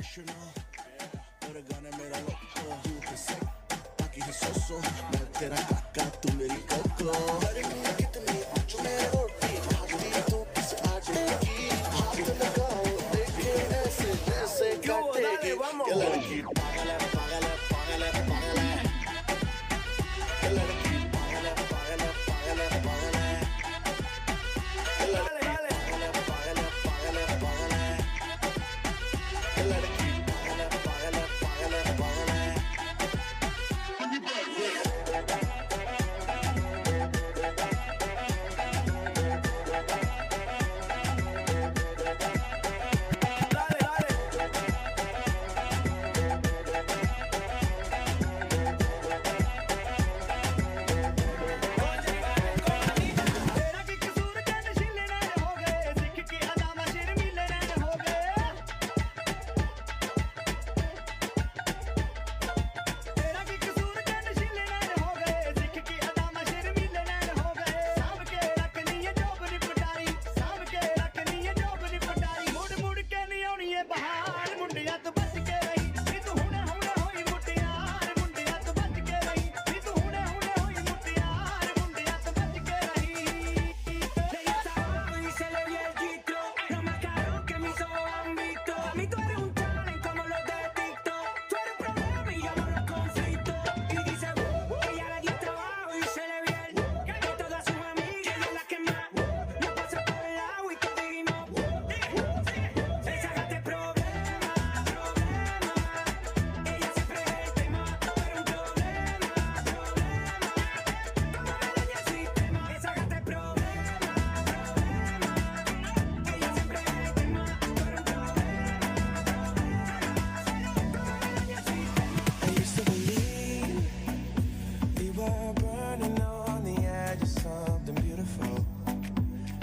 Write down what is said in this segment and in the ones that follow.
professional. तेरे गाने मेरा लोको तू किसे बाकी है सोसो मैं तेरा काका तू मेरी कोको कितनी आंचू में रोटी खाती तू किस आजेगी हाथ लगाओ देखे ऐसे ऐसे काटेगी ये लड़की पागल है पागल है पागल है पागल है ये लड़की पागल है पागल है पागल है पागल है ये लड़की पागल है पागल है पागल है पागल है ये लड़की पागल है पागल है पागल है पागल है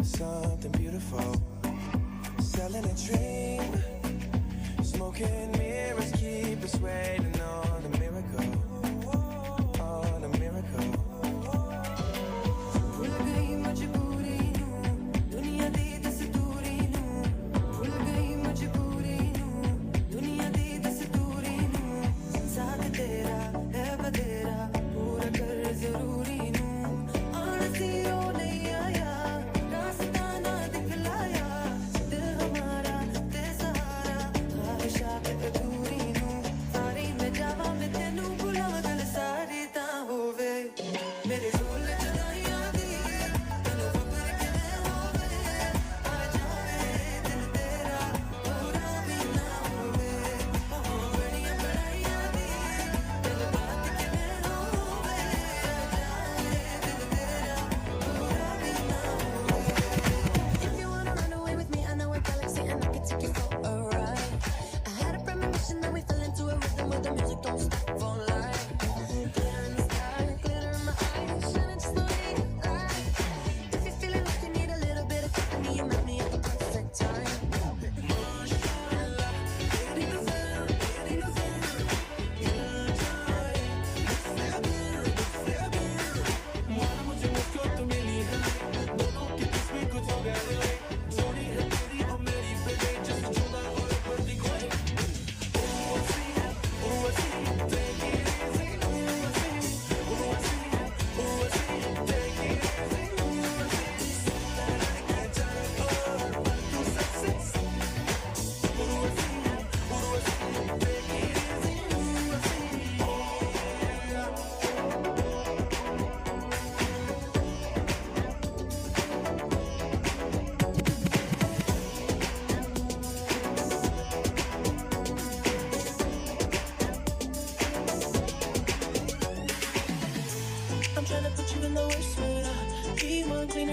Something beautiful, selling a dream, smoking mirrors keep us waiting on a miracle, on a miracle. भूल गई मजबूरी नूं, दुनिया दी दस्तूरी नूं, भूल गई मजबूरी नूं, दुनिया दी दस्तूरी नूं, साथ तेरा है बतेरा पूरा कर जरूरी नूं, आना सी ओ नहीं आया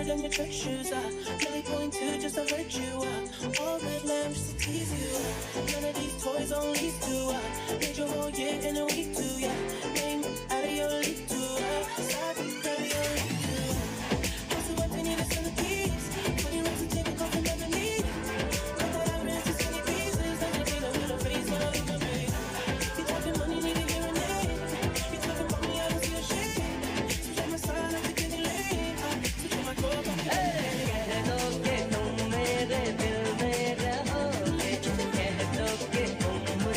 Than your church shoes, really going to just to hurt you. All red lamps to tease you. None of these toys on lease to. Made your whole year in a week too. Yeah, name out of your league too. Sorry, out of your league too. Also, what you need is some keys. When you like to take a call from underneath. Like I have ran to skinny pieces. Like I need a little face when I leave my bed. You talking money, need a hearing aid. You talking about me, I don't see a shit. So take my side like a kidney lane. So my core. कह दो कि तुम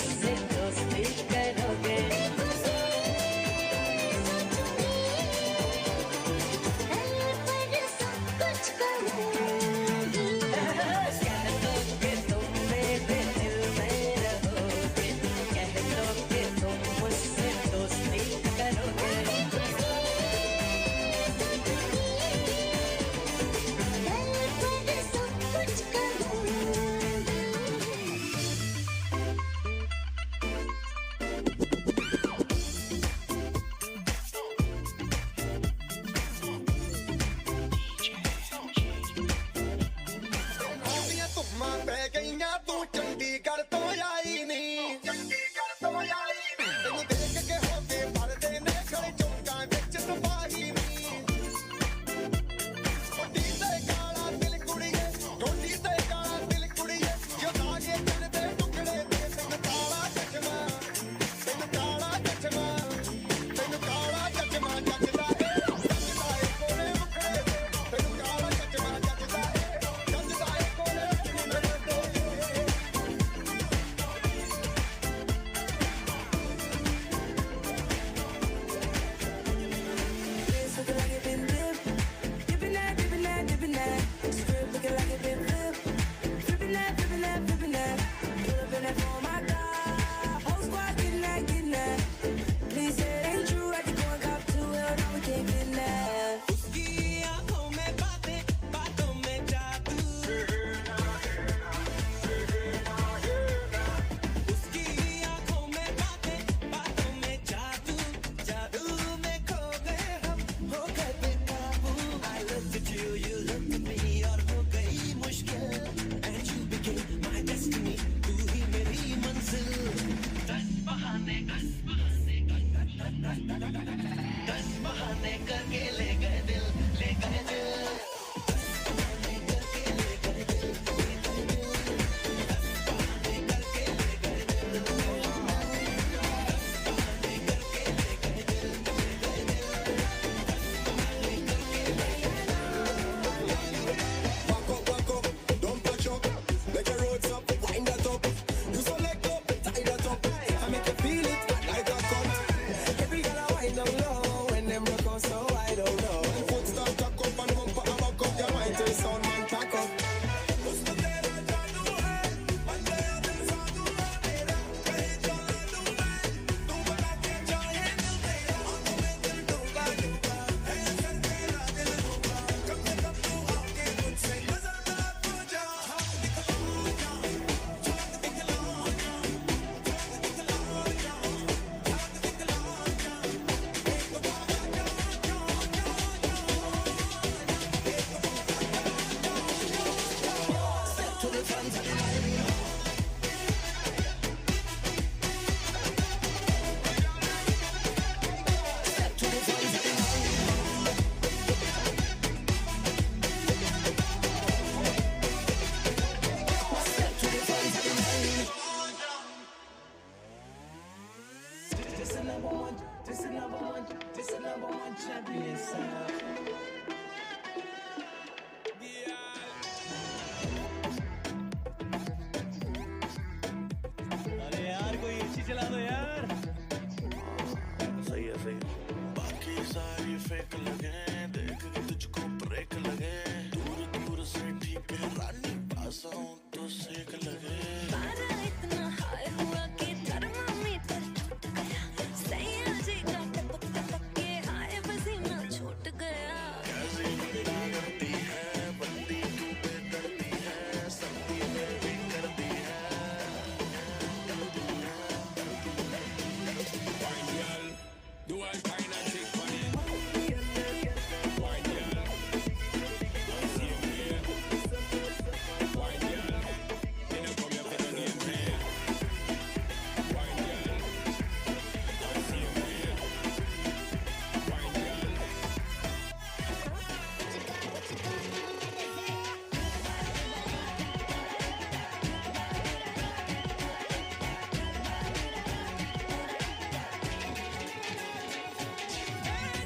चला दो यार। सही है सही। बाकी सारी फेक लगे, देख के तुझको ब्रेक लगे, दूर दूर से ठीक है रानी, पास आऊं तो सेक लगे। पारा इतना हाई हुआ कि थर्मामीटर टूट गया, सैया जी का टपक टपक के हाय पसीना छूट गया। कैसी निंदा करती है बंदी, तू बेदर्दी है, सर्दी में भी करती है। Do all kind of trick on it. Wine girl, same way. Wine girl, you know come here for the game play. Wine girl, same way. Wine girl.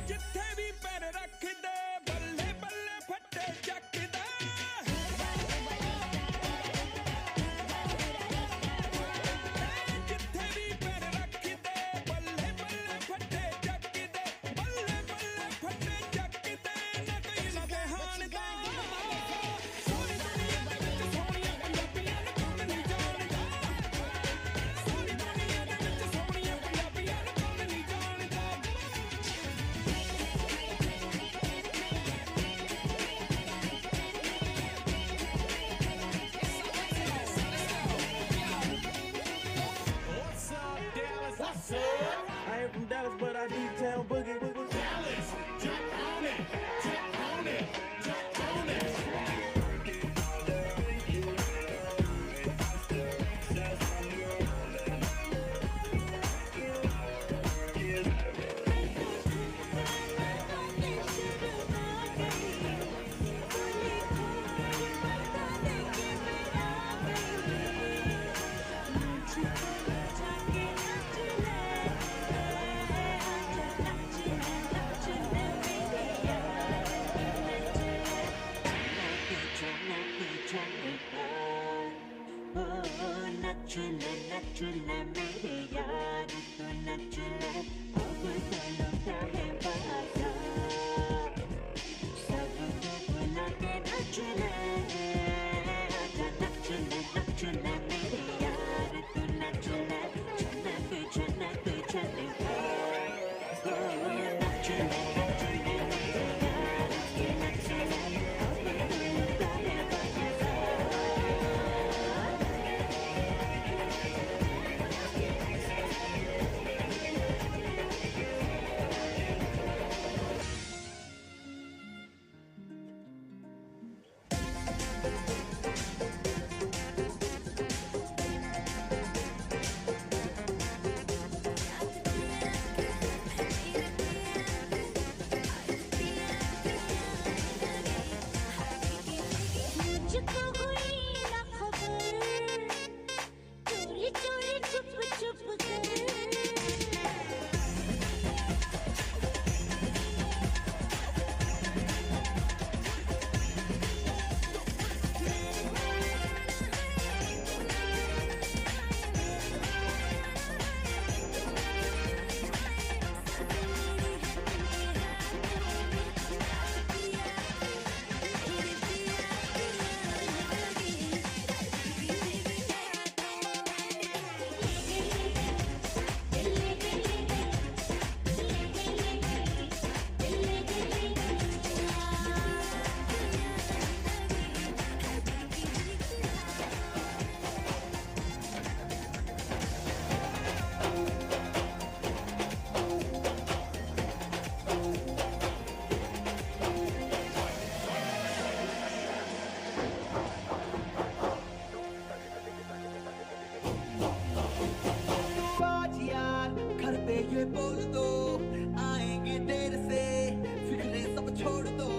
जिथे भी पैर रख दे, बल्ले बल्ले फटे जक दे। जिथे भी पैर रख दे, बल्ले बल्ले फटे जक दे, बल्ले बल्ले फटे जक दे, न कोई लगे हान दा। सारी दुनिया दे विच सोहणियां पंजाबियां नूं कौन नहीं जाणदा। सारी दुनिया दे विच सोहणियां पंजाबियां नूं कौन नहीं जाणदा। What's up, Dallas? What's up? I ain't from Dallas, but I do town boogie. Dallas, jump on it, jump on it, jump on it. नचले मेरे यार तो नचले, अब चलता है बाजार, सबको बुला के नचले, आजा नचले नचले मेरे यार तो नचले, चले पे चले पे चले, नचले नचले मेरे यार तो नचले, अब चलता है बाजार। मुझको हुई ना खबर, चोरी चोरी चुप चुप कर। बाज यार घर पे ये बोल दो, आएंगे देर से, फिक्रे सब छोड़ दो,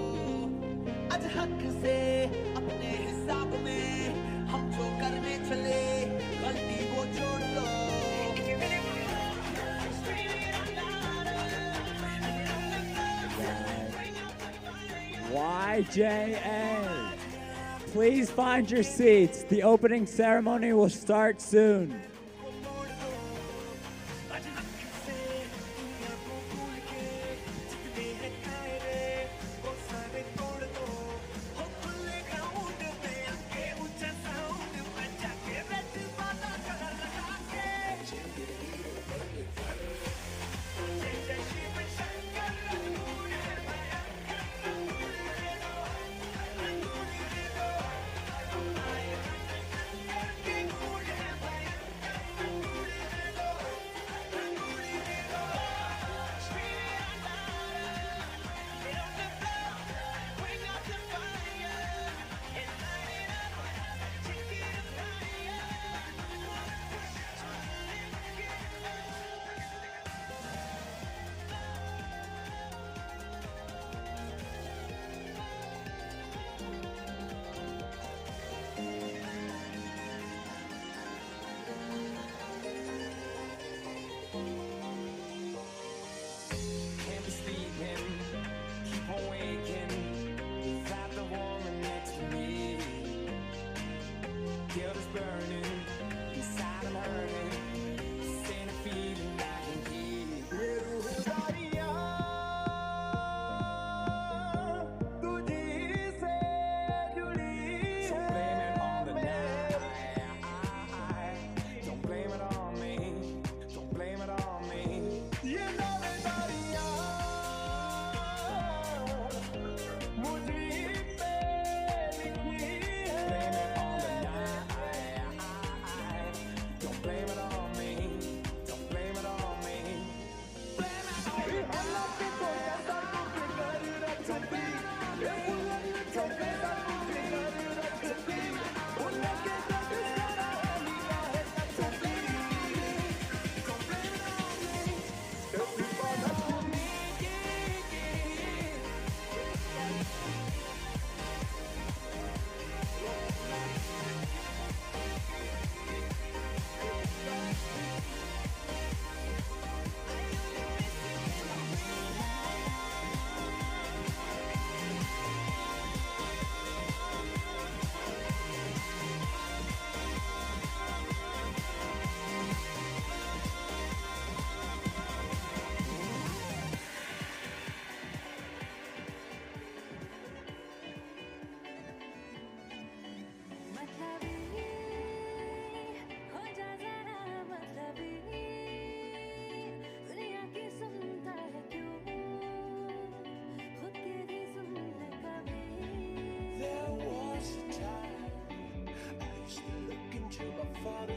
आज हक से अपने हिसाब में हम जो करने चले, गलती वो छोड़ दो। YJA. Please find your seats. The opening ceremony will start soon.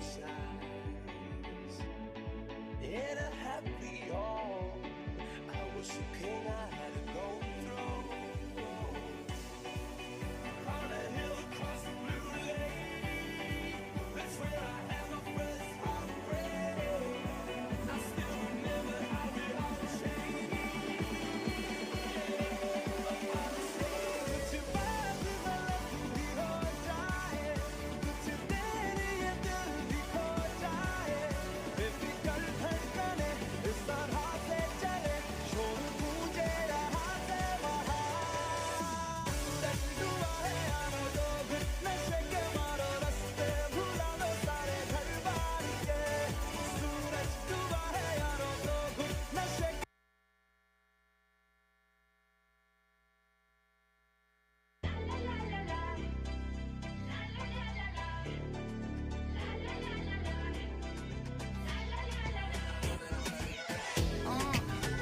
size. In a happy home, I was the king I had to go through. On a hill across the blue lake, that's where I had my first heartbreak. I still remember how it all changed.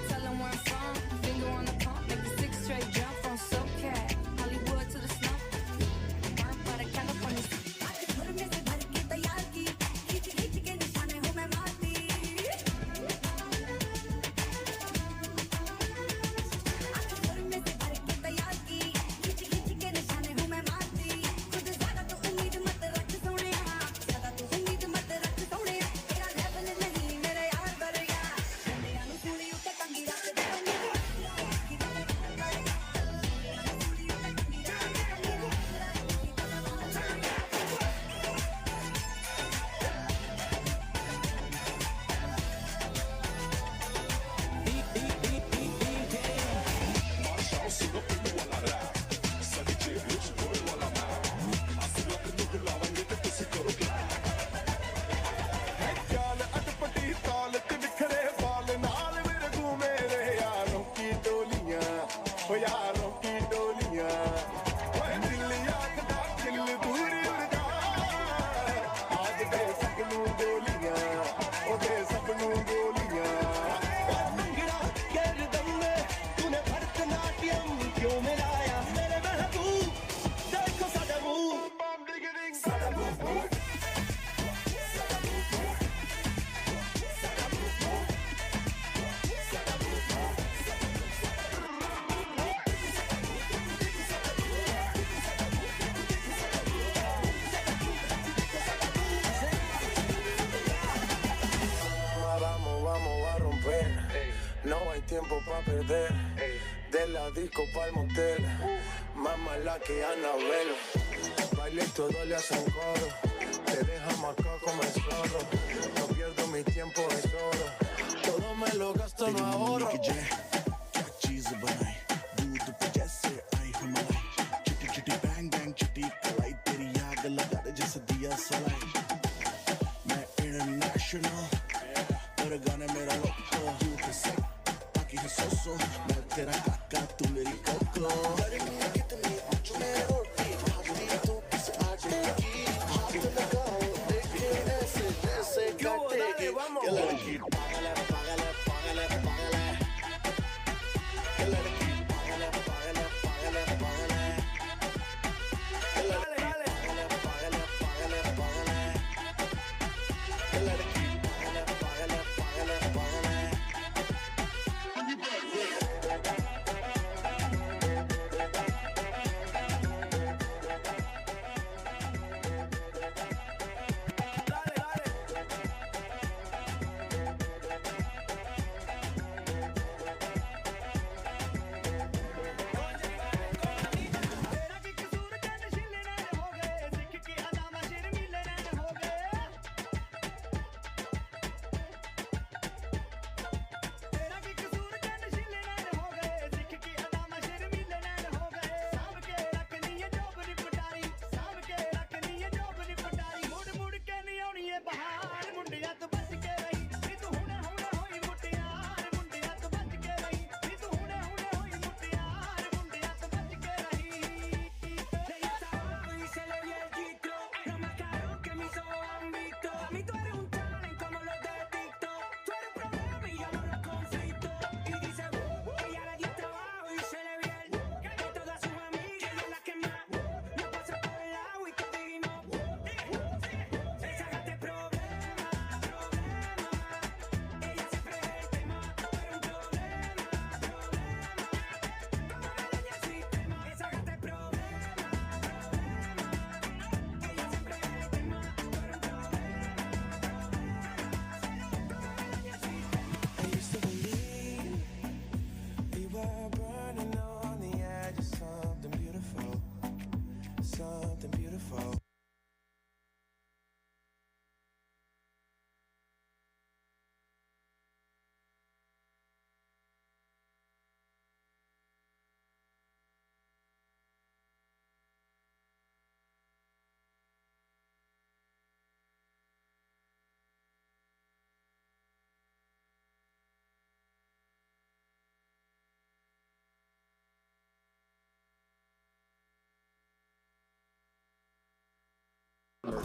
Tell 'em where I'm from. Finger on the pump, make the 6 straight jump from SoCal, Hollywood to the slump. Burnt by the California. जान अटपटी ताल ते बिखरे बाल नाल मेरे घूमे रे यारों की डोलियां, ओ यारों की डोलियां। ओए दिल आखदा दिल दूरी उड़ जाए, आज दे सबनू गोलियां, ओ दे सबनू गोलियां। मंगड़ा के रिदम में तूने भरतनाट्यम क्यों मिलाया मेरे महबूब, देखो साडा मूव, साडा move Vamos a romper, no hay tiempo pa' perder. De la disco pa'l motel, más mala que Anabel. Baile y todo le hacen coro, te deja marcado como el zorro. No pierdo mi tiempo, es oro, todo me lo gasto, no ahorro. क्या चीज़ बनाई दूध पे जैसे आई हिमालय, चिटी चिटी bang bang चिटी कलाई, तेरी आग लगा दे जैसे दिया सलाई। मैं इंटरनेशनल, तेरे गाने मेरा लोको, तू है सिक, बाकी है सोसो, मैं तेरा काका, तू मेरी कोको। लड़की कितनी आँचू में रोटी, भागती तू किस आटे की, हाथ लगाओ देखे ऐसे जैसे काटेगी। ये लड़की पागल है, पागल है, पागल है, पागल है। ये लड़की पागल है, पागल है, पागल है, पागल है। ये लड़की पागल है, पागल है, पागल है, पागल है। ये लड़की पागल है, पागल है, पागल है, पागल है।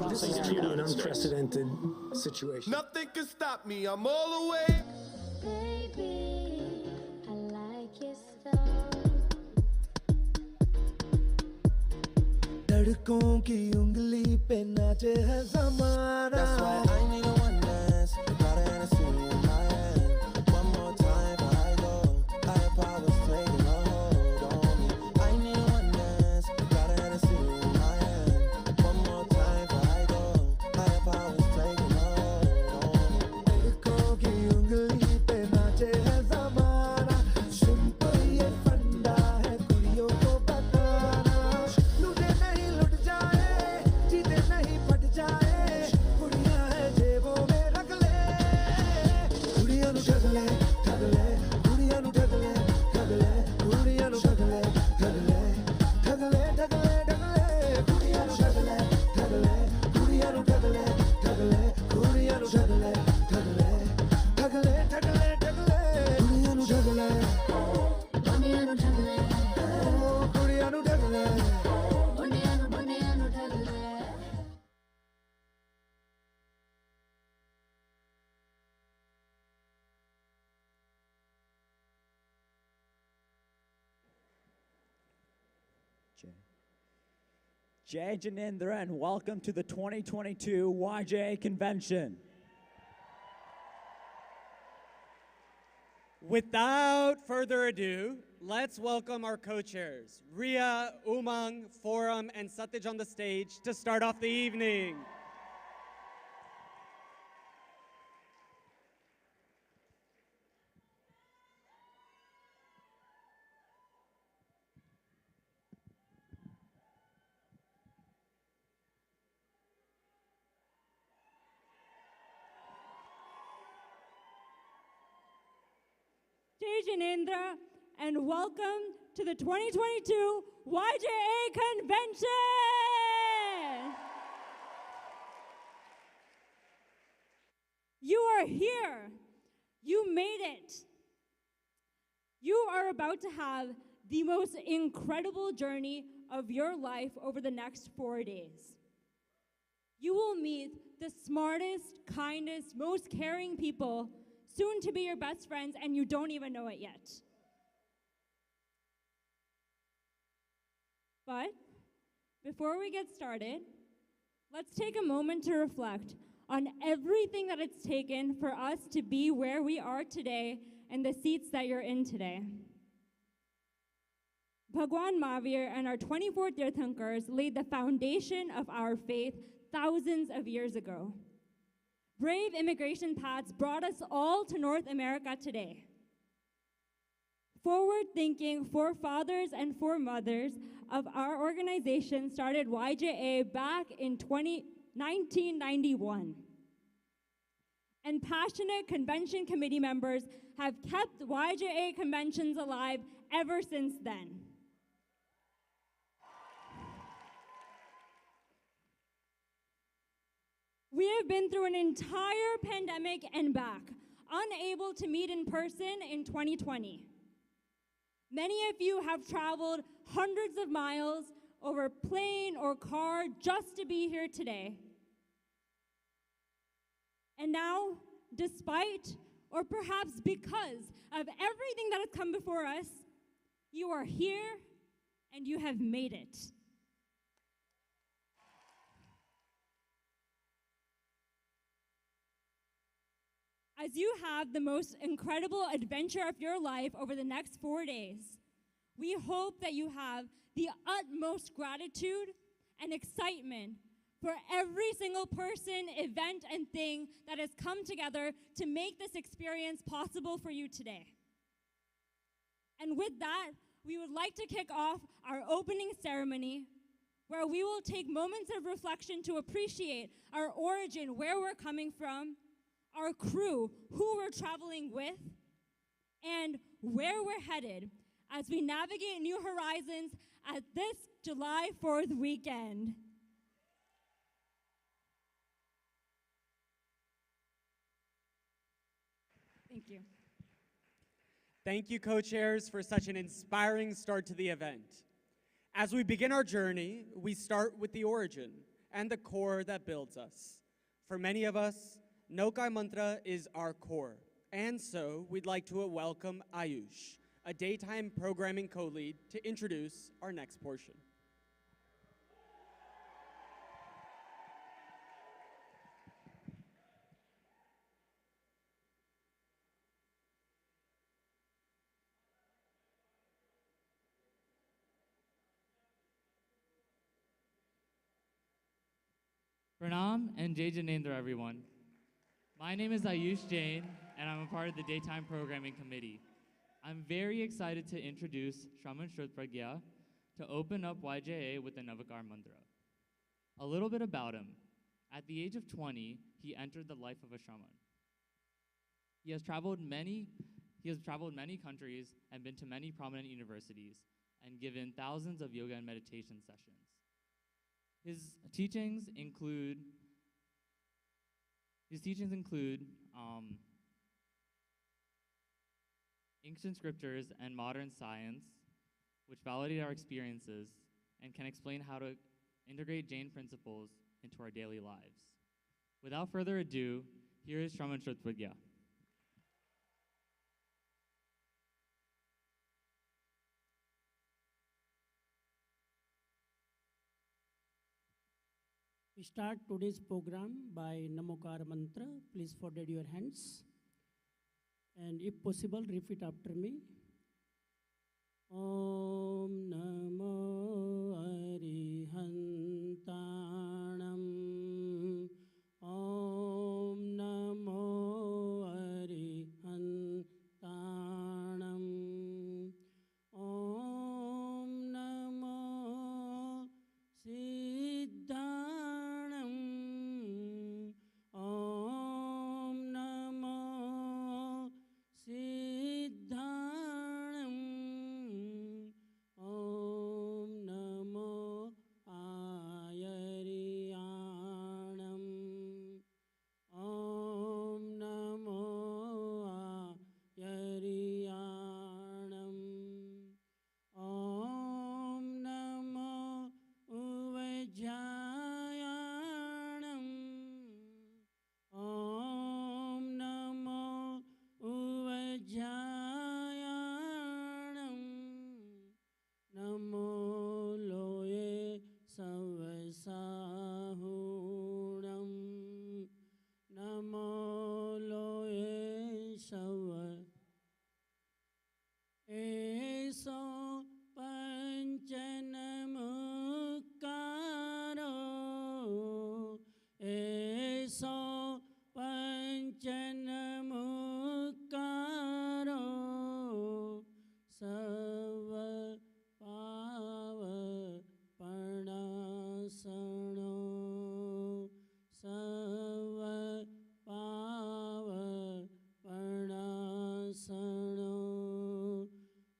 This is clearly an unprecedented situation. Nothing can stop me, I'm all the way. Baby, I like your style. लड़कों की उंगली पे नाचे है ज़माना. That's why I need a one dance. Got an Hennessy in my hand. One more time before I go. Higher powers taking a hold on me. I need a one dance. Got an Hennessy in my hand. One more time before I go. Higher powers taking a hold on me. लड़कों की उंगली पे नाचे है ज़माना. Simple ये फंडा है कुड़ियों को बताना. लूटे नहीं लुट जाए, जीते नहीं फट जाए. कुड़ियां है जेबों में रख ले. कुड़ियां नु ठग ले, ठग ले. कुड़ियां नु ठग ले, ठग ले. कुड़ियां नु ठग ले, ठग ले. ठग ले, ठग ले, ठग ले. कुड़ियां नु ठग ले, ठग ले. कुड़ियां नु ठग ले, ठग ले. कुड़ियां नु ठग ले, ठग ले. ठग ले, ठग ले, ठग ले. कुड़ियां नु ठग ले. Bunniya nu thag le, ओ कुड़ियां नु ठग ले. bunniya nu thag le. Jai Janindra, and welcome to the 2022 YJA Convention. Without further ado, let's welcome our co-chairs, Ria, Umang, Forum, and Satyaj on the stage to start off the evening. Jai Janindra, and welcome to the 2022 YJA Convention! You are here. You made it. You are about to have the most incredible journey of your life over the next 4 days. You will meet the smartest, kindest, most caring people, soon to be your best friends, and you don't even know it yet. But before we get started, let's take a moment to reflect on everything that it's taken for us to be where we are today and the seats that you're in today. Bhagwan Mahavir and our 24 Tirthankars laid the foundation of our faith thousands of years ago. Brave immigration paths brought us all to North America today. Forward-thinking forefathers and foremothers of our organization started YJA back in 1991. And passionate convention committee members have kept YJA conventions alive ever since then. We have been through an entire pandemic and back, unable to meet in person in 2020. Many of you have traveled hundreds of miles over plane or car just to be here today. And now, despite or perhaps because of everything that has come before us, you are here and you have made it. As you have the most incredible adventure of your life over the next 4 days, we hope that you have the utmost gratitude and excitement for every single person, event, and thing that has come together to make this experience possible for you today. And with that, we would like to kick off our opening ceremony, where we will take moments of reflection to appreciate our origin, where we're coming from, our crew, who we're traveling with, and where we're headed as we navigate new horizons at this July 4th weekend. Thank you. Thank you, co-chairs, for such an inspiring start to the event. As we begin our journey, we start with the origin, and the core that builds us. For many of us, Nokai Mantra is our core, and so we'd like to welcome Ayush, a daytime programming co-lead, to introduce our next portion. Pranam and Jai Janendra, everyone. My name is Ayush Jain, and I'm a part of the Daytime Programming Committee. I'm very excited to introduce Shraman Shrutpragya to open up YJA with the Navakar Mantra. A little bit about him. At the age of 20, he entered the life of a shaman. He has traveled many countries and been to many prominent universities and given thousands of yoga and meditation sessions. His teachings include ancient scriptures and modern science, which validate our experiences and can explain how to integrate Jain principles into our daily lives. Without further ado, here is Shraman Shrutpragya. We start today's program by Namokar Mantra. Please fold your hands. And if possible, repeat after me. Om Namo Arihantanam. Om Namo Arihantanam. Om Namo Siddhanam. Om Namo Siddhanam. Om Namo Ayariyanam. Om Namo Ayariyanam. Om Namo Uvajayanam. Om Namo Uvajayanam. Namo Loye Savasahunam. Namo Loye Sava. Eso Panchanamukaro. Eso Panchanamukaro. Sava Pava Parnasano. Sava Pava Parnasano.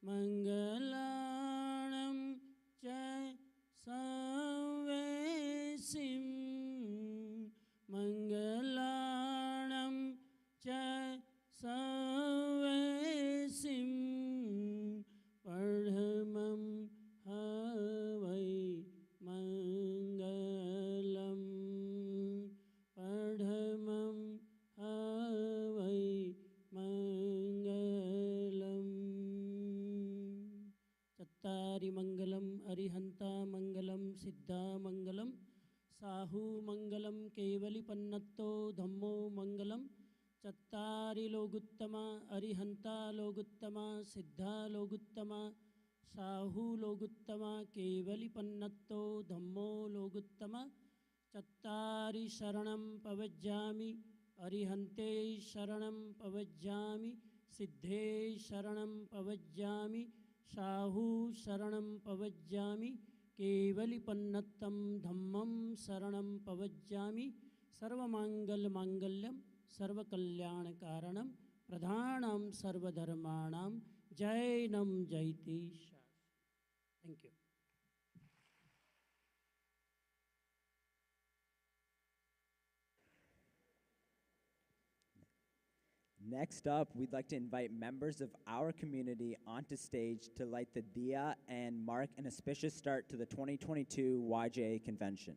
Mangalanam cha Savesim. Mangalanam cha Savesim. Pardhamam Havai Mangalam. Pardhamam Havai Mangalam. Chattari Mangalam, Arihanta Mangalam, Siddha Mangalam, Sahu Mangalam, Kevali Pannatto, Dhammo Mangalam. Chattari Loguttama, Arihanta Loguttama, Siddha Loguttama, Sahu Loguttama, Kevali Pannatto, Dhammo Loguttama. Chattari Sharanam Pavajjami, Arihante Sharanam Pavajjami, Siddhe Sharanam Pavajjami, Sahu Sharanam Pavajjami, Kevali Pannattam Dhammam Saranam Pavajjami, Sarvamangal Mangalyam, Sarvakalyana Karanam, Pradhanam Sarvadharmanam, Jainam Jaiti Shas. Thank you. Next up, we'd like to invite members of our community onto stage to light the diya and mark an auspicious start to the 2022 YJA Convention.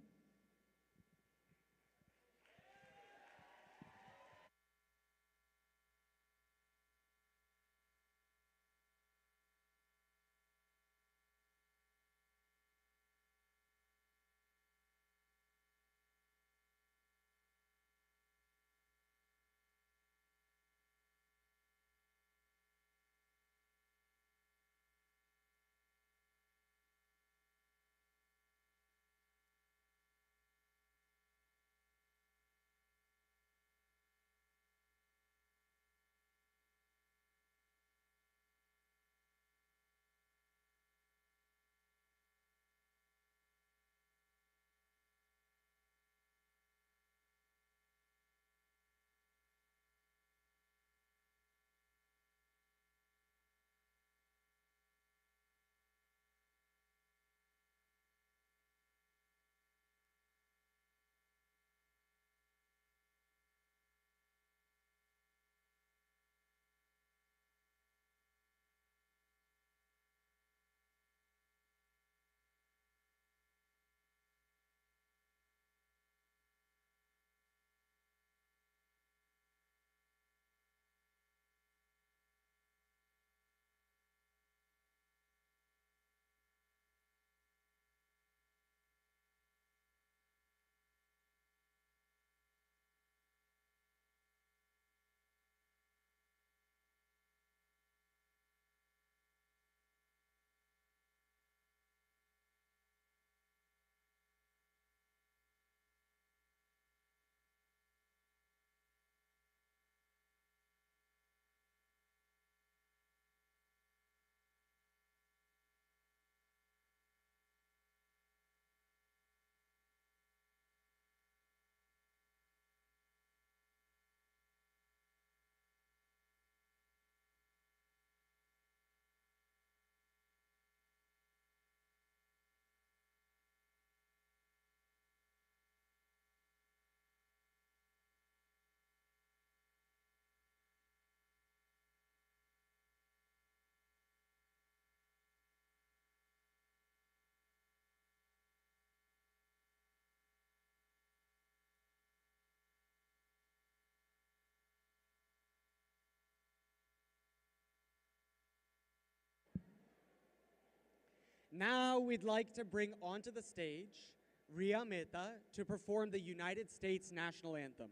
Now we'd like to bring onto the stage Ria Mehta to perform the United States National Anthem.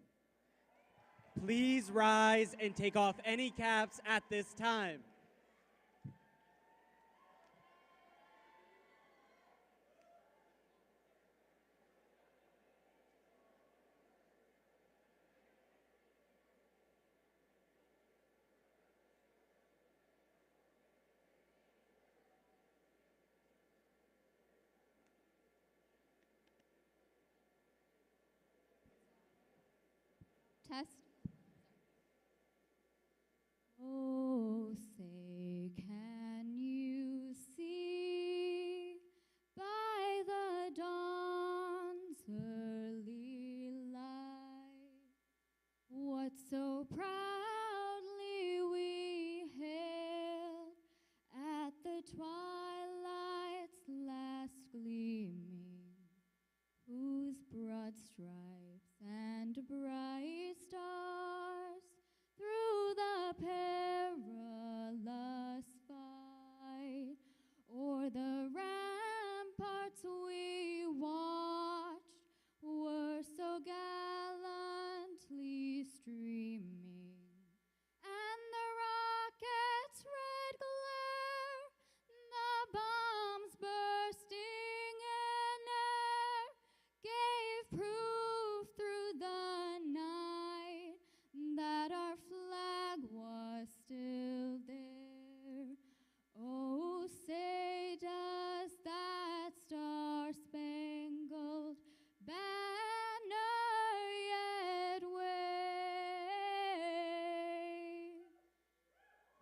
Please rise and take off any caps at this time. Test. Oh, say, can you see by the dawn's early light what so proudly we hailed at the twilight's last gleaming, whose broad stripes and bright stars through the perilous fight o'er the ramparts we watched were so gallantly streaming, and the rocket's red glare, the bombs bursting in air, gave proof through the night that our flag was still there. Oh, say does that star-spangled banner yet wave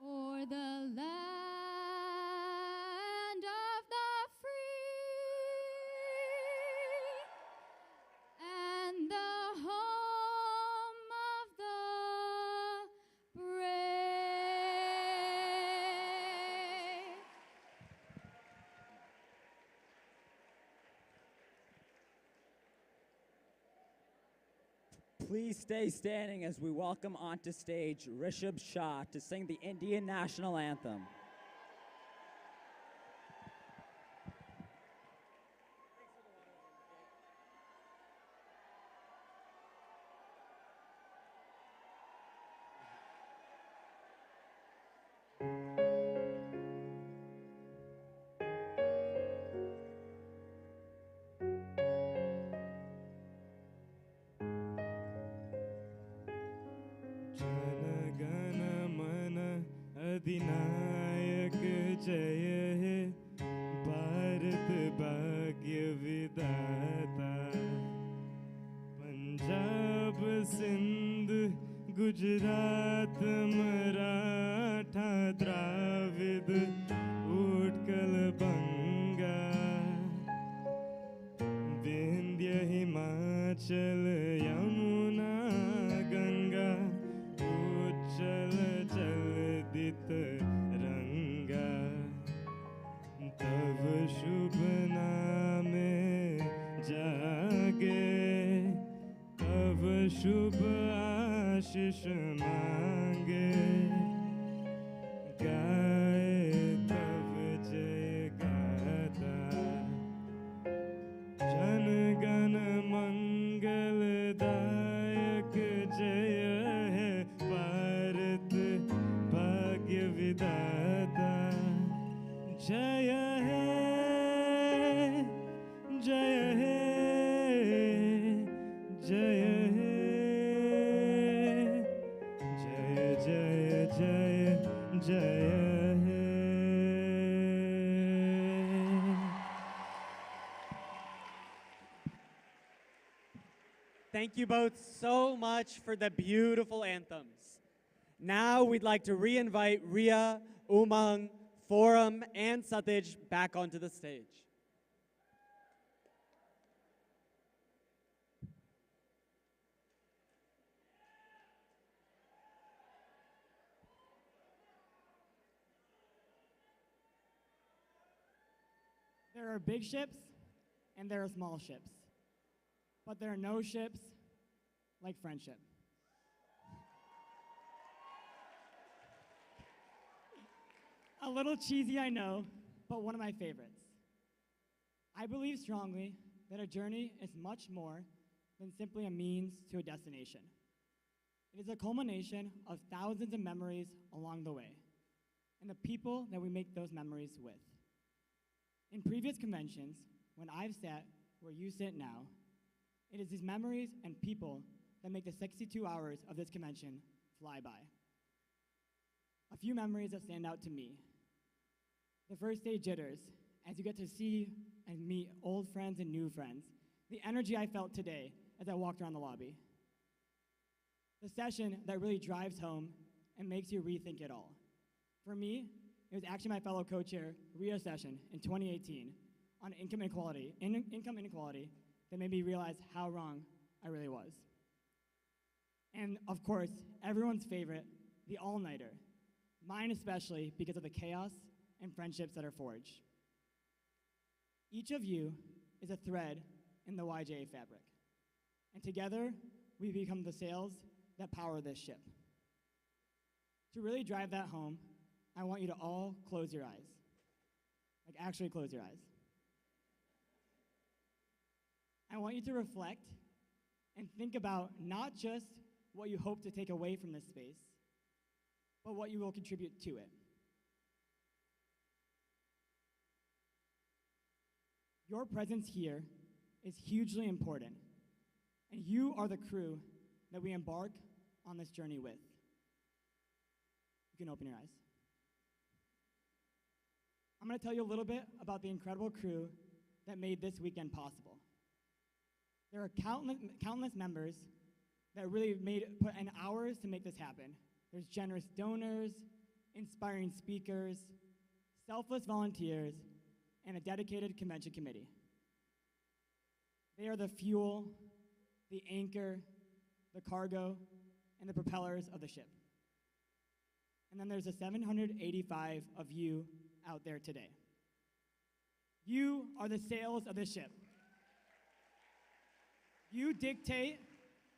o'er the land of the free and the home of the brave. Please stay standing as we welcome onto stage Rishabh Shah to sing the Indian National Anthem. अधिनायक जय हे भारत भाग्य विधाता पंजाब सिंध गुजरात मराठा द्राविड उत्कल बंगा विंध्य हिमाचल यमुना गंगा उच्चल जलदित रंगा तव शुभ नामे जागे तव शुभ आशीष मांगे गाए तव जय गाता जन गण मंगलदायक जय है भारत भाग्य विधाता जय है जय है जय है जय जय जय जय है Thank you both so much for the beautiful anthems. Now we'd like to re-invite Ria, Umang, Forum, and Satij back onto the stage. There are big ships and there are small ships, but there are no ships like friendship. A little cheesy, I know, but one of my favorites. I believe strongly that a journey is much more than simply a means to a destination. It is a culmination of thousands of memories along the way, and the people that we make those memories with. In previous conventions, when I've sat where you sit now, it is these memories and people that make the 62 hours of this convention fly by. A few memories that stand out to me. The first day jitters, as you get to see and meet old friends and new friends. The energy I felt today as I walked around the lobby. The session that really drives home and makes you rethink it all. For me, it was actually my fellow co-chair, Ria's session in 2018 on income inequality that made me realize how wrong I really was. And of course, everyone's favorite, the all-nighter. Mine especially because of the chaos and friendships that are forged. Each of you is a thread in the YJA fabric. And together, we become the sails that power this ship. To really drive that home, I want you to all close your eyes. Like, actually close your eyes. I want you to reflect and think about not just what you hope to take away from this space, but what you will contribute to it. Your presence here is hugely important, and you are the crew that we embark on this journey with. You can open your eyes. I'm going to tell you a little bit about the incredible crew that made this weekend possible. There are countless members that really put in hours to make this happen. There's generous donors, inspiring speakers, selfless volunteers, and a dedicated convention committee. They are the fuel, the anchor, the cargo, and the propellers of the ship. And then there's the 785 of you out there today. You are the sails of the ship. You dictate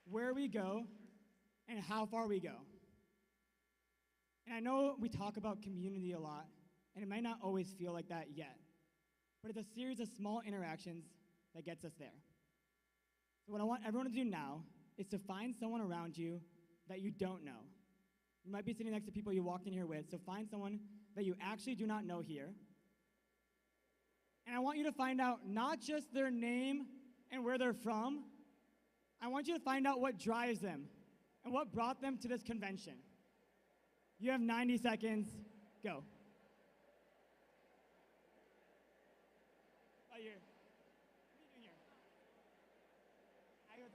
where we go and how far we go. And I know we talk about community a lot, and it might not always feel like that yet, but it's a series of small interactions that gets us there. So what I want everyone to do now is to find someone around you that you don't know. You might be sitting next to people you walked in here with, so find someone that you actually do not know here. And I want you to find out not just their name and where they're from. I want you to find out what drives them and what brought them to this convention. You have 90 seconds. Go. Oh, you're, what are you doing here?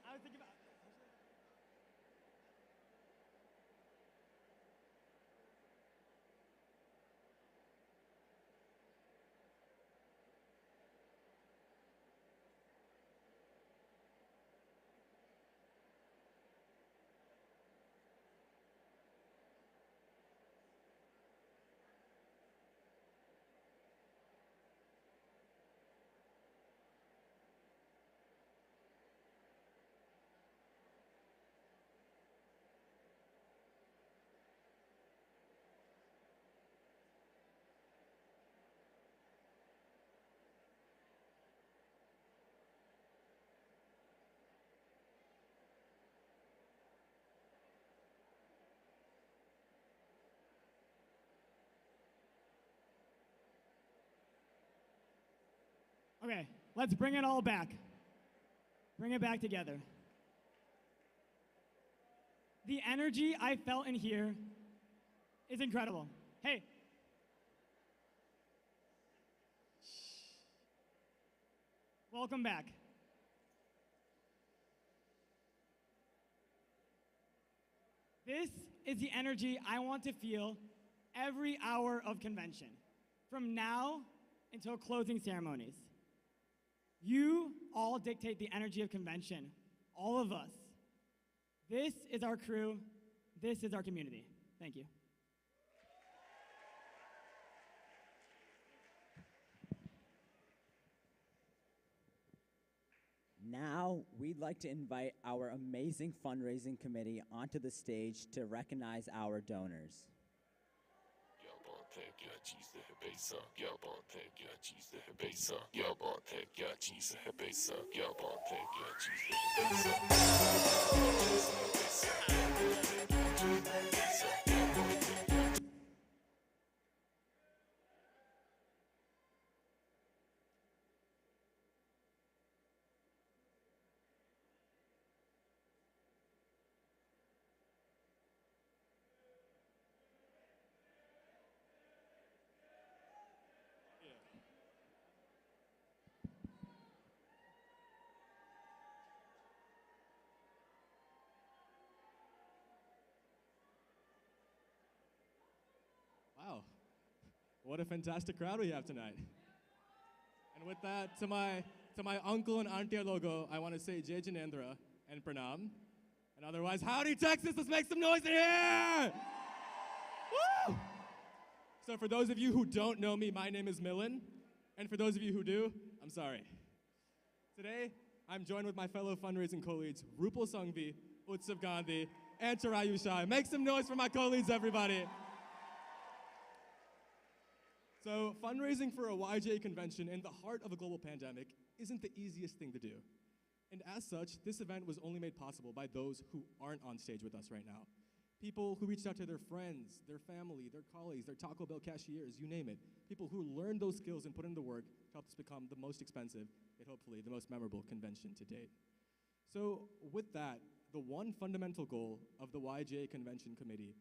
I was thinking about. Okay, let's bring it all back. Bring it back together. The energy I felt in here is incredible. Hey. Welcome back. This is the energy I want to feel every hour of convention, from now until closing ceremonies. You all dictate the energy of convention, all of us. This is our crew. This is our community. Thank you. Now, we'd like to invite our amazing fundraising committee onto the stage to recognize our donors. है क्या चीज़ है पैसा क्या बात है क्या चीज़ है पैसा क्या बात है क्या चीज़ है पैसा क्या बात है क्या चीज़ है पैसा Wow, what a fantastic crowd we have tonight. And with that, to my uncle and auntie logo, I want to say Jai Janendra and Pranam. And otherwise, howdy Texas, let's make some noise in here! Woo! So for those of you who don't know me, my name is Milan. And for those of you who do, I'm sorry. Today, I'm joined with my fellow fundraising co-leads, Rupal Sangvi, Utsav Gandhi, and Tarayu Shai. Make some noise for my co-leads, everybody. So fundraising for a YJA convention in the heart of a global pandemic isn't the easiest thing to do. And as such, this event was only made possible by those who aren't on stage with us right now. People who reached out to their friends, their family, their colleagues, their Taco Bell cashiers, you name it. People who learned those skills and put in the work to help us become the most expensive and hopefully the most memorable convention to date. So with that, the one fundamental goal of the YJA Convention Committee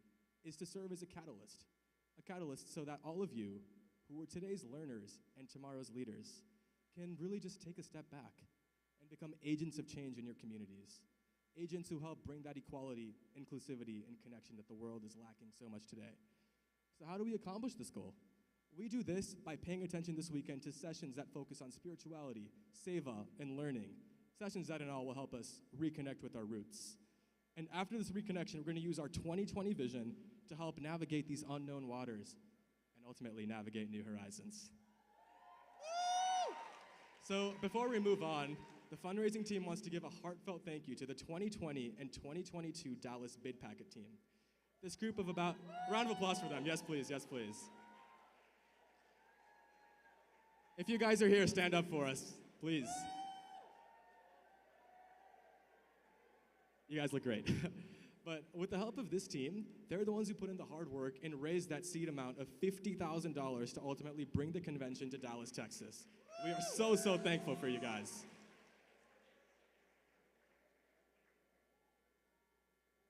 is to serve as a catalyst so that all of you who are today's learners and tomorrow's leaders can really just take a step back and become agents of change in your communities. Agents who help bring that equality, inclusivity, and connection that the world is lacking so much today. So how do we accomplish this goal? We do this by paying attention this weekend to sessions that focus on spirituality, seva, and learning. Sessions that in all will help us reconnect with our roots. And after this reconnection, we're going to use our 2020 vision to help navigate these unknown waters and ultimately navigate new horizons. So before we move on, the fundraising team wants to give a heartfelt thank you to the 2020 and 2022 Dallas Bid Packet team. This group of about, round of applause for them. Yes, please, yes, please. If you guys are here, stand up for us, please. You guys look great. But with the help of this team, they're the ones who put in the hard work and raised that seed amount of $50,000 to ultimately bring the convention to Dallas, Texas. We are so, so thankful for you guys.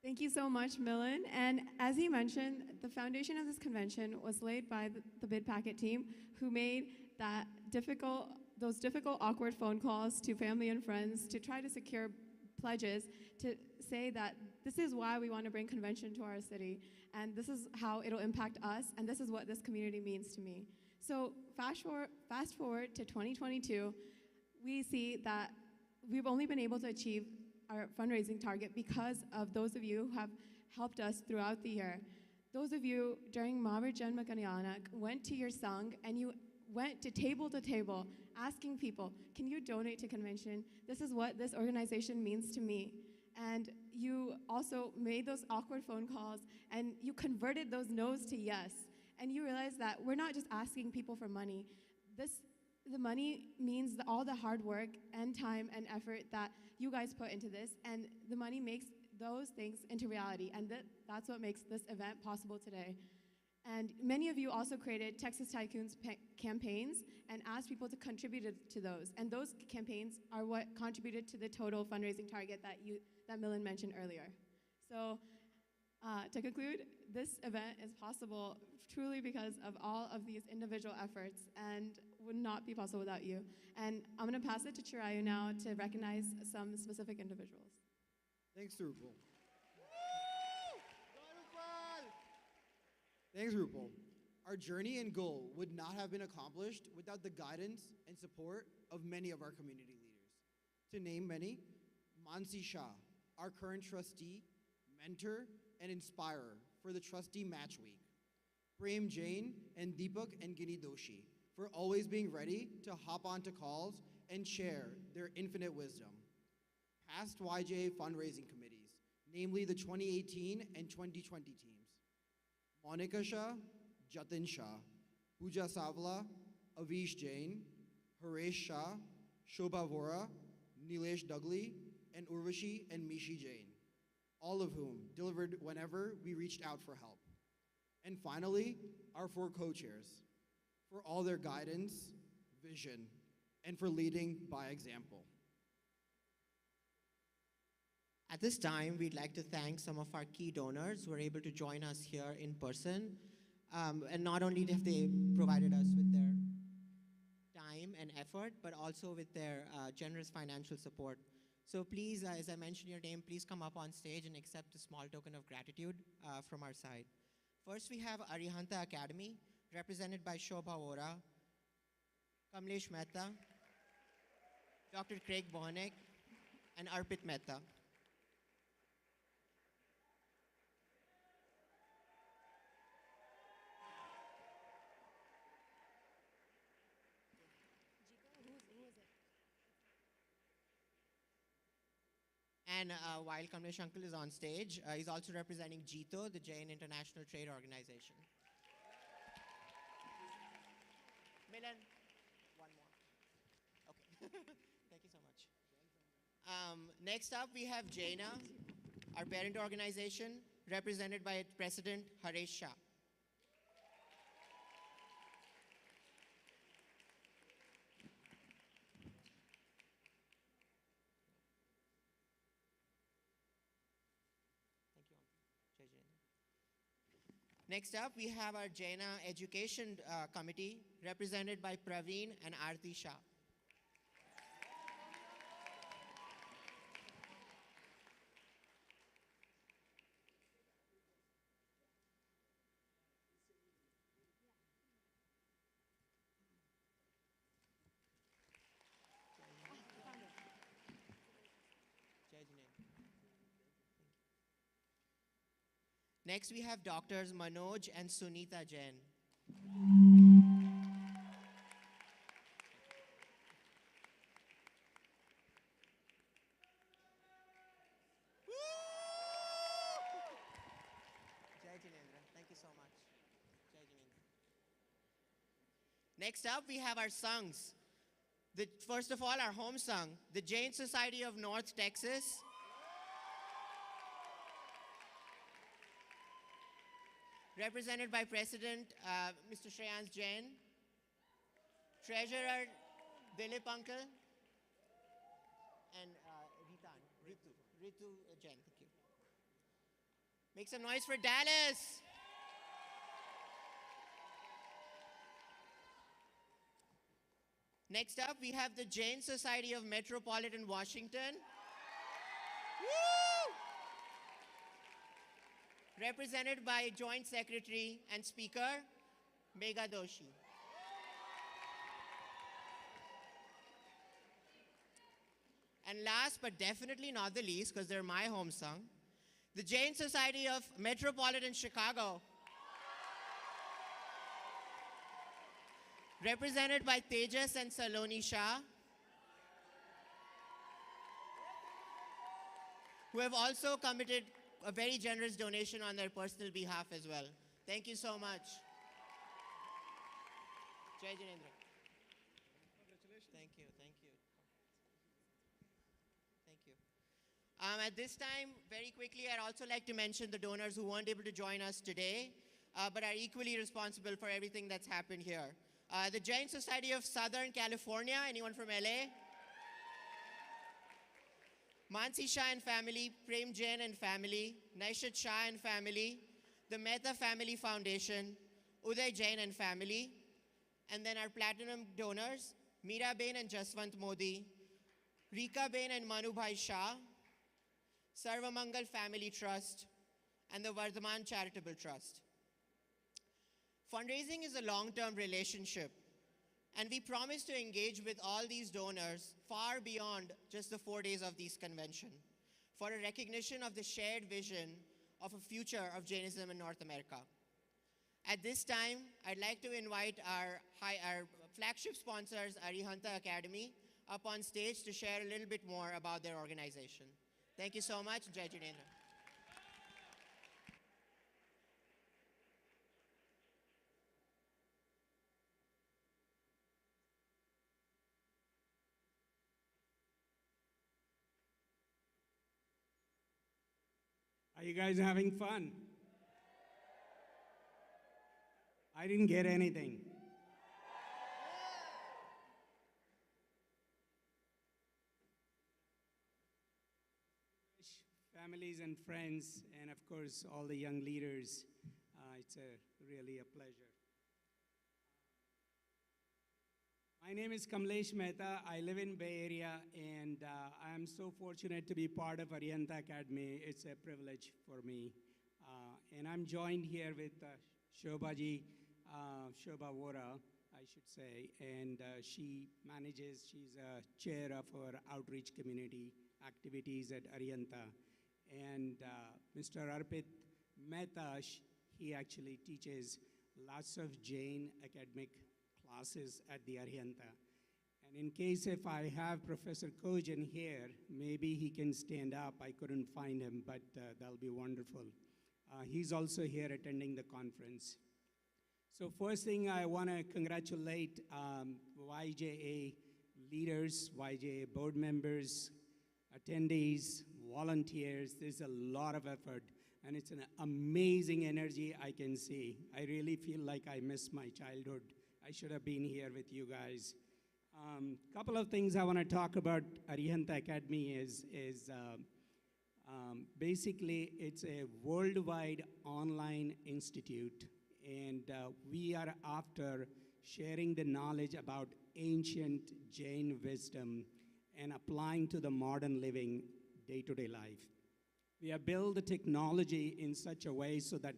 Thank you so much, Milan. And as he mentioned, the foundation of this convention was laid by the Bid Packet team, who made those difficult, awkward phone calls to family and friends to try to secure pledges to say that this is why we want to bring convention to our city, and this is how it'll impact us, and this is what this community means to me. So fast forward to 2022, we see that we've only been able to achieve our fundraising target because of those of you who have helped us throughout the year. Those of you during Mavar Janma Kanyanak went to your Sangh and you went to table asking people, can you donate to convention? This is what this organization means to me. And you also made those awkward phone calls and you converted those no's to yes. And you realized that we're not just asking people for money. The money means all the hard work and time and effort that you guys put into this, and the money makes those things into reality, and that's what makes this event possible today. And many of you also created Texas Tycoons campaigns and asked people to contribute to those, and those campaigns are what contributed to the total fundraising target that Milan mentioned earlier. So to conclude, this event is possible truly because of all of these individual efforts and would not be possible without you. And I'm going to pass it to Chirayu now to recognize some specific individuals. Thanks, Rupal. Thanks, Rupal. Our journey and goal would not have been accomplished without the guidance and support of many of our community leaders. To name many, Mansi Shah, our current trustee, mentor, and inspirer for the Trustee Match Week. Prem Jain and Deepak and Gini Doshi for always being ready to hop onto calls and share their infinite wisdom. Past YJA fundraising committees, namely the 2018 and 2020 teams. Monica Shah, Jatin Shah, Pooja Savla, Avish Jain, Haresh Shah, Shobha Vora, Nilesh Dugli, and Urvashi and Mishi Jain, all of whom delivered whenever we reached out for help. And finally, our 4 co-chairs, for all their guidance, vision, and for leading by example. At this time, we'd like to thank some of our key donors who are able to join us here in person. And not only have they provided us with their time and effort, but also with their generous financial support. So please, as I mentioned your name, please come up on stage and accept a small token of gratitude from our side. First, we have Arihanta Academy, represented by Shobha Vora, Kamlesh Mehta, Dr. Craig Bohanek, and Arpit Mehta. And while Kamlesh Uncle is on stage, he's also representing JITO, the Jain International Trade Organization. Milan, one more. Okay, thank you so much. Next up, we have Jaina, our parent organization, represented by its president, Haresh Shah. Next up, we have our Jaina Education Committee, represented by Praveen and Aarti Shah. Next, we have Doctors Manoj and Sunita Jain. Jai Jinendra, thank you so much. Jai Jinendra. Next up, we have our songs. First of all, our home song, the Jain Society of North Texas. Represented by President Mr. Shreyans Jain, Treasurer Dilip Uncle, and Ritu Jain. Thank you. Make some noise for Dallas. Next up, we have the Jain Society of Metropolitan Washington. Woo! Represented by Joint Secretary and Speaker, Megha Doshi. And last but definitely not the least, because they're my home song, the Jain Society of Metropolitan Chicago. Represented by Tejas and Saloni Shah, who have also committed a very generous donation on their personal behalf as well. Thank you so much. Jai Jinendra. Congratulations. Thank you, thank you. Thank you. At this time, very quickly, I'd also like to mention the donors who weren't able to join us today, but are equally responsible for everything that's happened here. The Jain Society of Southern California, anyone from LA? Mansi Shah and family, Prem Jain and family, Naishat Shah and family, the Mehta Family Foundation, Uday Jain and family, and then our platinum donors, Meera Bain and Jaswant Modi, Rika Bain and Manubhai Shah, Sarvamangal Family Trust, and the Vardhaman Charitable Trust. Fundraising is a long-term relationship, and we promise to engage with all these donors far beyond just the 4 days of this convention for a recognition of the shared vision of a future of Jainism in North America. At this time, I'd like to invite our flagship sponsors, Arihanta Academy, up on stage to share a little bit more about their organization. Thank you so much. Jai Jinendra. Are you guys having fun? I didn't get anything. Families and friends, and of course, all the young leaders, it's really a pleasure. My name is Kamlesh Mehta. I live in Bay Area, and I am so fortunate to be part of Arihanta Academy. It's a privilege for me. And I'm joined here with Shobha Vora, I should say, and she's a chair of our outreach community activities at Arihanta. And Mr. Arpit Mehta, he actually teaches lots of Jain academic classes at the Arihanta. And in case if I have Professor Kojan here, maybe he can stand up. I couldn't find him, but that'll be wonderful. He's also here attending the conference. So first thing, I want to congratulate YJA leaders, YJA board members, attendees, volunteers. There's a lot of effort, and it's an amazing energy I can see. I really feel like I miss my childhood. I should have been here with you guys. Couple of things I want to talk about Arihanta Academy is basically it's a worldwide online institute, and we are after sharing the knowledge about ancient Jain wisdom and applying to the modern living day-to-day life. We have built the technology in such a way so that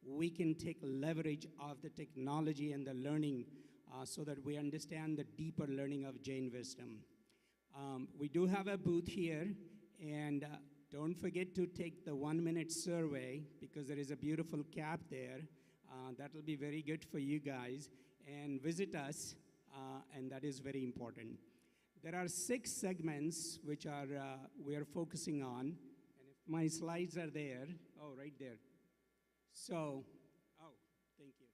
we can take leverage of the technology and the learning so that we understand the deeper learning of Jain wisdom. We do have a booth here, and don't forget to take the 1-minute survey because there is a beautiful cap there. That'll be very good for you guys, and visit us, and that is very important. There are 6 segments which we are focusing on, and if my slides are there, oh, right there. So, thank you.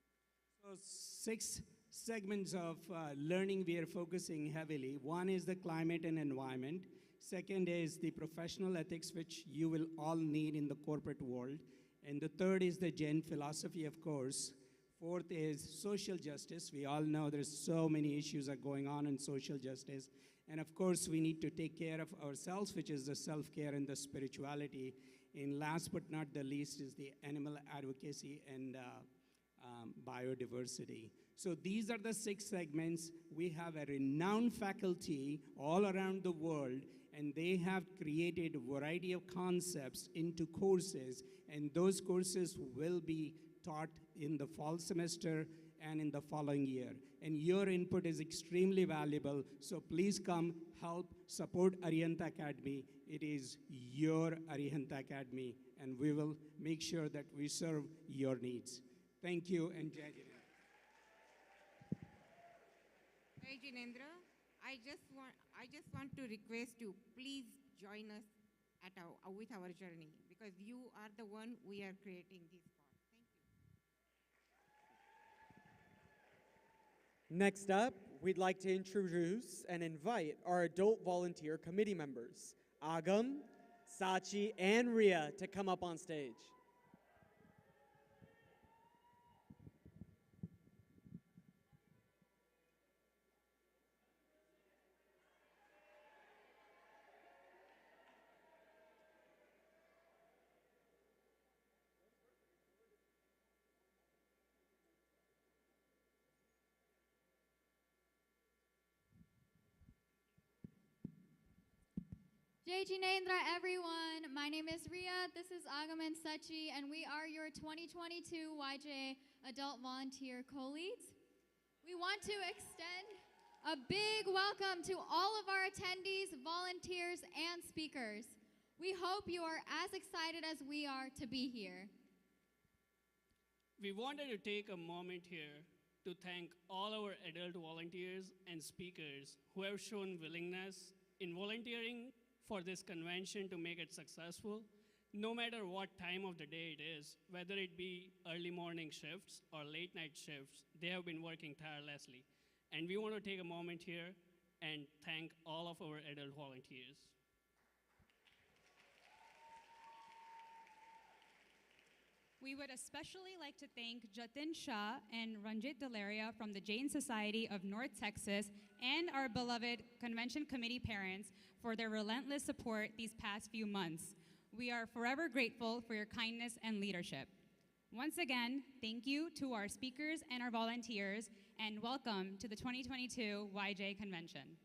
So 6 segments of learning we are focusing heavily. One is the climate and environment. Second is the professional ethics, which you will all need in the corporate world. And the third is the Jain philosophy, of course. Fourth is social justice. We all know there's so many issues are going on in social justice. And of course, we need to take care of ourselves, which is the self-care and the spirituality. And last but not the least is the animal advocacy and biodiversity. So these are the 6 segments. We have a renowned faculty all around the world, and they have created a variety of concepts into courses, and those courses will be taught in the fall semester and in the following year. And your input is extremely valuable, so please come help support Arihanta Academy. It is your Arihanta Academy, and we will make sure that we serve your needs. Thank you, and Jai Jinendra. Jai Jinendra, I just want to request you, please join us with our journey, because you are the one we are creating this for. Next up, we'd like to introduce and invite our adult volunteer committee members, Agam, Sachi, and Ria, to come up on stage. Jai Jinendra, everyone. My name is Ria. This is Agaman Sachi, and we are your 2022 YJA Adult Volunteer Co-Leads. We want to extend a big welcome to all of our attendees, volunteers, and speakers. We hope you are as excited as we are to be here. We wanted to take a moment here to thank all our adult volunteers and speakers who have shown willingness in volunteering for this convention to make it successful, no matter what time of the day it is, whether it be early morning shifts or late night shifts, they have been working tirelessly. And we want to take a moment here and thank all of our adult volunteers. We would especially like to thank Jatin Shah and Ranjit Delaria from the Jain Society of North Texas and our beloved convention committee parents for their relentless support these past few months. We are forever grateful for your kindness and leadership. Once again, thank you to our speakers and our volunteers, and welcome to the 2022 YJA Convention.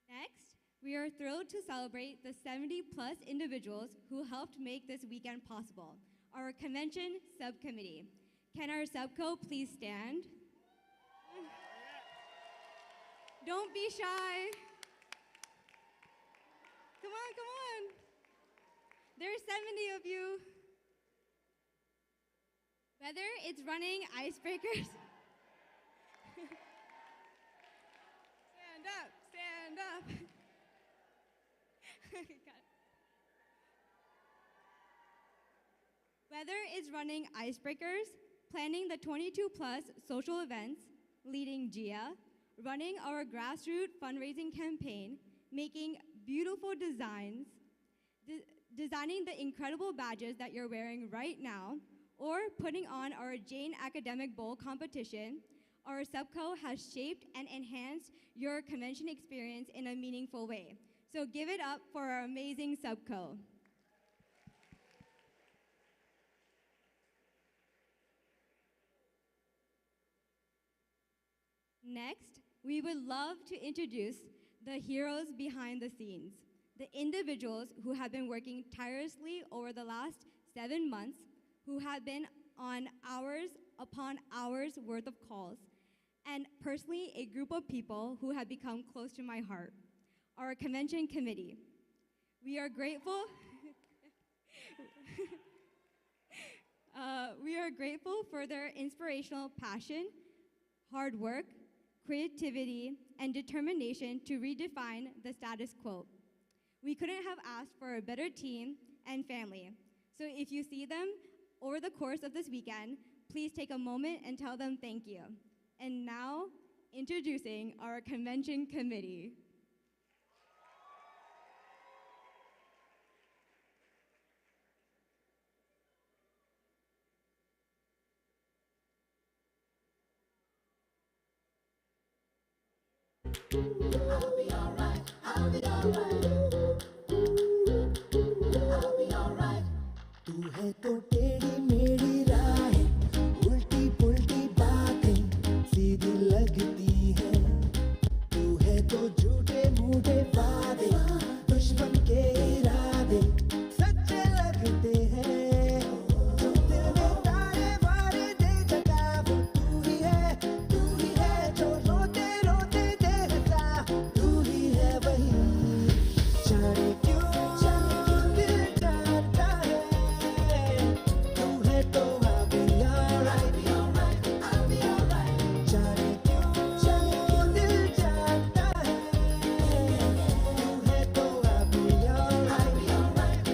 Next, we are thrilled to celebrate the 70+ individuals who helped make this weekend possible, our convention subcommittee. Can our subco please stand? Don't be shy. Come on, come on. There's 70 of you. Whether it's running icebreakers. Stand up, stand up. Got it. Whether it's running icebreakers, planning the 22+ social events, leading YJA, running our grassroots fundraising campaign, making beautiful designs, designing the incredible badges that you're wearing right now, or putting on our Jain Academic Bowl competition, our subco has shaped and enhanced your convention experience in a meaningful way. So give it up for our amazing subco. Next, we would love to introduce the heroes behind the scenes, the individuals who have been working tirelessly over the last 7 months, who have been on hours upon hours worth of calls, and personally, a group of people who have become close to my heart, our convention committee. We are grateful. We are grateful for their inspirational passion, hard work, creativity, and determination to redefine the status quo. We couldn't have asked for a better team and family. So if you see them over the course of this weekend, please take a moment and tell them thank you. And now, introducing our convention committee. I'll be alright, I'll be alright. I'll be alright. तू है तो टेढ़ी मेढ़ी राहें, उल्टी पुल्टी बातें सीधी लगती हैं। तू है तो झूठे मूठे वादे, दुश्मन के इरादे सच्चे लगते हैं। जो दिल में तारे वारे दे जगा वो तू ही है जो रोते रोते दे हंसा, तू ही है वही। जाने क्यों दिल जाता है, तू है तो I'll be alright, I'll be alright। जाने क्यों दिल जाता है, तू है तो I'll be alright,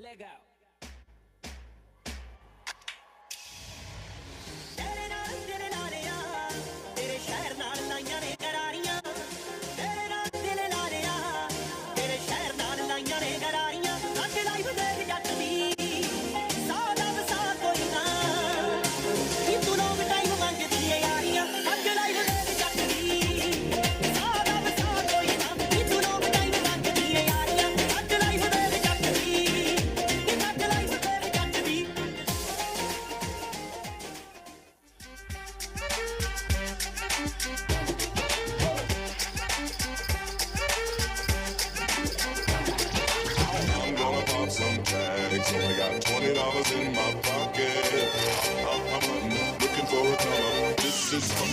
Let go. I'm gonna pop some tags. Only got $20 in my pocket. I'm looking for a come up. This is fun.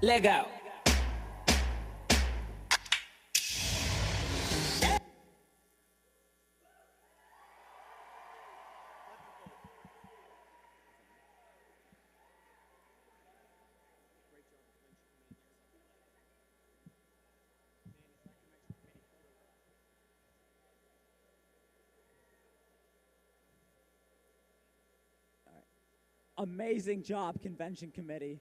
Let go. Amazing job, Convention Committee.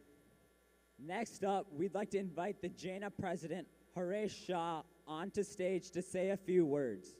Next up, we'd like to invite the Jaina President, Haresh Shah, onto stage to say a few words.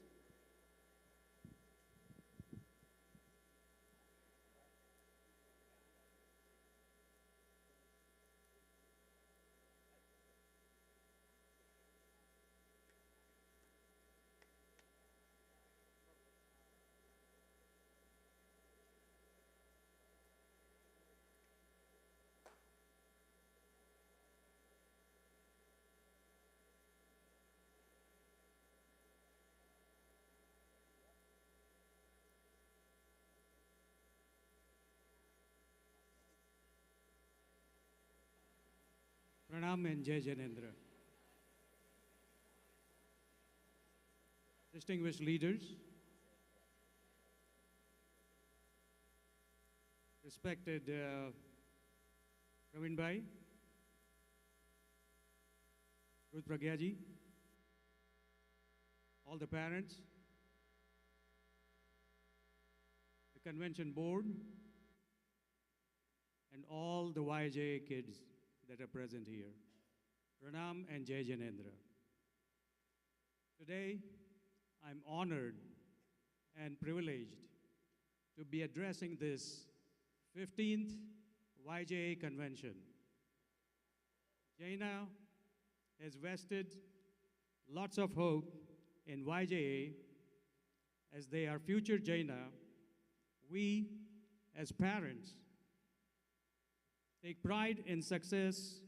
Pranam and Jai Janendra. Distinguished leaders, respected Praveen Bhai, Ruth Pragya ji, all the parents, the convention board, and all the YJA kids that are present here. Pranam and Jai Janendra. Today, I'm honored and privileged to be addressing this 15th YJA convention. Jaina has vested lots of hope in YJA as they are future Jaina. We, as parents, take pride in success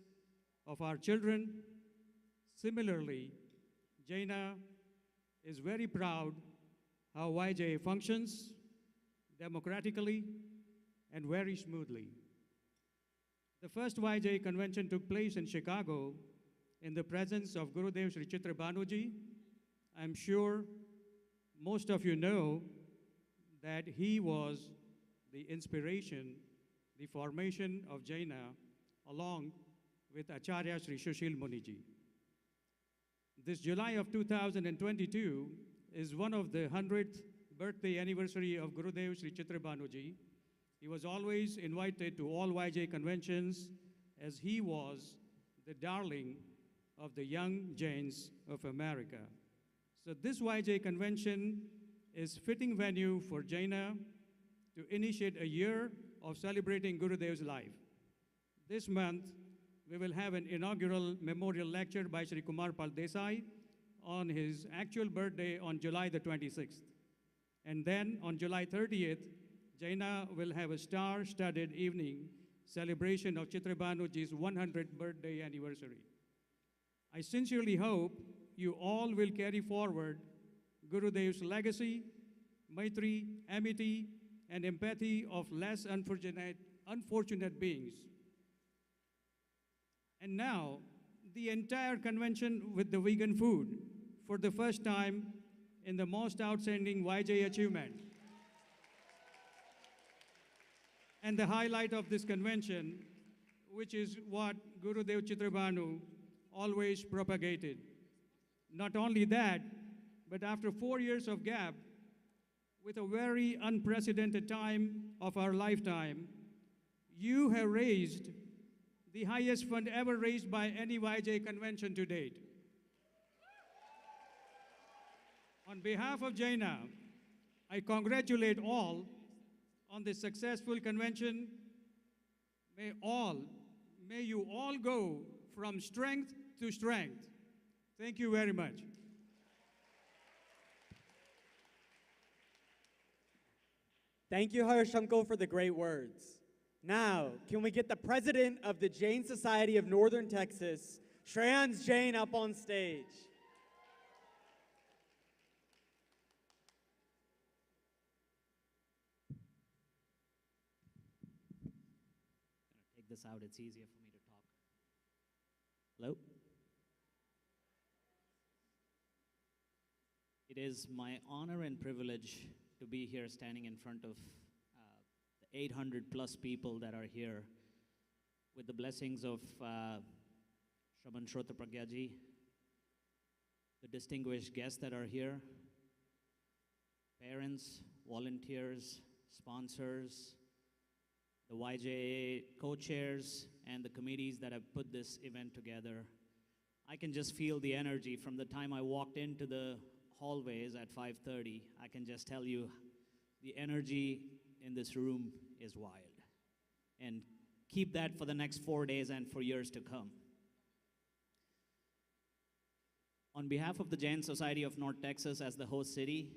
of our children. Similarly, Jaina is very proud how YJA functions democratically and very smoothly. The first YJA convention took place in Chicago in the presence of Gurudev Sri Chitra Banuji. I'm sure most of you know that he was the inspiration, the formation of Jaina, along with Acharya Sri Sushil Muniji. This July of 2022 is one of the 100th birthday anniversary of Gurudev Sri Chitra Banuji. He was always invited to all YJA conventions as he was the darling of the young Jains of America. So this YJA convention is fitting venue for Jaina to initiate a year of celebrating Gurudev's life. This month, we will have an inaugural memorial lecture by Sri Kumar Pal Desai on his actual birthday on July the 26th. And then on July 30th, Jaina will have a star-studded evening celebration of Chitra Banuji's 100th birthday anniversary. I sincerely hope you all will carry forward Gurudev's legacy, maitri, amity, and empathy of less unfortunate beings. And now, the entire convention with the vegan food for the first time in the most outstanding YJA achievement. And the highlight of this convention, which is what Gurudev Chitrabhanu always propagated. Not only that, but after 4 years of gap, with a very unprecedented time of our lifetime, you have raised the highest fund ever raised by any YJA convention to date. On behalf of Jaina, I congratulate all on this successful convention. May you all go from strength to strength. Thank you very much. Thank you, Harshanko, for the great words. Now, can we get the president of the Jain Society of Northern Texas, Shreyans Jain, up on stage? Take this out, it's easier for me to talk. Hello? It is my honor and privilege to be here standing in front of the 800 plus people that are here with the blessings of Shraman Shrota Pragyaji, the distinguished guests that are here, parents, volunteers, sponsors, the YJA co-chairs, and the committees that have put this event together. I can just feel the energy from the time I walked into the hallways at 5:30. I can just tell you the energy in this room is wild. And keep that for the next 4 days and for years to come. On behalf of the Jain Society of North Texas as the host city,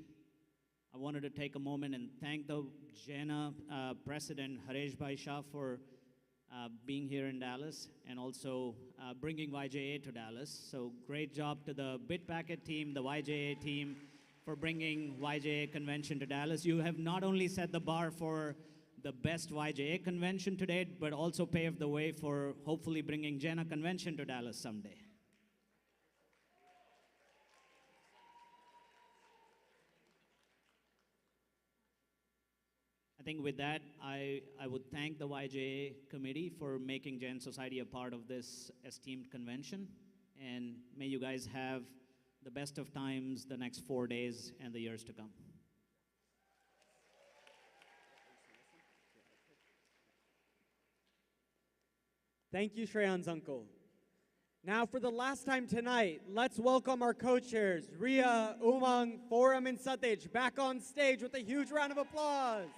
I wanted to take a moment and thank the Jaina President Haresh Bhai Shah for being here in Dallas and also bringing YJA to Dallas. So great job to the Bitpacket team, the YJA team, for bringing YJA convention to Dallas. You have not only set the bar for the best YJA convention to date, but also paved the way for hopefully bringing Jaina convention to Dallas someday. I think with that, I would thank the YJA committee for making Jain Society a part of this esteemed convention. And may you guys have the best of times the next 4 days and the years to come. Thank you, Shreyans uncle. Now for the last time tonight, let's welcome our co-chairs, Ria, Umang, Forum, and Satej, back on stage with a huge round of applause.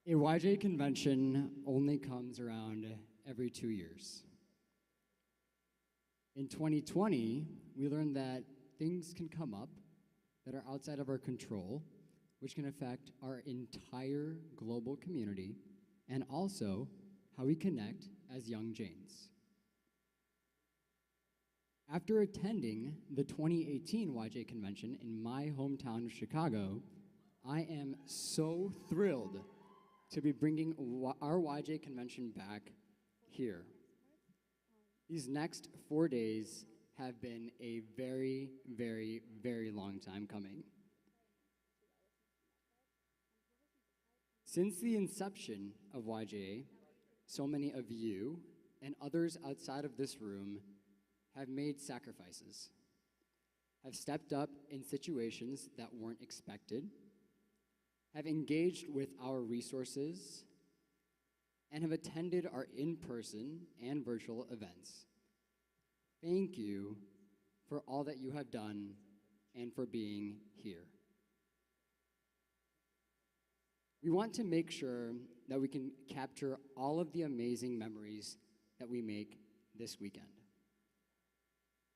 A YJA convention only comes around every 2 years. In 2020, we learned that things can come up that are outside of our control, which can affect our entire global community and also how we connect as young Jains. After attending the 2018 YJA Convention in my hometown of Chicago, I am so thrilled to be bringing our YJA Convention back here. These next 4 days have been a very, very, very long time coming. Since the inception of YJA, so many of you and others outside of this room have made sacrifices, have stepped up in situations that weren't expected, have engaged with our resources, and have attended our in-person and virtual events. Thank you for all that you have done and for being here. We want to make sure that we can capture all of the amazing memories that we make this weekend.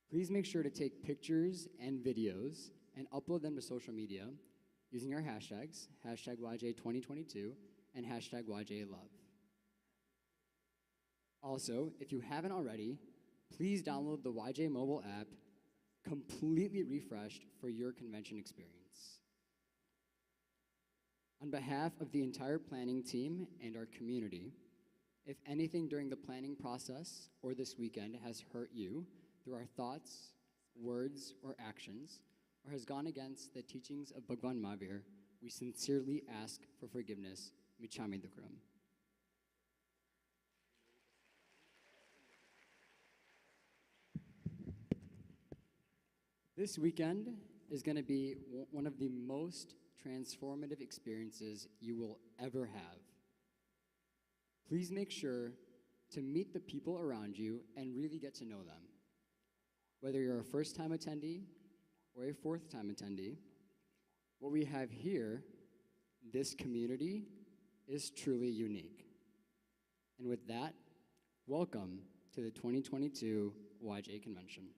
Please make sure to take pictures and videos and upload them to social media using our hashtags, hashtag YJ2022 and hashtag YJLove. Also, if you haven't already, please download the YJ mobile app, completely refreshed for your convention experience. On behalf of the entire planning team and our community, if anything during the planning process or this weekend has hurt you through our thoughts, words, or actions, or has gone against the teachings of Bhagwan Mahavir, we sincerely ask for forgiveness. Michami Dukram. This weekend is going to be one of the most transformative experiences you will ever have. Please make sure to meet the people around you and really get to know them. Whether you're a first-time attendee or a fourth-time attendee, what we have here, this community, is truly unique. And with that, welcome to the 2022 YJA Convention.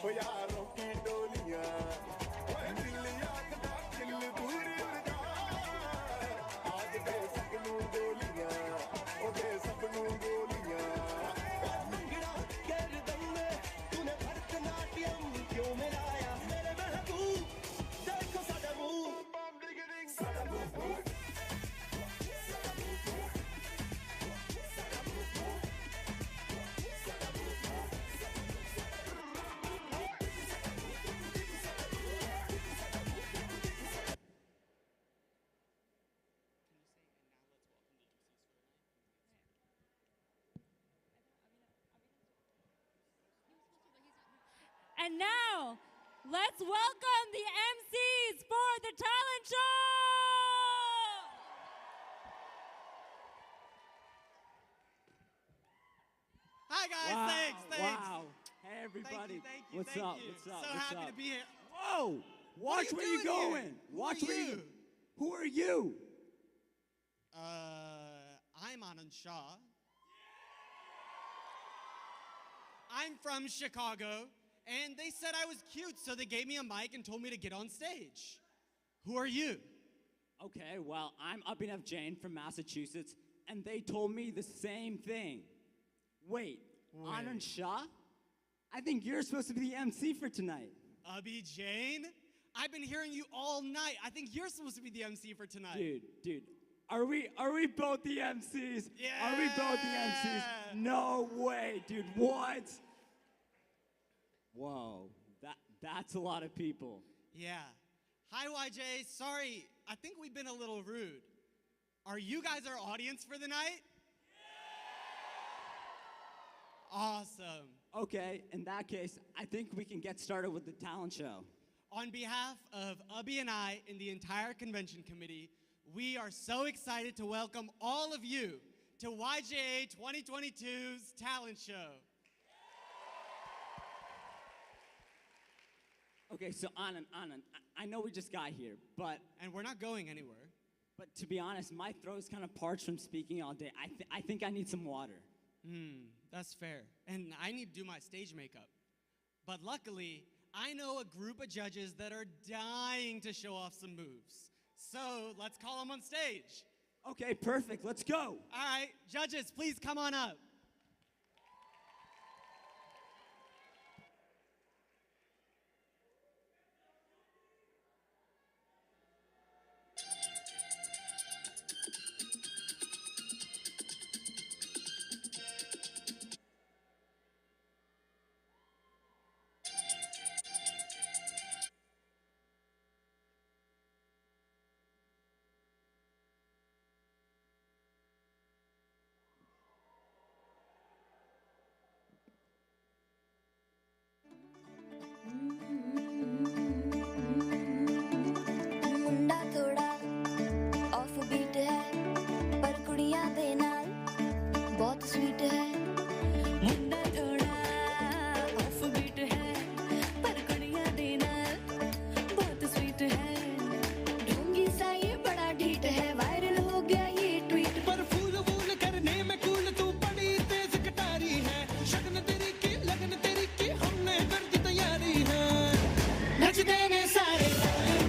ओ यारों की डोलियां ओए दिल याद दा दिल दूर उड़ जा आज दे सबनू गोलियां ओ दे सबनू गोलियां भंगड़ा कर दम तूने भरतनाट्यम क्यों मिलाया मेरे महबूब देखो साडा मुंह साडा मुंह And now, let's welcome the MCs for the talent show! Hi guys, Wow, thanks. wow. Hey everybody. Thank you. What's up? What's up? So What's happy up? to be here. Whoa! Watch What are where you you're doing here? going. Who Watch are where you? Who are you? I'm Anand Shah. I'm from Chicago, and they said I was cute, so they gave me a mic and told me to get on stage. Who are you? Okay, well, I'm Abhinav Jain from Massachusetts, and they told me the same thing. Wait, Anand Shah? I think you're supposed to be the MC for tonight. Abhi Jain? I've been hearing you all night. I think you're supposed to be the MC for tonight. Dude, are we both the MCs? Yeah! Are we both the MCs? No way, dude, what? Whoa, that's a lot of people. Yeah. Hi, YJ. Sorry, I think we've been a little rude. Are you guys our audience for the night? Awesome. Okay, in that case, I think we can get started with the talent show. On behalf of Abhi and I and the entire convention committee, we are so excited to welcome all of you to YJA 2022's talent show. Okay, so Anand, I know we just got here, but... And we're not going anywhere. But to be honest, my throat's kind of parched from speaking all day. I think I need some water. That's fair. And I need to do my stage makeup. But luckily, I know a group of judges that are dying to show off some moves. So let's call them on stage. Okay, perfect. Let's go. All right, judges, please come on up. मुंडा थोड़ा off beat है पर कुड़ियां दे नाल बहुत sweet है मुंडा थोड़ा off beat है पर कुड़ियां दे नाल बहुत स्वीट है ढोंगी सा ये बड़ा ढीठ है वायरल हो गया ये ट्वीट पर फूल वूल करने में कूल तू बड़ी तेज कटारी है शगन तेरी की लगन तेरी की हमने कर दी तैयारी है नच देने सारे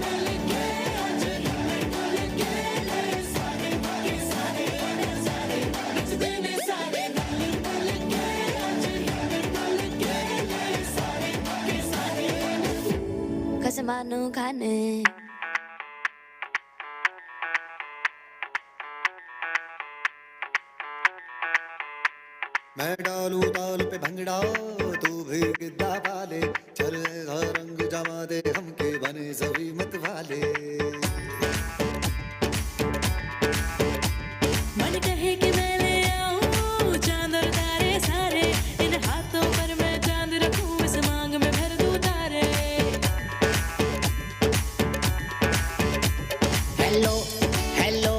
मिल के आज मिल के ले सारे के सारे नच देने सारे मिल के आज मिल के ले सारे के सारे कसमानो खाने मैं डालूं ताल पे भंगड़ा तू भी गिद्दा पाले चलेगा रंग जमा दे हमके बने सभी मत वाले मन कहे कि मैं ले आऊं चांद और तारे सारे इन हाथों पर मैं चांद रखूं इस मांग में भर दूं तारे हेलो हेलो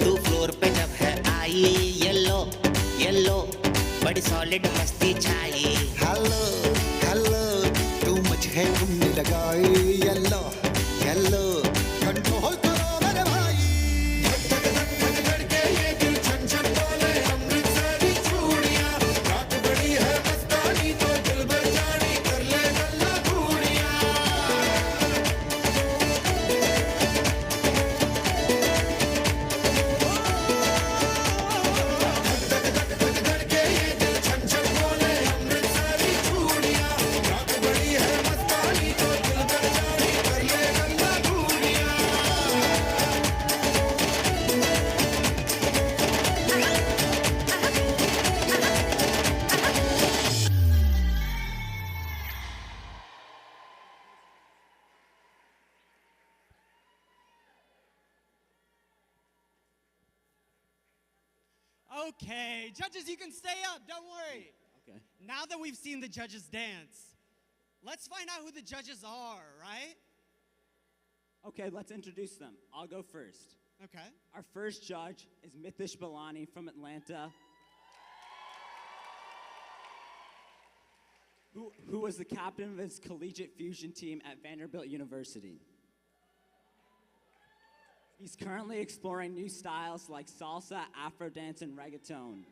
तू फ्लोर पे जब है आई येलो येलो बड़ी सॉलिड मस्ती छाई हेलो हेलो तू मुझे घूमने लगाई येलो येलो कंट्रोल करो मेरे भाई धक धक धक धक धड़के ये दिल छन छन बोले अमृतसरी चूड़ियां रात बड़ी है मस्तानी तो दिल भर जानी कर ले गल्ला Okay, judges, you can stay up, don't worry. Okay. Now that we've seen the judges dance, let's find out who the judges are, right? Okay, let's introduce them. I'll go first. Okay. Our first judge is Mithish Balani from Atlanta, who was the captain of his collegiate fusion team at Vanderbilt University. He's currently exploring new styles like salsa, Afro dance, and reggaeton.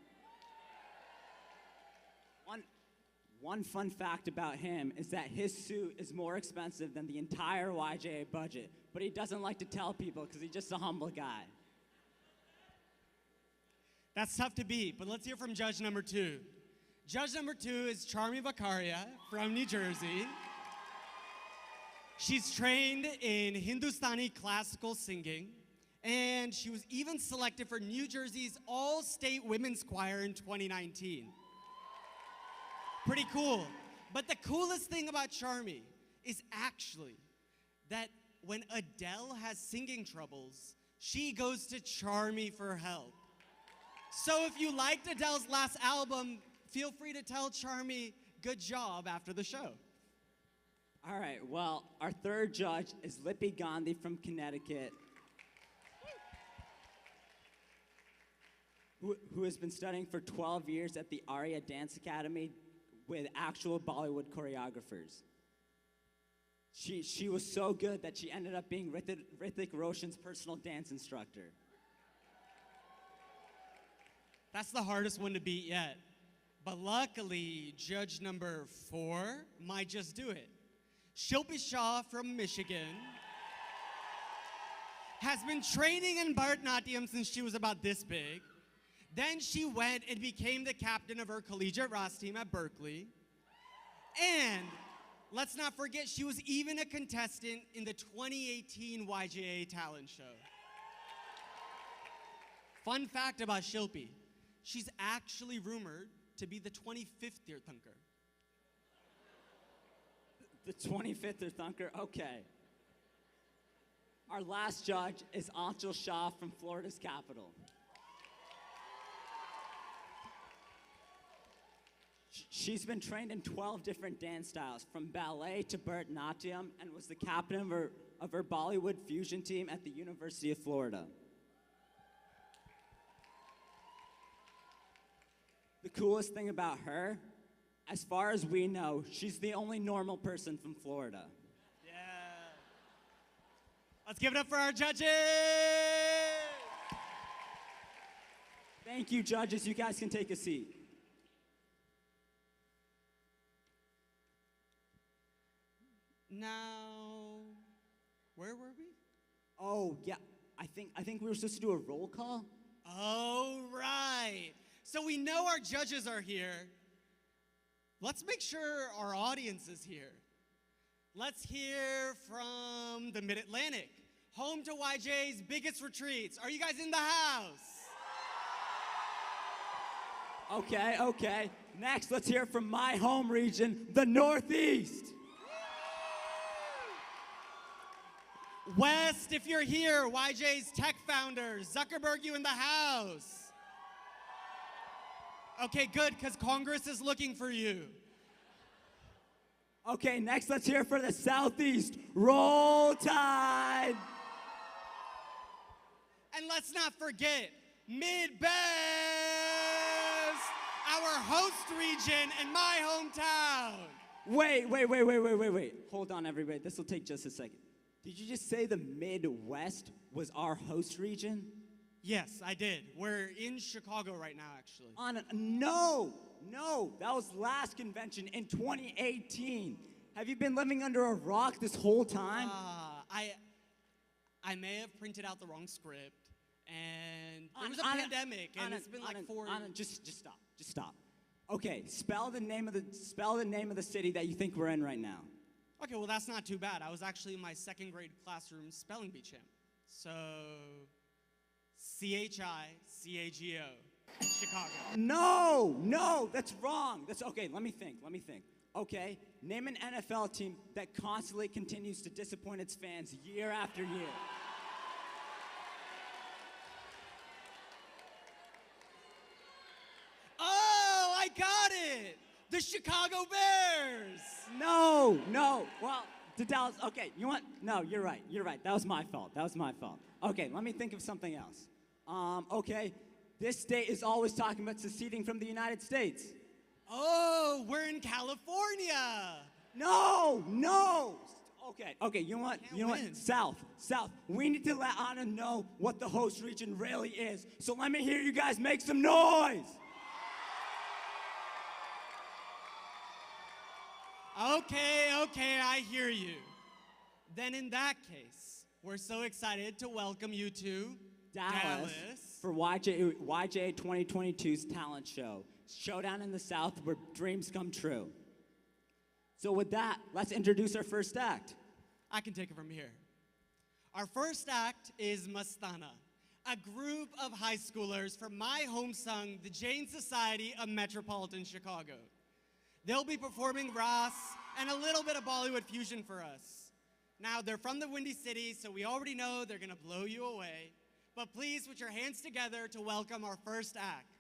One fun fact about him is that his suit is more expensive than the entire YJA budget, but he doesn't like to tell people because he's just a humble guy. That's tough to beat, but let's hear from judge number 2. Judge number 2 is Charmi Vakaria from New Jersey. She's trained in Hindustani classical singing, and she was even selected for New Jersey's All-State Women's Choir in 2019. Pretty cool. But the coolest thing about Charmi is actually that when Adele has singing troubles, she goes to Charmi for help. So if you liked Adele's last album, feel free to tell Charmi good job after the show. All right, well, our third judge is Lippy Gandhi from Connecticut, who has been studying for 12 years at the Arya Dance Academy with actual Bollywood choreographers. She was so good that she ended up being Hrithik Roshan's personal dance instructor. That's the hardest one to beat yet. But luckily, judge number 4 might just do it. Shilpi Shah from Michigan has been training in Bharatanatyam since she was about this big. Then she went and became the captain of her collegiate RAS team at Berkeley. And let's not forget, she was even a contestant in the 2018 YJA talent show. Fun fact about Shilpi, she's actually rumored to be the 25th Tirthankar. The 25th Tirthankar, okay. Our last judge is Anshul Shah from Florida's capital. She's been trained in 12 different dance styles, from ballet to Bharatanatyam, and was the captain of her Bollywood fusion team at the University of Florida. The coolest thing about her, as far as we know, she's the only normal person from Florida. Yeah. Let's give it up for our judges! Thank you, judges. You guys can take a seat. Now, where were we? Oh, yeah. I think we were supposed to do a roll call. Oh, right. So we know our judges are here. Let's make sure our audience is here. Let's hear from the Mid-Atlantic, home to YJ's biggest retreats. Are you guys in the house? Okay. Next, let's hear from my home region, the Northeast. West, if you're here, YJ's tech founder, Zuckerberg, you in the house. Okay, good, because Congress is looking for you. Okay, next let's hear for the Southeast. Roll Tide! And let's not forget, Midwest, our host region and my hometown. Wait. Hold on, everybody. This will take just a second. Did you just say the Midwest was our host region? Yes, I did. We're in Chicago right now, actually. No. That was last convention in 2018. Have you been living under a rock this whole time? I may have printed out the wrong script, and there was a pandemic, and it's been like 4 years. Just stop. Okay, spell the name of the city that you think we're in right now. Okay, well, that's not too bad. I was actually in my 2nd grade classroom spelling bee champ. So, CHICAGO, Chicago. No, that's wrong. That's okay, let me think. Okay, name an NFL team that constantly continues to disappoint its fans year after year. the Chicago Bears. No, no. Well, the Dallas. Okay, you want? No, you're right. You're right. That was my fault. That was my fault. Okay, let me think of something else. Okay, this state is always talking about seceding from the United States. Oh, we're in California. No, no. Okay, you know what? South. We need to let Anna know what the host region really is. So let me hear you guys make some noise. Okay, I hear you. Then in that case, we're so excited to welcome you to Dallas for YJA 2022's talent show. Showdown in the South where dreams come true. So with that, let's introduce our first act. I can take it from here. Our first act is Mastana, a group of high schoolers from my home sung, the Jain Society of Metropolitan Chicago. They'll be performing Ras and a little bit of Bollywood fusion for us. Now, they're from the Windy City, so we already know they're gonna blow you away. But please put your hands together to welcome our first act.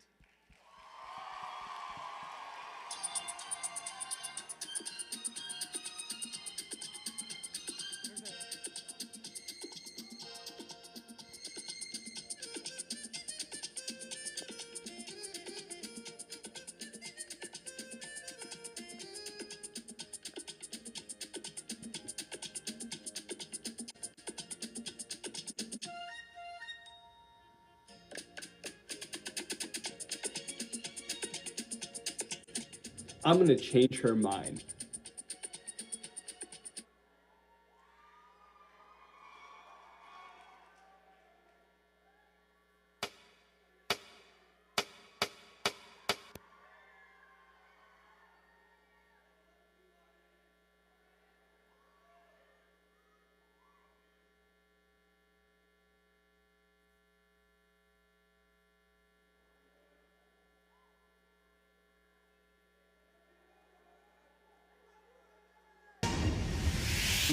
I'm gonna change her mind.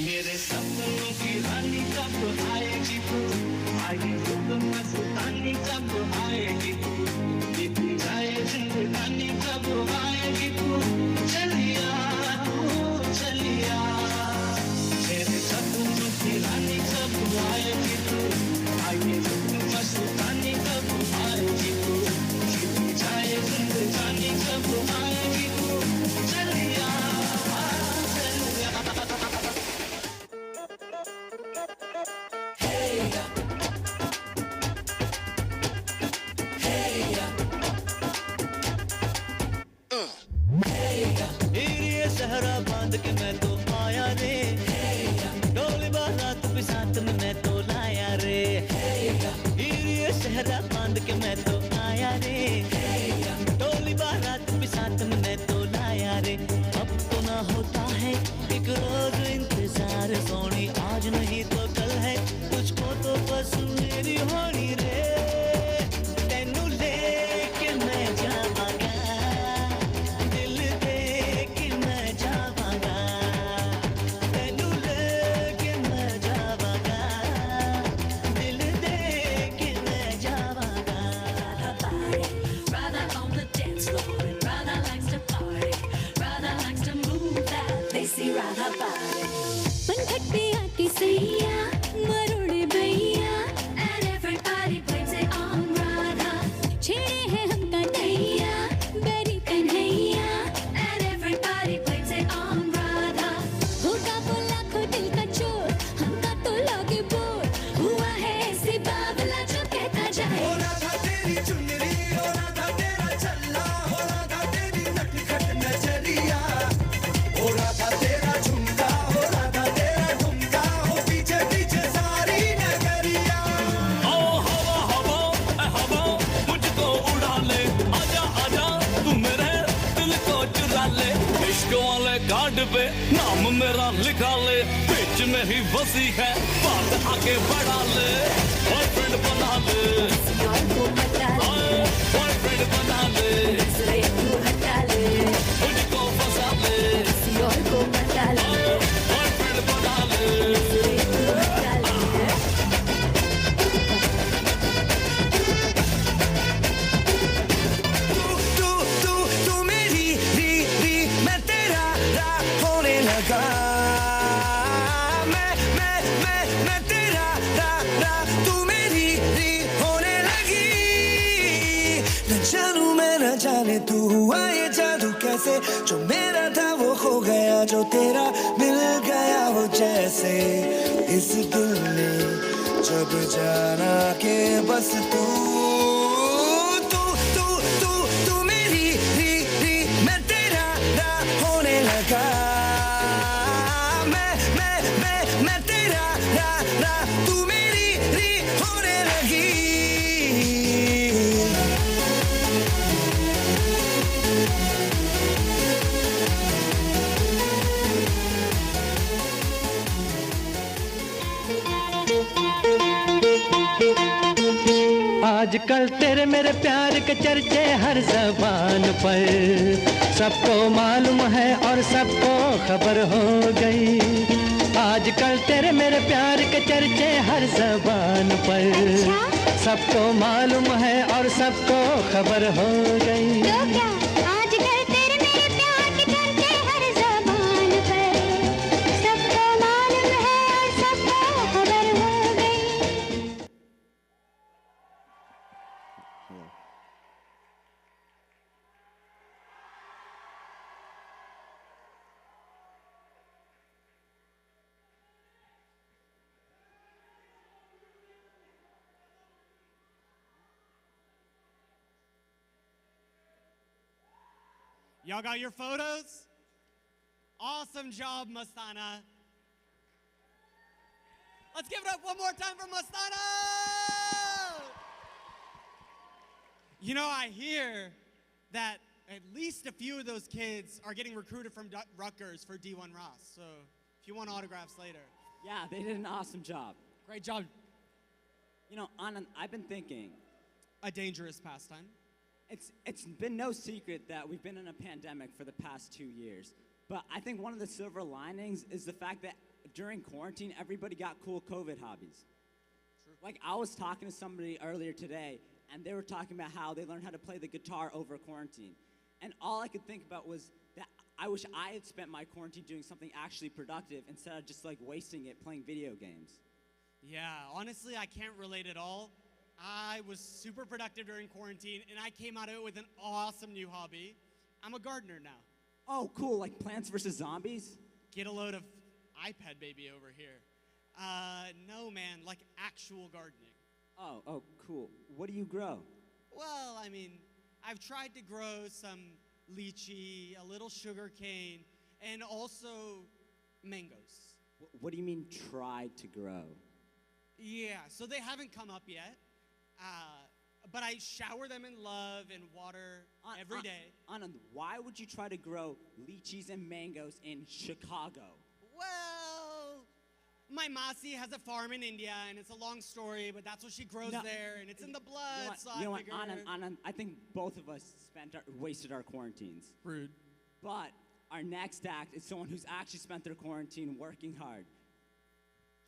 मेरे सपनों की रानी कब आएगी तू आएगी तो मस्तानी कब आएगी तू बीती जाए जिंदगानी कब आएगी तू चलिया मेरे सपनों की रानी कब आएगी तू आएगी तो मस्तानी कब आएगी तू बीती जाए जिंदगानी कब आएगी तू चलिया सहरा बांध के मैं तो आया रे डोली बारात भी साथ में मैं तो लाया रे ये सहरा बांध के मैं तो आया रे डोली बारात भी साथ में मैं तो लाया रे अब तो ना होता है एक रोज इंतजार सोनी आज नहीं तो कल है तुझको तो बस मेरी होनी रे तेनू लेके मैं जावांगा and everybody blames it on Radha. छेड़े हैं हम कन्हैया, बेरी Kanhaiya, and everybody blames it on Radha. होगा वो लाखों दिल का चोर, हमका तो लगे बोर, हुआ है ऐसी बावला जो कहता जाए। हो राधा तेरी चुनरी, हो राधा तेरा चल्ला, हो राधा तेरी नटखट नजरिया, हो राधा तेरा झुमका, हो राधा तेरा झुमका, हो पीछे पीछे सारी नगरिया। आओ हवा हवा हवा मुझको उड़ा ले आजा आजा तू मेरे दिल को चुरा ले इश्क वाले कार्ड पे नाम मेरा लिखा ले बीच में ही बसी है बात आगे बढ़ा ले बॉयफ्रेंड बना ले बॉयफ्रेंड बना ले मुझको फंसा ले बॉयफ्रेंड बना ले तू मेरी री री कैसे जो मेरा था वो खो गया जो तेरा मिल गया वो जैसे इस दिल ने जब जाना के बस तू मेरी री मैं तेरा रा होने लगा मैं तेरा रा तू मेरी री होने लगी आजकल तेरे मेरे प्यार के चर्चे हर ज़बान पर सबको मालूम है और सबको खबर हो गई आजकल तेरे मेरे प्यार के चर्चे हर ज़बान पर सबको मालूम है और सबको खबर हो गई तो क्या आजकल तेरे मेरे प्यार के चर्चे हर ज़बान पर सबको मालूम है और सबको खबर हो गई Y'all got your photos? Awesome job, Mastana. Let's give it up one more time for Mastana! You know, I hear that at least a few of those kids are getting recruited from Rutgers for D1 Ross. So if you want autographs later. Yeah, they did an awesome job. Great job. You know, Anand, I've been thinking. A dangerous pastime. It's been no secret that we've been in a pandemic for the past 2 years. But I think one of the silver linings is the fact that during quarantine, everybody got cool COVID hobbies. True. Like, I was talking to somebody earlier today, and they were talking about how they learned how to play the guitar over quarantine. And all I could think about was that I wish I had spent my quarantine doing something actually productive instead of just like wasting it playing video games. Yeah, honestly, I can't relate at all. I was super productive during quarantine, and I came out of it with an awesome new hobby. I'm a gardener now. Oh, cool, like Plants vs. Zombies? Get a load of iPad baby over here. No, man, like actual gardening. Oh, cool. What do you grow? Well, I mean, I've tried to grow some lychee, a little sugar cane, and also mangoes. What do you mean tried to grow? Yeah, so they haven't come up yet. But I shower them in love and water every day. Anand, why would you try to grow lychees and mangoes in Chicago? Well, my Masi has a farm in India, and it's a long story, but that's what she grows there, and it's in the blood, You know what, Anand, I think both of us wasted our quarantines. Rude. But our next act is someone who's actually spent their quarantine working hard.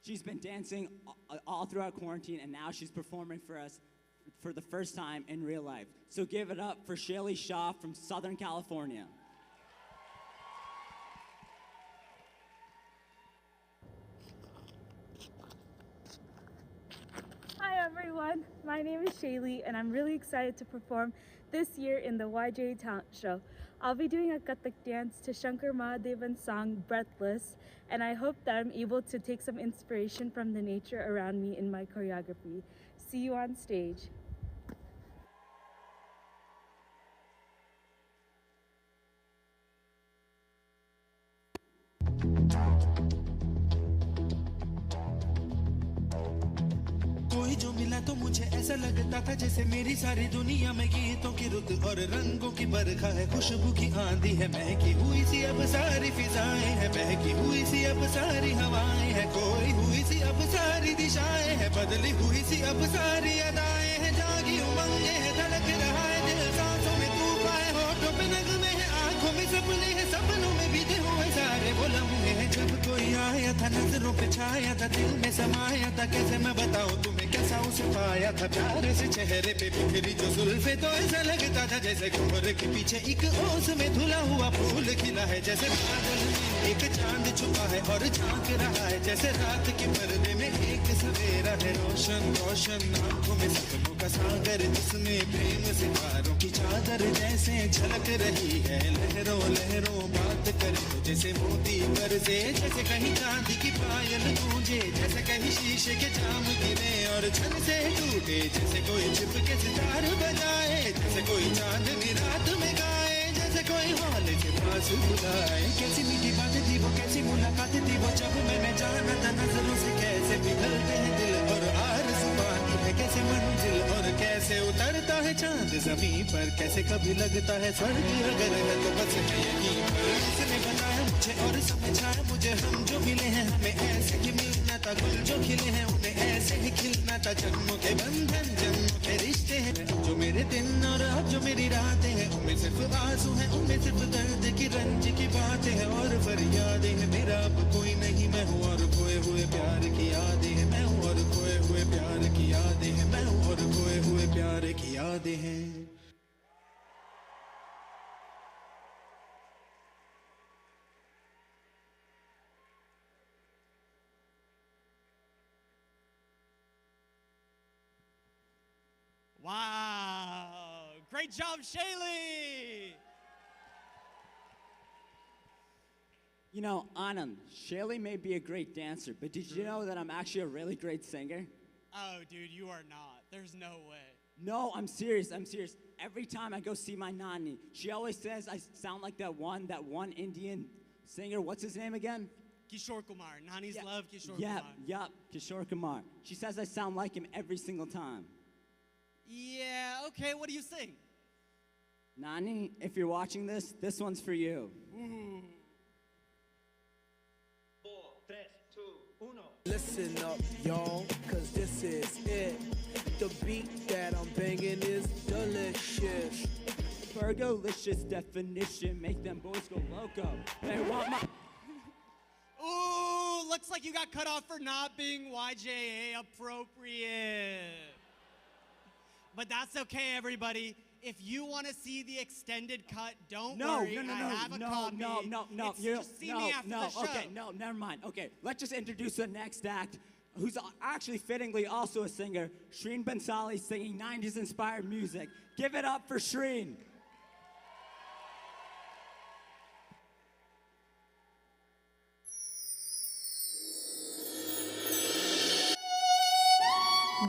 She's been dancing all throughout quarantine, and now she's performing for us for the first time in real life. So give it up for Shaylee Shaw from Southern California. Hi everyone, my name is Shaylee, and I'm really excited to perform this year in the YJA Talent Show. I'll be doing a Kathak dance to Shankar Mahadevan's song Breathless, and I hope that I'm able to take some inspiration from the nature around me in my choreography. See you on stage. कोई जो मिला तो मुझे ऐसा लगता था जैसे मेरी सारी दुनिया में गीतों की रुत और रंगों की बरखा है खुशबू की आंधी है महकी हुई सी अब सारी फिजाएं हैं बहकी हुई सी अब सारी हवाएं हैं खोई हुई सी अब सारी दिशाएं हैं बदली हुई सी अब सारी अदाएं हैं जागी उमंगे हैं धड़क रहा है दिल सांसों में तूफ है होठों पे नगमे हैं आंखों में सपने हैं सपनों में बीते हुए सारे वो लम्हे हैं जब कोई आए आया था, नजरों पे छाया था, दिल में समाया था, कैसे मैं बताऊं तुम्हें कैसा उसे पाया था। प्यार से चेहरे पे बिखरी जो जुल्फे, तो ऐसा लगता था जैसे कोहरे के पीछे एक ओस में धुला हुआ फूल खिला है। जैसे बादल में एक चांद छुपा है और झांक रहा है, जैसे रात के पर्दे में एक सवेरा है। रोशन रोशन आंखों में सपनों का सागर, जिसमें प्रेम सितारों की चादर जैसे झलक रही है। लहरों लहरों बात करे तो जैसे मोती बरसे, जैसे कहीं चांदी की पायल गूंजे, जैसे कहीं शीशे के जाम गिरे और छन से टूटे, जैसे कोई छिप के सितार बजाए, जैसे कोई चांदनी रात में गाए, जैसे कोई हौले से पास बुलाए। कैसी मीठी बातें थी वो, कैसी मुलाकातें थी वो, जब मैंने जाना था नजरों से कैसे पिघलते हैं दिल और आरज़ू पाती है कैसे मंजिल, और कैसे उतरता है चांद जमीन पर, कैसे कभी लगता है स्वर्ग अगर है तो बस है यहीं पर। इसने बताया मुझे और समझाया मुझे, हम जो मिले हैं हमें ऐसे ही मिलना था, गुल जो खिले हैं उन्हें ऐसे ही खिलना था। जन्मों के बंधन जन्मों के रिश्ते हैं, जो मेरे दिन और अब जो मेरी रातें हैं, उनमें सिर्फ आंसू हैं, उनमें सिर्फ दर्द की रंज की बातें हैं और फरियादें हैं। मेरा अब कोई नहीं, मैं हूँ और खोए हुए प्यार की यादें हैं, मैं हूँ और खोए हुए प्यार की यादें हैं, मैं हूँ और खोए हुए प्यार की यादें हैं। Wow! Great job, Shaylee! You know, Anand, Shaylee may be a great dancer, but did you know that I'm actually a really great singer? Oh, dude, you are not. There's no way. No, I'm serious, I'm serious. Every time I go see my nani, she always says I sound like that one Indian singer. What's his name again? Kishore Kumar. Nani's love Kishore Yep, Kumar. yep, Kishore Kumar. She says I sound like him every single time. Yeah, okay, what do you sing? Nani, if you're watching this, this one's for you. Ooh. Listen up, y'all, cause this is it. The beat that I'm banging is delicious. Fergalicious definition, make them boys go loco. They want my... Ooh, looks like you got cut off for not being YJA appropriate. But that's okay, everybody. If you want to see the extended cut, don't worry. I have a copy. No. Just see me after the show. Okay, no, never mind. Okay, let's just introduce the next act, who's actually fittingly also a singer, Shreen Bansali, singing 90s-inspired music. Give it up for Shreen.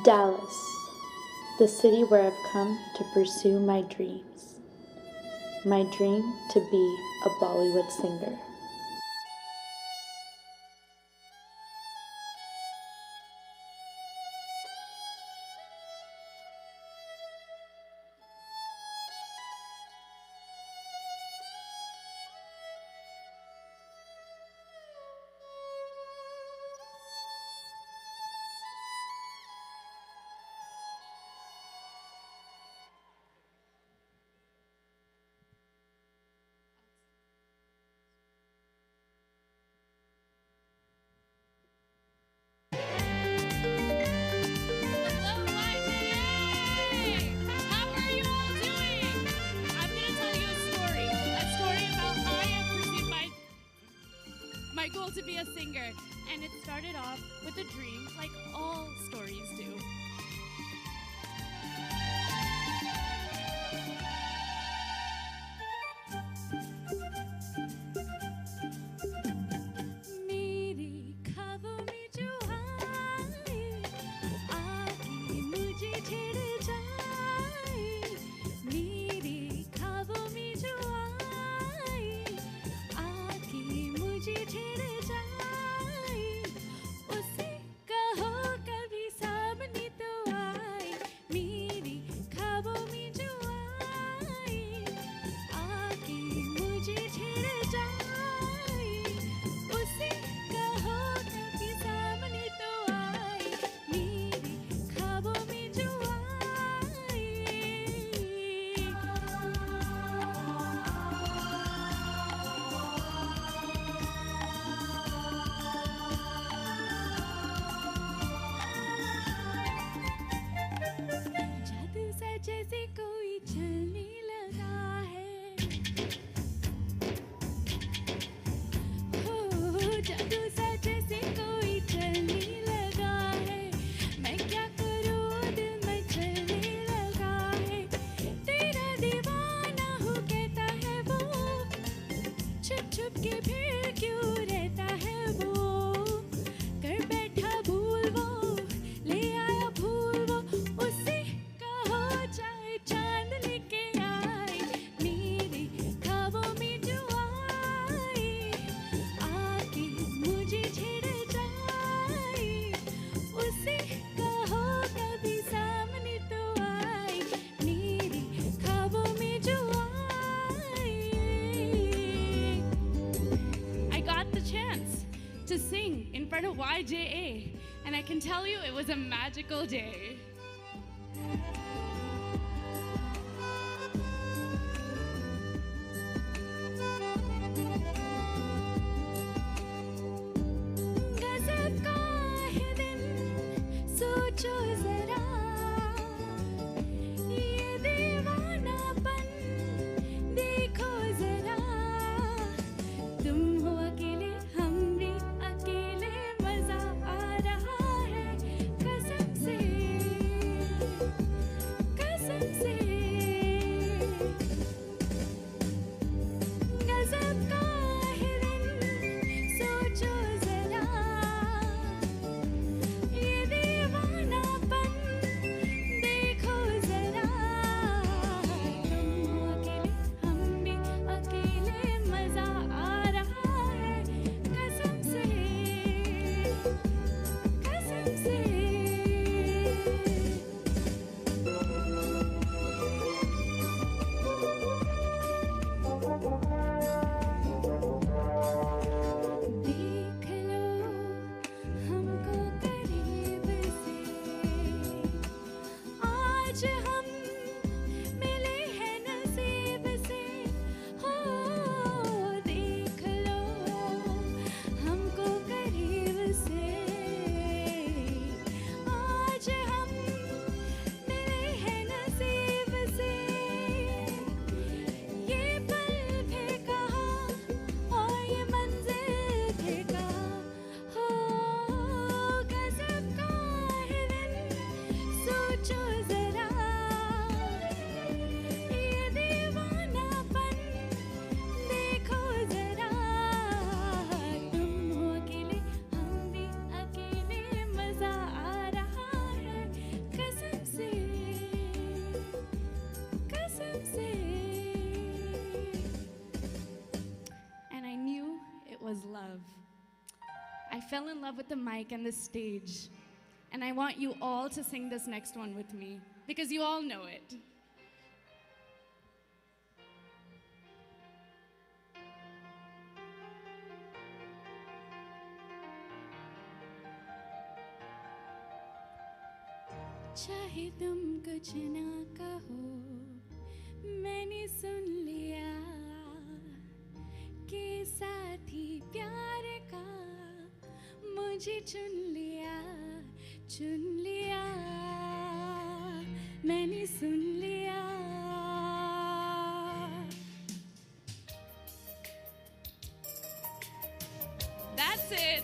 Dallas, the city where I've come to pursue my dreams. My dream to be a Bollywood singer. My goal to be a singer, and it started off with a dream, like all stories do. sing in front of YJA, and I can tell you it was a magical day. गजब का है दिन सोचो जरा ये दीवानापन देखो जरा तुम हो अकेले हम भी अकेले मजा आ रहा है कसम से गजब का है दिन सोचो जरा ये दीवानापन देखो जरा तुम हो अकेले हम भी अकेले मजा आ रहा है कसम से देख लो हमको करीब से आज हम मिले हैं नसीब से हो देख लो हमको करीब से आज हम मिले हैं नसीब से ये पल थे कहाँ और ये मंजिल थे कहाँ हो गजब का है दिन सोचो जरा ये दीवानापन देखो जरा तुम हो अकेले हम भी अकेले मजा आ रहा है कसम से And I knew it was love. I fell in love with the mic and the stage. And I want you all to sing this next one with me, because you all know it. चाहे तुम कुछ ना कहो मैंने सुन लिया कि साथी प्यार का मुझे चुन लिया मैंने सुन लिया That's it.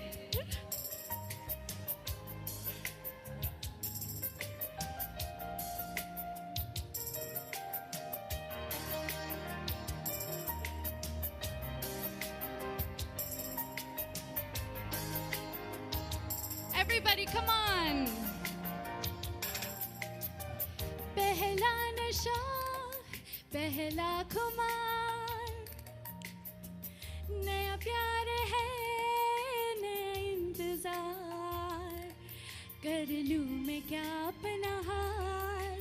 Everybody, come on. पहला नशा पहला खुमार नया प्यार है नया इंतजार कर लूं मैं क्या अपना हार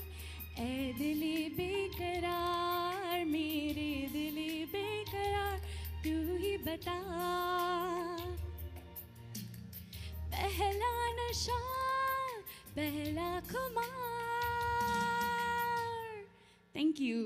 ऐ दिली बेकरार मेरे दिली बेकरार तू ही बता पहला नशा पहला खुमार Thank you.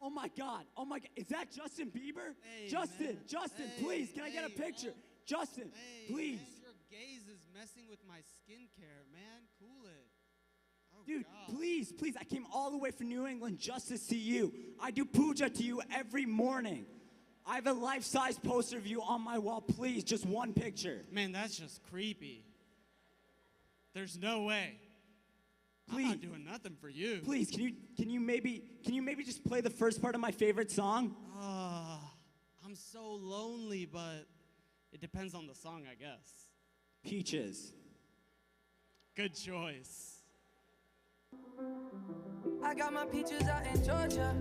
Oh my God, is that Justin Bieber? Hey, Justin, man. Justin, Hey, please, can I get a hey, picture? man. Justin, Hey, please. man, your gaze is messing with my skincare, man. Cool it. Oh, Dude, God. please, I came all the way from New England just to see you. I do puja to you every morning. I have a life-size poster of you on my wall. Please, just one picture. Man, that's just creepy. There's no way. Please. I'm not doing nothing for you. Please, can you maybe just play the first part of my favorite song? I'm so lonely, but it depends on the song, I guess. Peaches. Good choice. I got my peaches out in Georgia.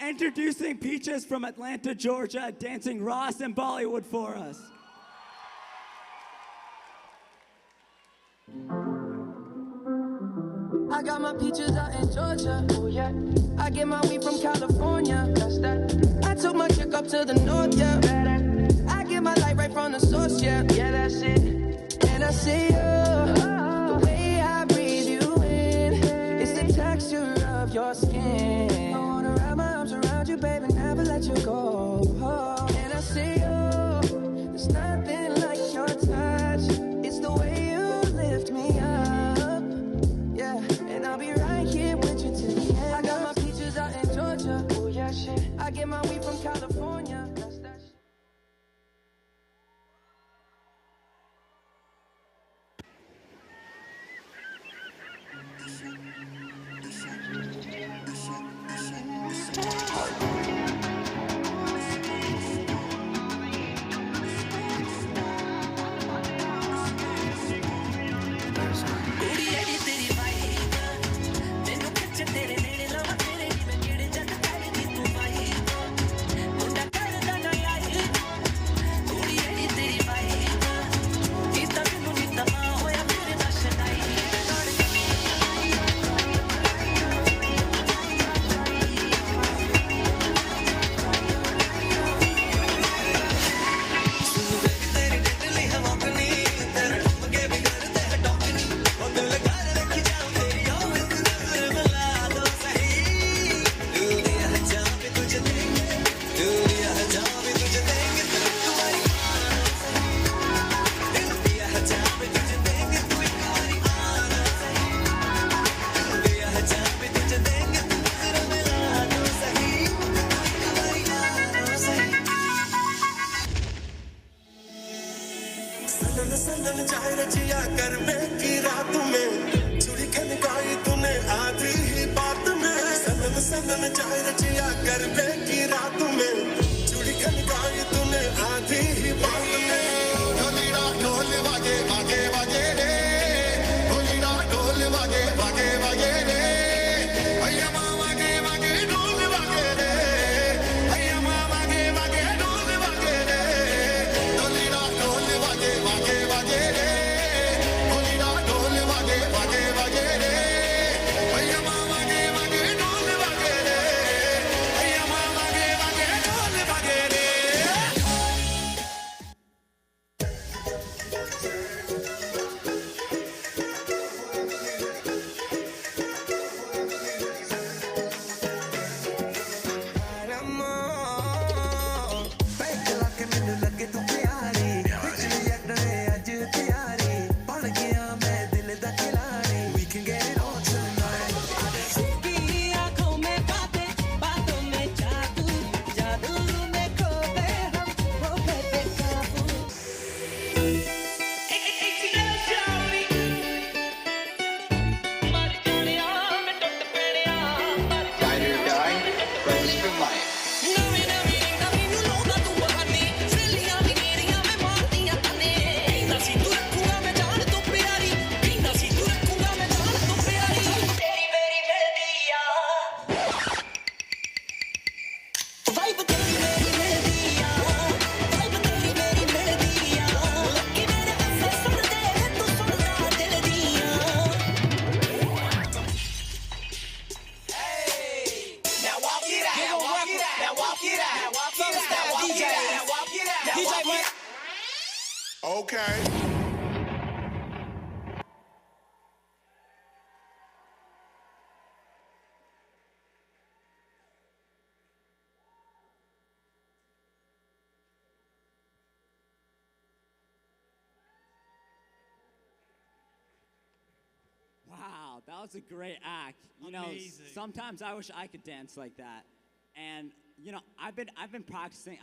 Introducing Peaches from Atlanta, Georgia, dancing Ross and Bollywood for us. I got my peaches out in Georgia. Oh yeah. I get my weed from California. That's that. I took my chick up to the north, yeah. I get my light right from the source, yeah. Yeah, that's it. And I see you. The way I breathe you in is the texture of your skin. I wanna wrap my arms around you, baby, never let you go. And I see you. There's nothing like your touch. It's the way you lift me up. Yeah, and I'll be right here with you till the end. I got my peaches out in Georgia. Oh yeah, shit. I get my weed from California. That's that shit. Okay. Wow, that was a great act. You know, Amazing. sometimes I wish I could dance like that. And you know, I've been practicing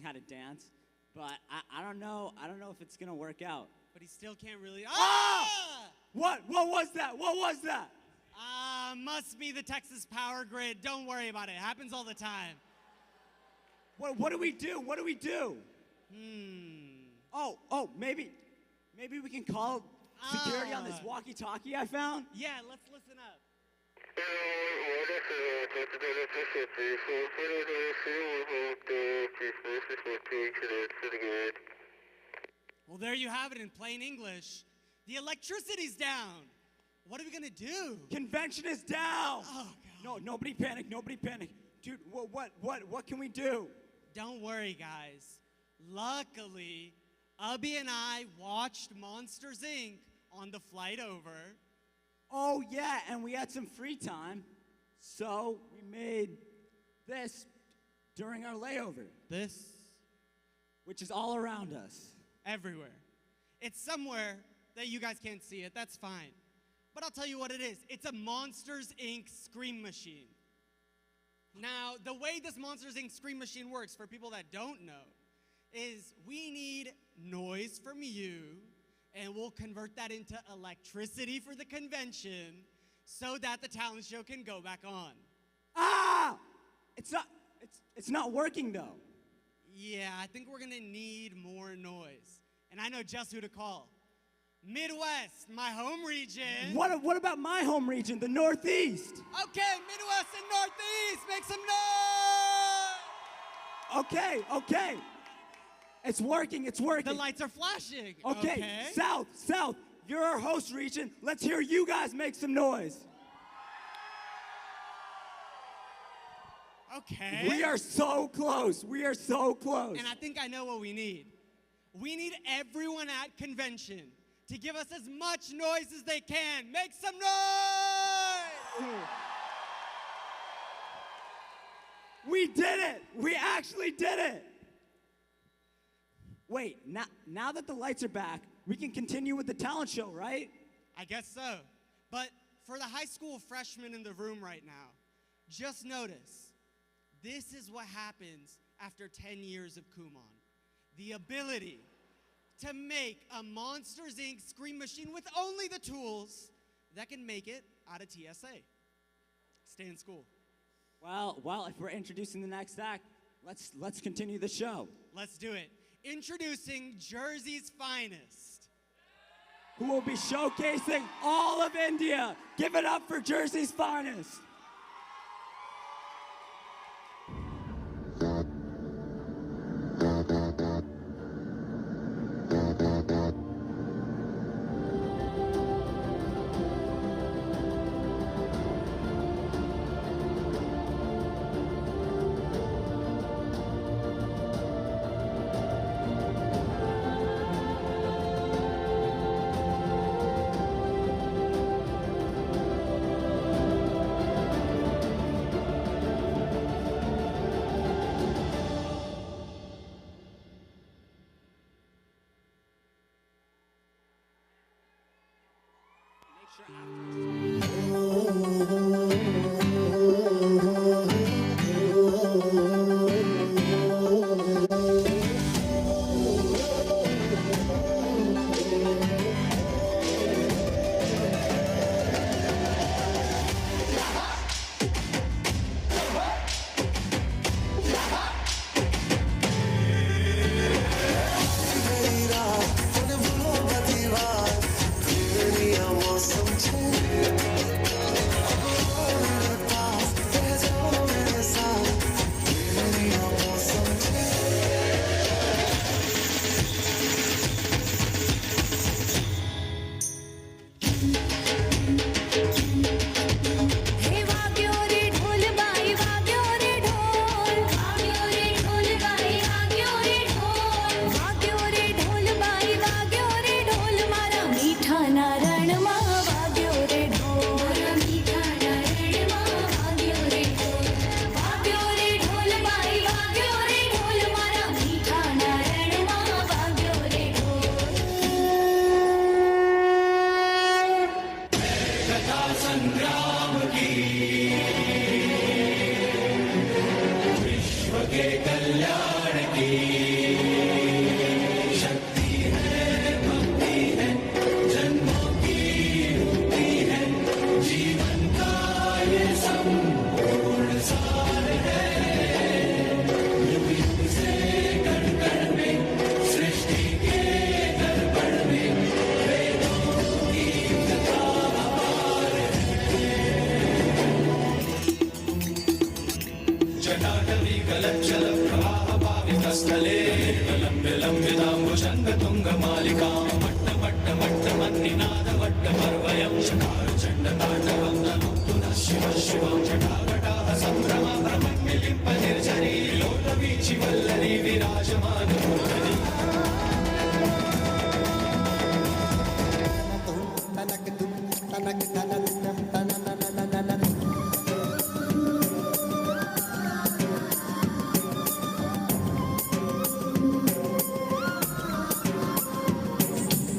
how to dance, but I don't know if it's gonna work out. But he still can't really. What was that? What was that? Must be the Texas power grid. Don't worry about it. Happens all the time. What do we do? What do we do? Oh, maybe we can call security on this walkie-talkie I found. Yeah, let's listen up. Well, there you have it in plain English. The electricity's down. What are we gonna do? Convention is down. Oh, No, nobody panic, nobody panic. Dude, what can we do? Don't worry, guys. Luckily, Abhi and I watched Monsters, Inc. on the flight over. Oh, yeah, and we had some free time. So we made this during our layover. This? Which is all around us. Everywhere. It's somewhere that you guys can't see it. That's fine. But I'll tell you what it is. It's a Monsters, Inc. scream machine. Now, the way this Monsters, Inc. scream machine works, for people that don't know, is we need noise from you, and we'll convert that into electricity for the convention so that the talent show can go back on. Ah! It's not working, though. Yeah, I think we're gonna need more noise. And I know just who to call. Midwest, my home region. What about my home region, the Northeast? Okay, Midwest and Northeast, make some noise! Okay. It's working. The lights are flashing. Okay, South, you're our host region. Let's hear you guys make some noise. Okay. We are so close. And I think I know what we need. We need everyone at convention to give us as much noise as they can. Make some noise! We did it! We actually did it! Wait, now that the lights are back, we can continue with the talent show, right? I guess so. But for the high school freshmen in the room right now, just notice, this is what happens after 10 years of Kumon. The ability to make a Monsters, Inc. scream machine with only the tools that can make it out of TSA. Stay in school. Well, if we're introducing the next act, let's continue the show. Let's do it. Introducing Jersey's finest. Who will be showcasing all of India. Give it up for Jersey's finest.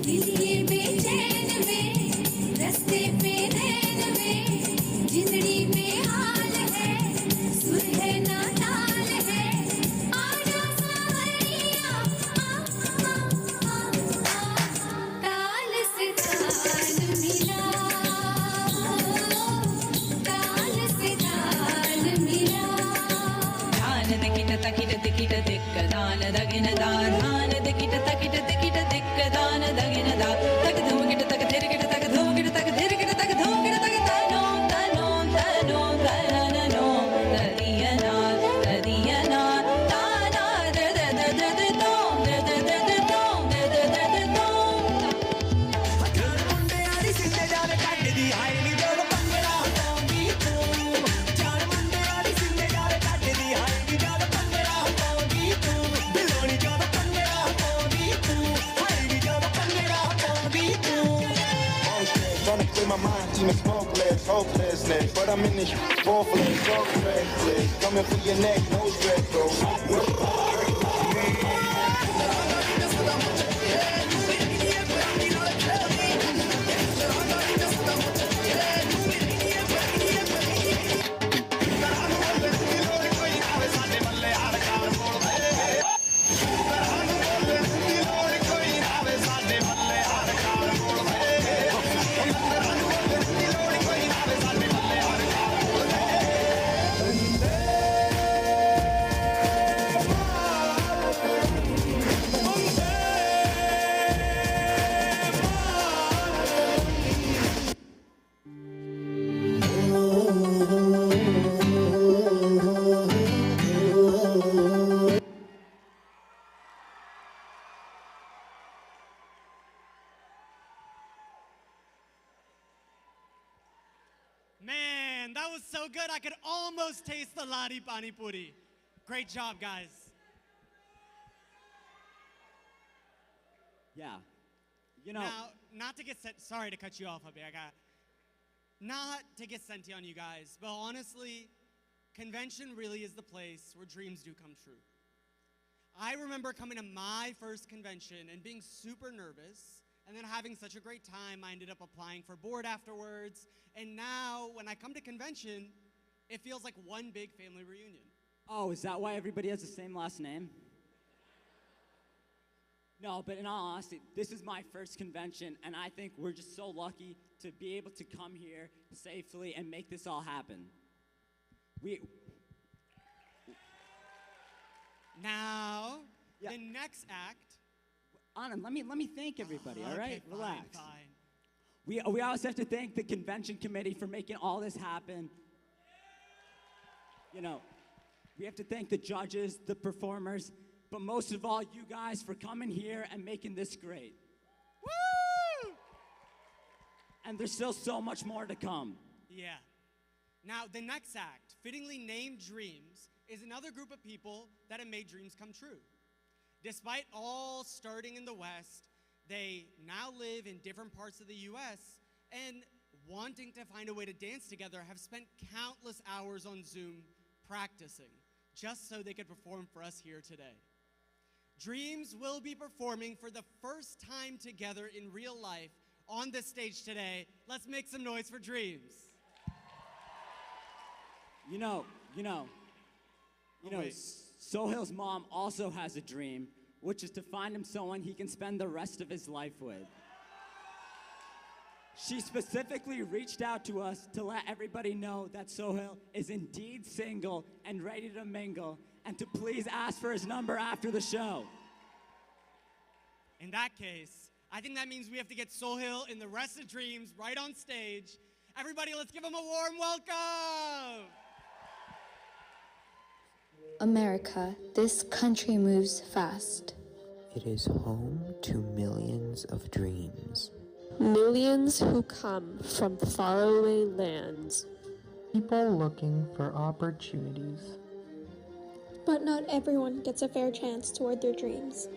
दिल ये बेचैन में रस्ते पे नैन में जिंदड़ी में हाल है सुर है ना ताल है आजा सावरिया ताल से ताल मिला ताल से ताल मिला ಧಾನ ದಕಿಟ ತಕಿಟ ದಿಕಿಟ ದಿಕ್ಕ ದಾನ ದಗಿನ ದಾನ ದಕಿಟ ತಕಿಟ ದಿಕಿಟ ದಿಕ್ಕ ದಾನ ದಗಿನ ದಾ ತಕ ಧುಮಕಿಟ ತಕ ತಿರುಗಿಟ ತಕ ಧುಮಕಿಟ ತಕ ತಿರುಗಿಟ ತಕ ಧುಮಕಿಟ ತಕ ತನೋ ತನೋ ತನೋ ತನನೋ ತದಿಯನಾ ತದಿಯನಾ ತಾನಾ ದದ ದದ ದೋ ದದ ದದ ದೋ ದದ ದದ ದೋ मुंडे आड़ी सिंधे जान कट दी हाय नी जोड़ पंगड़ा पाऊंगी तू जान मुंडे आड़ी सिंधे जान कट दी हाय नी जोड़ पंगड़ा पाऊंगी तू बिलोनी जोड़ पंगड़ा पाऊंगी तू हाय नी जोड़ पंगड़ा पाऊंगी तू Trying to clear my mind, teaming smokeless, hopelessness. But I'm in this fourth leg, so reckless. Coming for your neck, no stress, bro. Man, that was so good. I could almost taste the Ladi Pani Puri. Great job, guys. Yeah. You know, Now, not to get sorry to cut you off, Abhiyaga. Not to get senti on you guys, but honestly, convention really is the place where dreams do come true. I remember coming to my first convention and being super nervous, and then having such a great time, I ended up applying for board afterwards, and now when I come to convention, it feels like one big family reunion. oh, is that why everybody has the same last name? No, but in all honesty, this is my first convention, and I think we're just so lucky to be able to come here safely and make this all happen. Now, the next act. Anand, let me thank everybody, all right? Okay, fine, Relax. fine. We also have to thank the convention committee for making all this happen. You know, we have to thank the judges, the performers, but most of all, you guys for coming here and making this great. Woo! And there's still so much more to come. Yeah. Now, the next act, fittingly named Dreams, is another group of people that have made dreams come true. Despite all starting in the West, they now live in different parts of the US and wanting to find a way to dance together have spent countless hours on Zoom practicing just so they could perform for us here today. Dreams will be performing for the first time together in real life on this stage today. Let's make some noise for Dreams. You know, Sohail's mom also has a dream, which is to find him someone he can spend the rest of his life with. She specifically reached out to us to let everybody know that Sohail is indeed single and ready to mingle, and to please ask for his number after the show. In that case, I think that means we have to get Sohail and the rest of Dreams right on stage. Everybody, let's give him a warm welcome. America, this country moves fast. It is home to millions of dreams. Millions who come from faraway lands. People looking for opportunities. But not everyone gets a fair chance toward their dreams.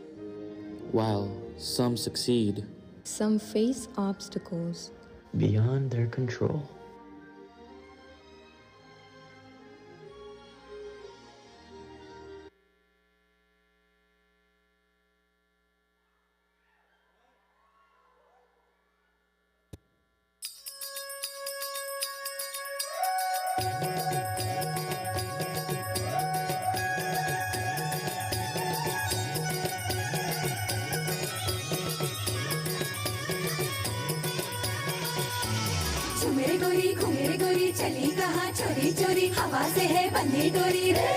While some succeed, some face obstacles beyond their control. झूमेरे गोरी घूमेरे गोरी चली कहाँ चोरी चोरी हवा से है बंधी डोरी रे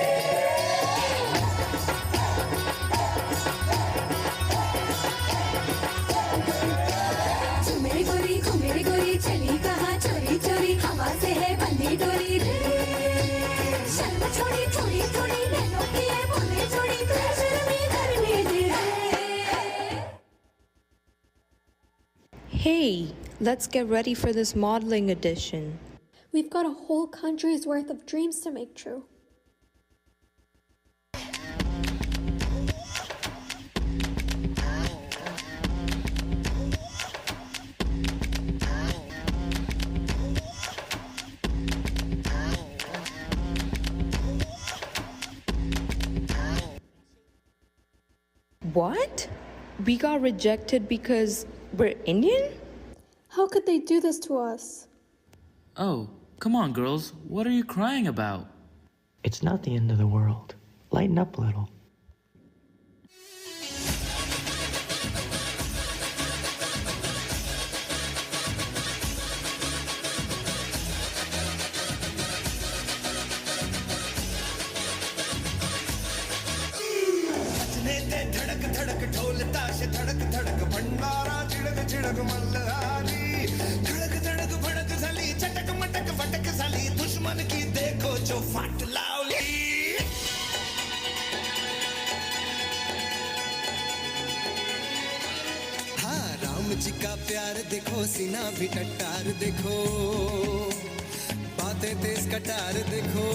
झूमेरे गोरी घूमेरे गोरी चली कहाँ चोरी चोरी हवा से है बंधी डोरी रे शर्म छोड़ी थोड़ी थोड़ी नैनों की है बोले छोड़ी प्रेशर में करने दे Hey, let's get ready for this modeling edition. We've got a whole country's worth of dreams to make true. What? We got rejected because we're Indian? How could they do this to us? Oh, come on, girls. What are you crying about? It's not the end of the world. Lighten up a little. धड़क धड़क ढोल ताश धड़क धड़क भंडारा झिड़क झिड़क मल्हारी धड़क धड़क भड़क झाली चटक मटक फटक झाली दुश्मन की देखो जो फाट लावली हाँ राम जी का प्यार देखो सीना भी टट्टार देखो बातें तेज कटार देखो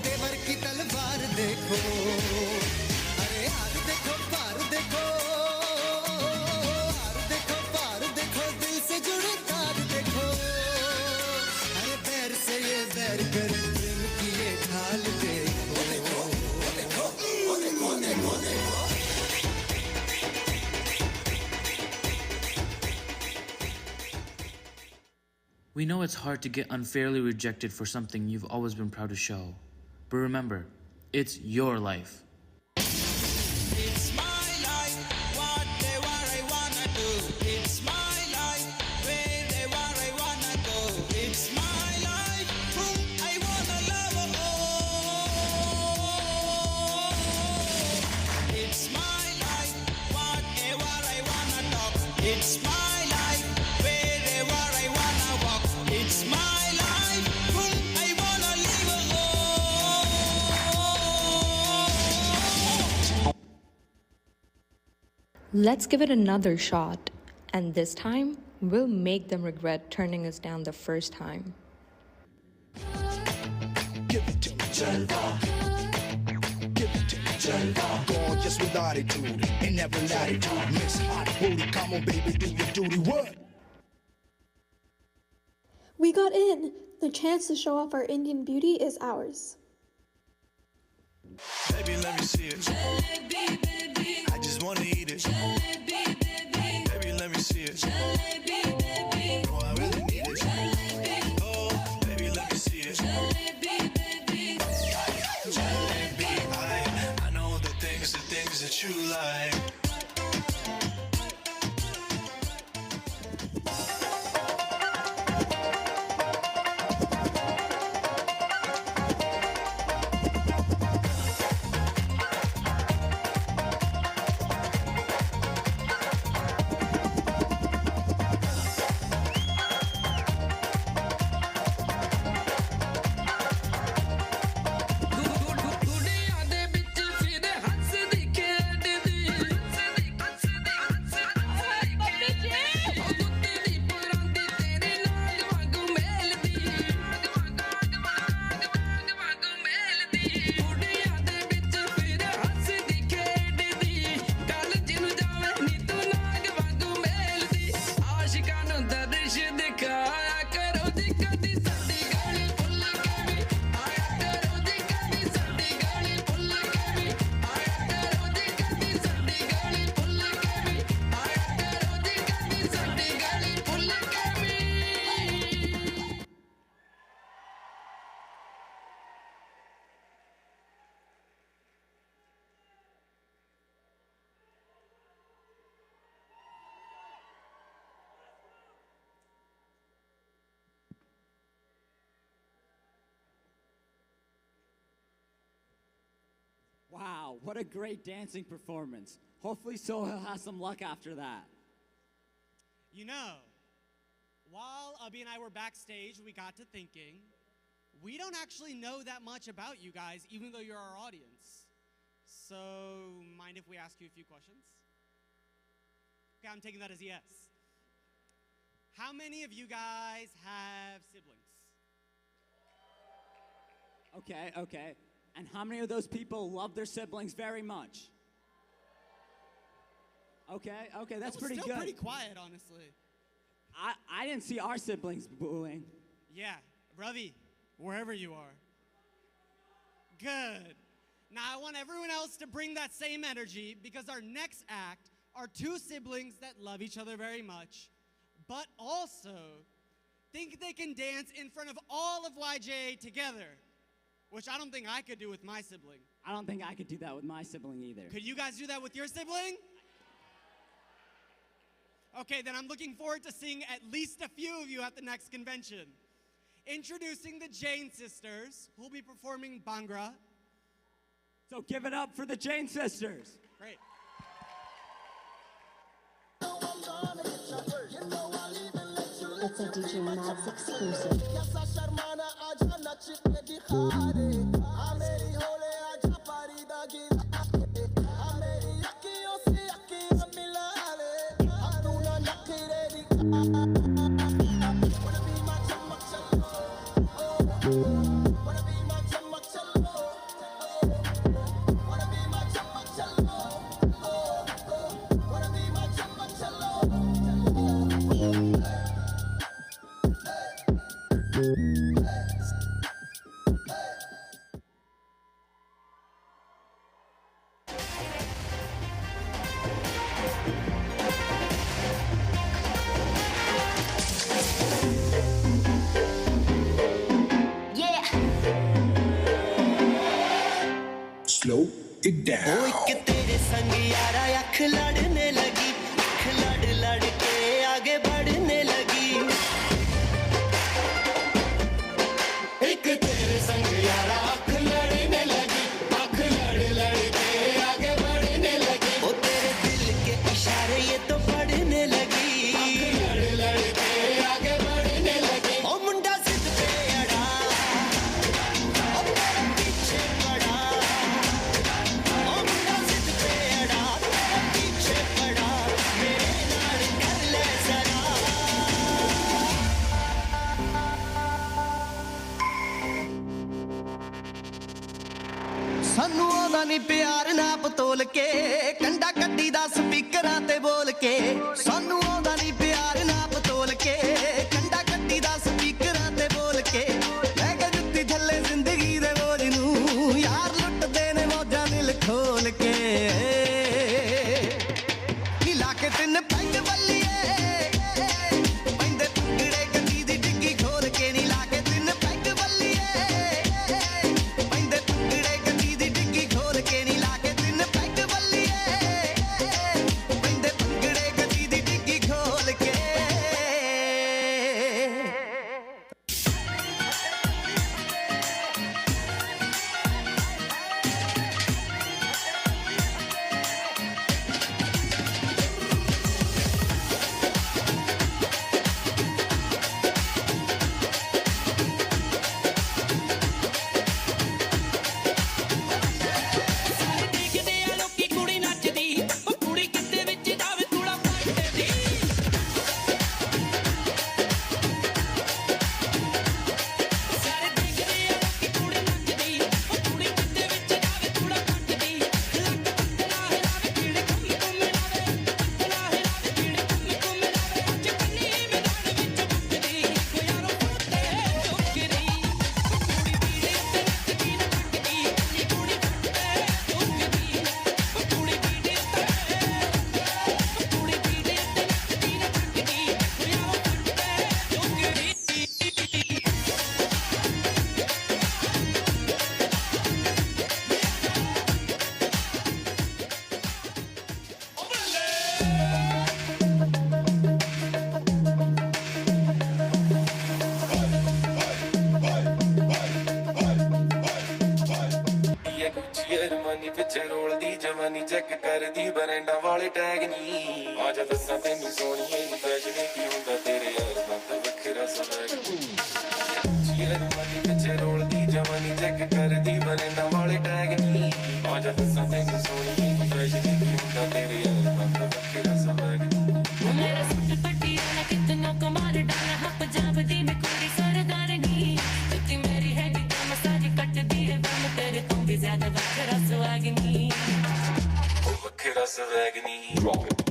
तेवर की तलवार देखो We know it's hard to get unfairly rejected for something you've always been proud to show. But remember, it's your life. It's my life, whatever I wanna do. It's my life, wherever I wanna go. It's my life, whom I wanna love. Oh, it's my life, whatever I wanna talk. It's my life, wherever I wanna walk. It's my life, whom I wanna live. Oh. Let's give it another shot. And this time, we'll make them regret turning us down the first time. Give it to me, Jalva. Give it to me, Jalva. Gorgeous with attitude, in every latitude. Miss Hot Booty, come on, baby, do your duty. What? We got in. The chance to show off our Indian beauty is ours. Baby, let me see it. I just wanna eat it. Baby, let me see it. Oh, I really need it. Oh, baby, let me see it. I know the things that you like. Wow, what a great dancing performance. Hopefully Sohail has some luck after that. You know, while Abhi and I were backstage, we got to thinking, we don't actually know that much about you guys, even though you're our audience. So, mind if we ask you a few questions? Okay, I'm taking that as yes. How many of you guys have siblings? Okay. And how many of those people love their siblings very much? Okay, that's pretty good. Still pretty quiet, honestly. I didn't see our siblings booing. Yeah, Ravi, wherever you are. Good. Now I want everyone else to bring that same energy because our next act are two siblings that love each other very much, but also think they can dance in front of all of YJA together, which I don't think I could do with my sibling. I don't think I could do that with my sibling either. Could you guys do that with your sibling? Okay, then I'm looking forward to seeing at least a few of you at the next convention. Introducing the Jain sisters, who'll be performing Bhangra. So give it up for the Jain sisters. Great. It's a DJ Mads exclusive. Slow it down. ਸਾਨੂੰ ਆਉਂਦਾ ਨਹੀਂ ਪਿਆਰ ਨਾ ਪਤੋਲ ਕੇ ਕੰਡਾ ਕੱਢੀ ਦਾ ਸਪੀਕਰਾਂ ਤੇ ਬੋਲ ਕੇ ਸਾਨੂੰ ਆਉਂਦਾ ਨਹੀਂ ਪਿਆਰ ਨਾ ਪਤੋਲ ਕੇ ਕੰਡਾ ਕੱਢੀ ਦਾ ਸਪੀਕਰਾਂ ਤੇ ਬੋਲ ਕੇ ਲੈ ਕੇ ਜੁੱਤੀ ਥੱਲੇ ਜ਼ਿੰਦਗੀ ਦੇ ਬੋਝ ਨੂੰ ਯਾਰ ਲੁੱਟਦੇ ਨੇ ਮੌਜਾਂ ਦਿਲ ਖੋਲ ਕੇ ਲਾ ਕੇ ਤਿੰਨ ਪੈਗ ਬੱਲੀਏ ਪੈਂਦੇ ਪੰਗੜੇ ਗੱਡੀ ਦੀ ਡਿੱਗੀ ਖੋਲ ਕੇ ਨੀ ਲਾ ਕੇ ਤਿੰਨ ਪੈਗ ਬੱਲੀਏ ਪੈਂਦੇ ਪੰਗੜੇ ਗੱਡੀ ਦੀ ਡਿੱਗੀ ਖੋਲ ਕੇ ਨੀ ਲਾ ਕੇ ਤਿੰਨ ਪੈਗ ਬੱਲੀਏ ਪੈਂਦੇ ਪੰਗੜੇ ਗੱਡੀ ਦੀ ਡਿੱਗੀ ਖੋਲ ਕੇ जवानी पिछे रोलदी जवानी चेक करदी बरंडा वाले टैग नी आज दस्सां तैनू सोनिए नी फैशन की हुंदा तेरे यार दा वखरा स्वैग जवानी पिछे रोलदी जवानी चेक करदी बरंडा वाले टैग नी आज दस्सां तैनू सोनिए नी फैशन की हुंदा तेरे यार दा वखरा स्वैग मेरा सूट पटियाला कितना कमाल डाला है पंजाब दी मैं कोई सरदार नी तुती मेरी है दी मसाज कट दी है बम तेरे तो भी ज्यादा वखरा स्वैग नी वखरा swag knee drop it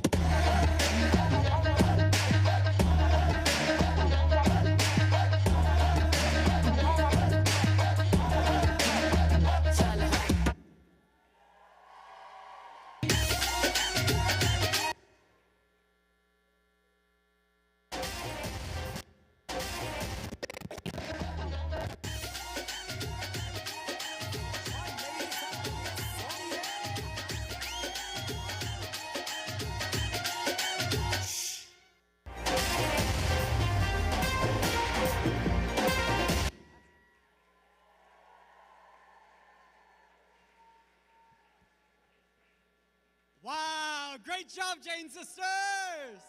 Wow, great job, Jane sisters!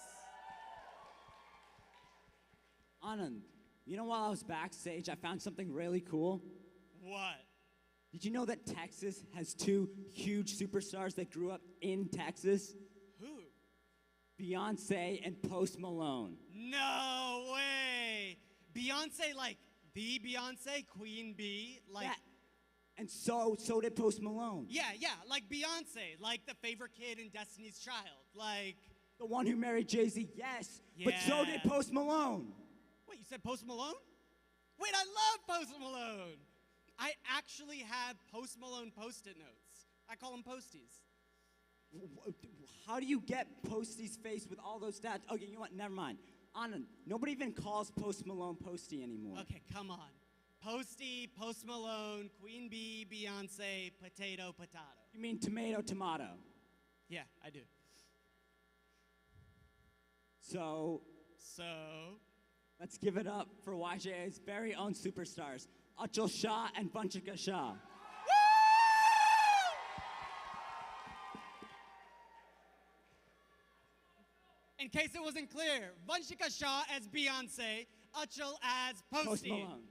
Anand, you know, while I was backstage, I found something really cool. What? Did you know that Texas has 2 huge superstars that grew up in Texas? Who? Beyonce and Post Malone. No way! Beyonce, like the Beyonce, Queen Bee, like... Yeah. And so did Post Malone. Yeah, like Beyonce, like the favorite kid in Destiny's Child, like... The one who married Jay-Z, yes. Yeah. But so did Post Malone. Wait, you said Post Malone? Wait, I love Post Malone! I actually have Post Malone Post-it notes. I call them Posties. How do you get Posty's face with all those stats? Okay, you know what, never mind. Anand, nobody even calls Post Malone Posty anymore. Okay, come on. Posty, Post Malone, Queen Bee, Beyonce, potato, potato. You mean tomato, tomato? Yeah, I do. So, let's give it up for YJA's very own superstars, Achal Shah and Vanshika Shah. In case it wasn't clear, Vanshika Shah as Beyonce, Achal as Posty. Post Malone.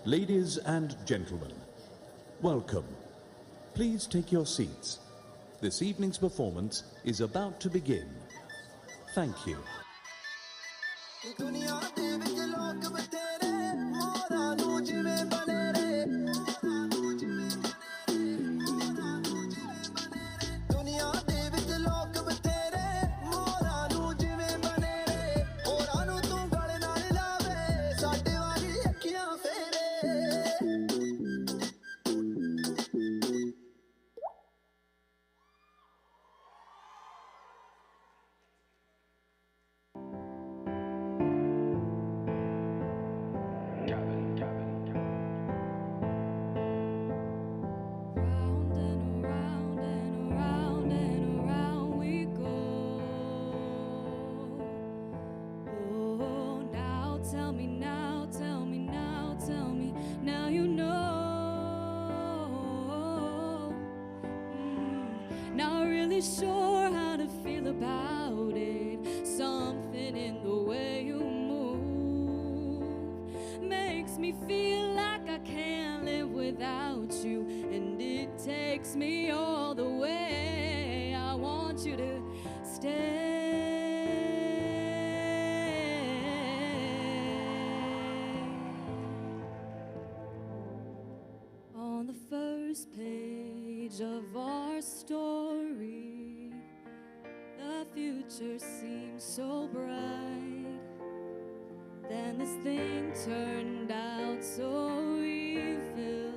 Ladies and gentlemen, welcome. Please take your seats. This evening's performance is about to begin. Thank you. Sure how to feel about it. Something in the way you move makes me feel like I can't live without you, and it takes me all the way. I want you to stay. On the first page of our story, the future seems so bright. Then this thing turned out so evil.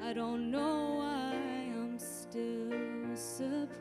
I don't know why I'm still surprised.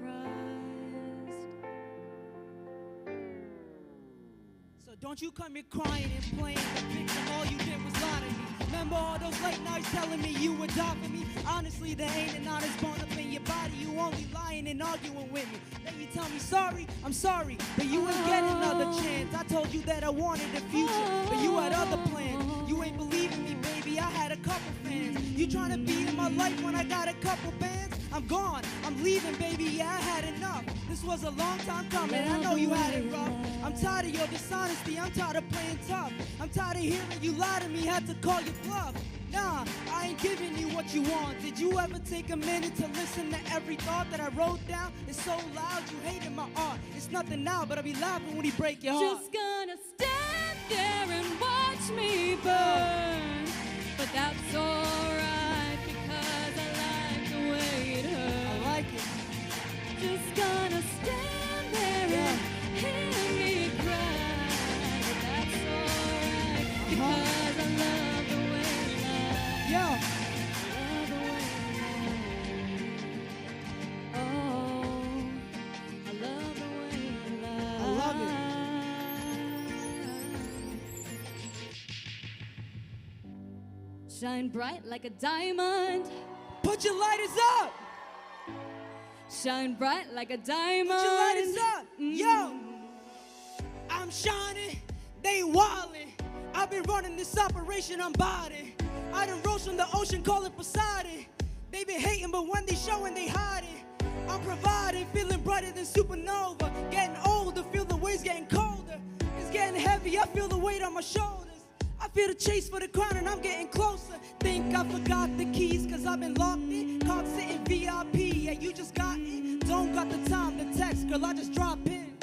So don't you come here crying and playing the victim. All you did was lie to me. Remember all those late nights telling me you were adopting me? Honestly, there ain't an honest bone up in your body. You only lying and arguing with me. Then you tell me sorry, I'm sorry, but you ain't get another chance. I told you that I wanted a future, but you had other plans. You ain't believing me, baby, I had a couple fans. You trying to be in my life when I got a couple bands? I'm gone, I'm leaving, baby, yeah, I had enough. This was a long time coming, I know you had it rough. I'm tired of your dishonesty, I'm tired of playing tough. I'm tired of hearing you lie to me, had to call you bluff. Nah, I ain't giving you what you want. Did you ever take a minute to listen to every thought that I wrote down? It's so loud, you hated my art. It's nothing now, but I'll be laughing when he break your heart. Just gonna stand there and watch me burn. But that's alright because I like the way it hurts. I like it. Just gonna stand there and hear me cry. But that's alright because I love the way it lies. Yo. I love the way it lies. Oh, I love the way it lies. I love it. Shine bright like a diamond. Put your lighters up. Shine bright like a diamond. Put your lighters up. Yo. I'm shining, they wildin'. I've been running this operation, I'm bodied. I done rose from the ocean, call it Poseidon. They been hating, but when they showing, they hiding. I'm providing, feeling brighter than supernova. Getting older, feel the waves getting colder. It's getting heavy, I feel the weight on my shoulders. I feel the chase for the crown and I'm getting closer. Think I forgot the keys cause I've been locked in. Caught sitting VIP, yeah you just got in. Don't got the time to text, girl I just drop in.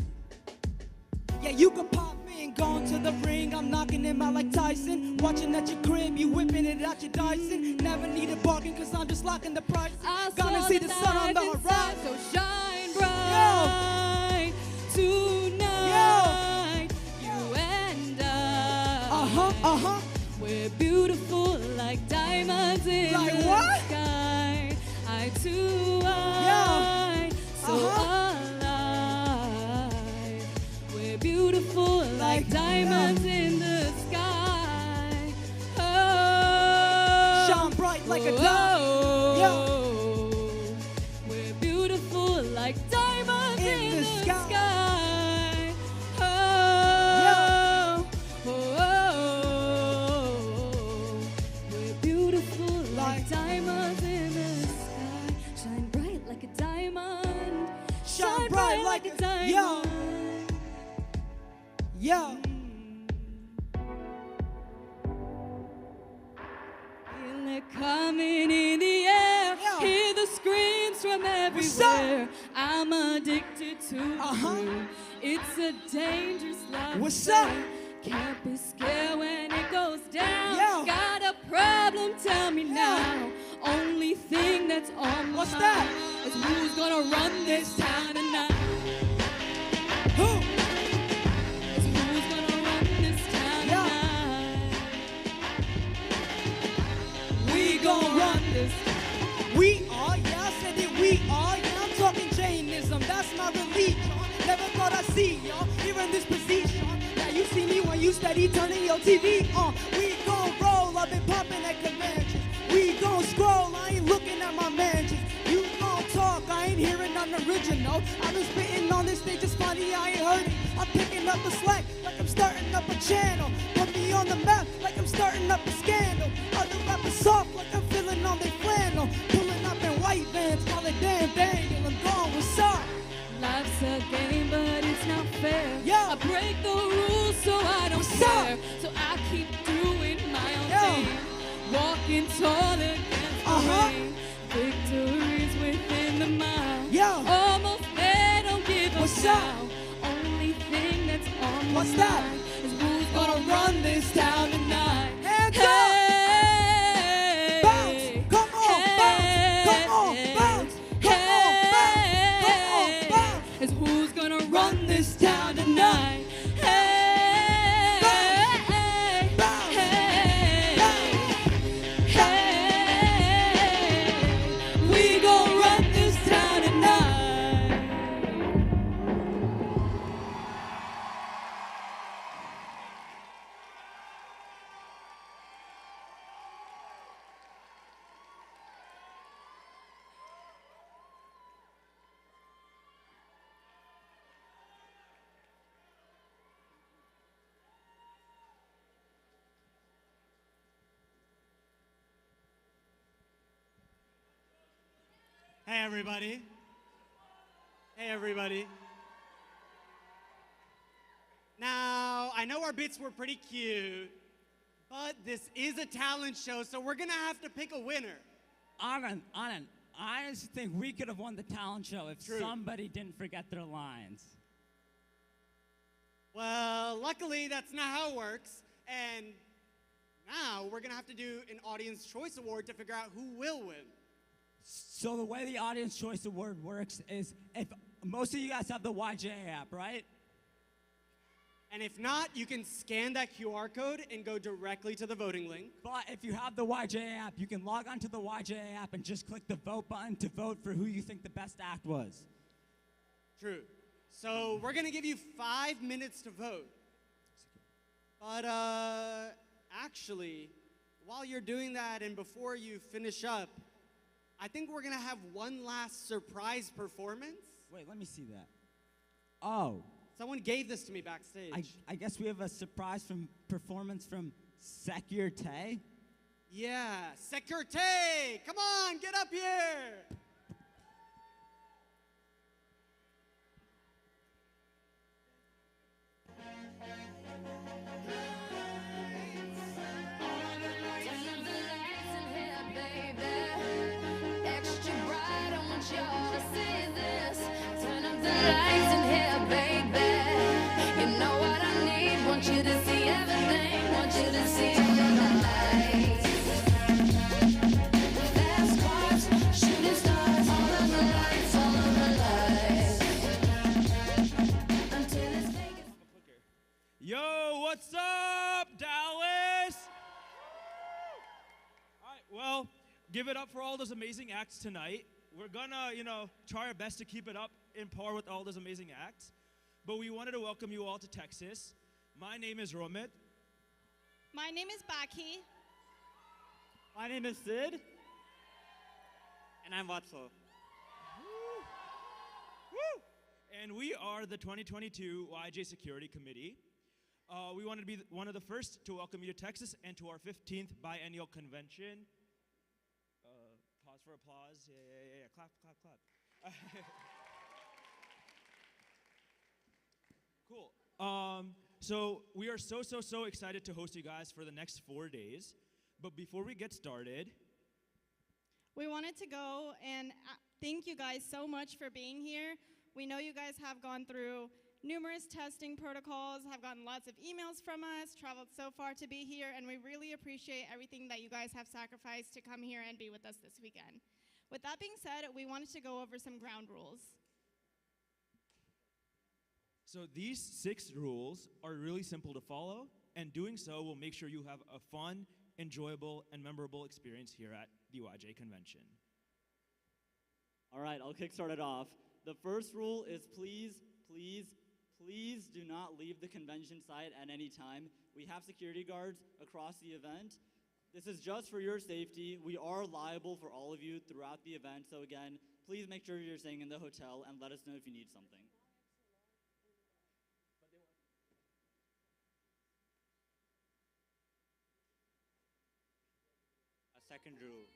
Yeah you can pop in, going to the ring. I'm knocking him out like Tyson. Watching at your crib, you whipping it out your Dyson. Never need a bargain cause I'm just locking the price. Gonna see the sun on the horizon. So shine bright tonight. You and I. We're beautiful like diamonds in Like the what? sky. Eye to eye, so alive. We're beautiful like diamonds in the sky. Oh, Shine bright like a diamond. oh, we're beautiful like diamonds in the sky. Oh, we're beautiful like diamonds in the sky. Shine bright like a diamond. Shine bright like a diamond. Yo. Feel it coming in the air. Hear the screams from everywhere. I'm addicted to you. It's a dangerous love. What's up? Can't be scared when it goes down. Yo. Got a problem? Tell me now. Only thing that's on my mind is who's gonna run this town tonight. Who? Is who's gonna run this town tonight. We gon' run this. We are, yeah, I said it, we are. Yeah, I'm talking Jainism, that's my religion. Never thought I'd see y'all here in this position. Now you see me when you steady turning your TV on. We gon' roll, I've been popping at conventions. We gon' scroll, I ain't looking at my mansions. You gon' talk, I ain't hearing none original. I've been spitting on this stage, it's funny, I ain't heard it. I'm picking up the slack like I'm starting up a channel. Put me on the map like I'm starting up a scandal. Other rappers soft like I'm feeling on their flannel. Pulling up in white vans, call it damn Daniel. I'm gone, what's up? Life's a game, but it's not fair. Yo. I break the rules, so I don't What's care. up? So I keep doing my own Yo. thing. Walking tall against the rain. Victories within the mind. Yo. Almost there, don't give up What's now. up? Only thing that's on my What's that? mind is who's gonna run this town tonight. Hands up! Hey. Bounce! Come on, bounce! Come on, bounce! Come on, bounce! Come on, bounce! Is who's gonna run this town tonight? Hey, Bounce! we gon' run this town tonight. Hey, everybody. Hey, everybody. Now, I know our bits were pretty cute, but this is a talent show, so we're gonna have to pick a winner. Anand, I honestly think we could have won the talent show if somebody didn't forget their lines. Well, luckily, that's not how it works, and now we're gonna have to do an Audience Choice Award to figure out who will win. So the way the Audience Choice Award works is if most of you guys have the YJA app, right? And if not, you can scan that QR code and go directly to the voting link. But if you have the YJA app, you can log onto the YJA app and just click the vote button to vote for who you think the best act was. True. So we're gonna give you 5 minutes to vote. But actually, while you're doing that and before you finish up, I think we're gonna have one last surprise performance. Wait, let me see that. Oh. Someone gave this to me backstage. I guess we have a surprise performance from Securite. Yeah, Securite! Come on, get up here! Yo, what's up, Dallas? All right, well, give it up for all those amazing acts tonight. We're gonna, try our best to keep it up in par with all those amazing acts. But we wanted to welcome you all to Texas. My name is Romit. My name is Baki. My name is Sid. And I'm Vatso. Woo! And we are the 2022 YJ Security Committee. We wanted to be one of the first to welcome you to Texas and to our 15th biennial convention. Pause for applause. Yeah. Clap, clap, clap. Cool. So we are so excited to host you guys for the next 4 days. But before we get started, we wanted to go and thank you guys so much for being here. We know you guys have gone through numerous testing protocols, have gotten lots of emails from us, traveled so far to be here, and we really appreciate everything that you guys have sacrificed to come here and be with us this weekend. With that being said, we wanted to go over some ground rules. So these 6 rules are really simple to follow, and doing so will make sure you have a fun, enjoyable, and memorable experience here at the YJ Convention. All right, I'll kickstart it off. The first rule is please do not leave the convention site at any time. We have security guards across the event. This is just for your safety. We are liable for all of you throughout the event, so again, please make sure you're staying in the hotel and let us know if you need something. Second rule,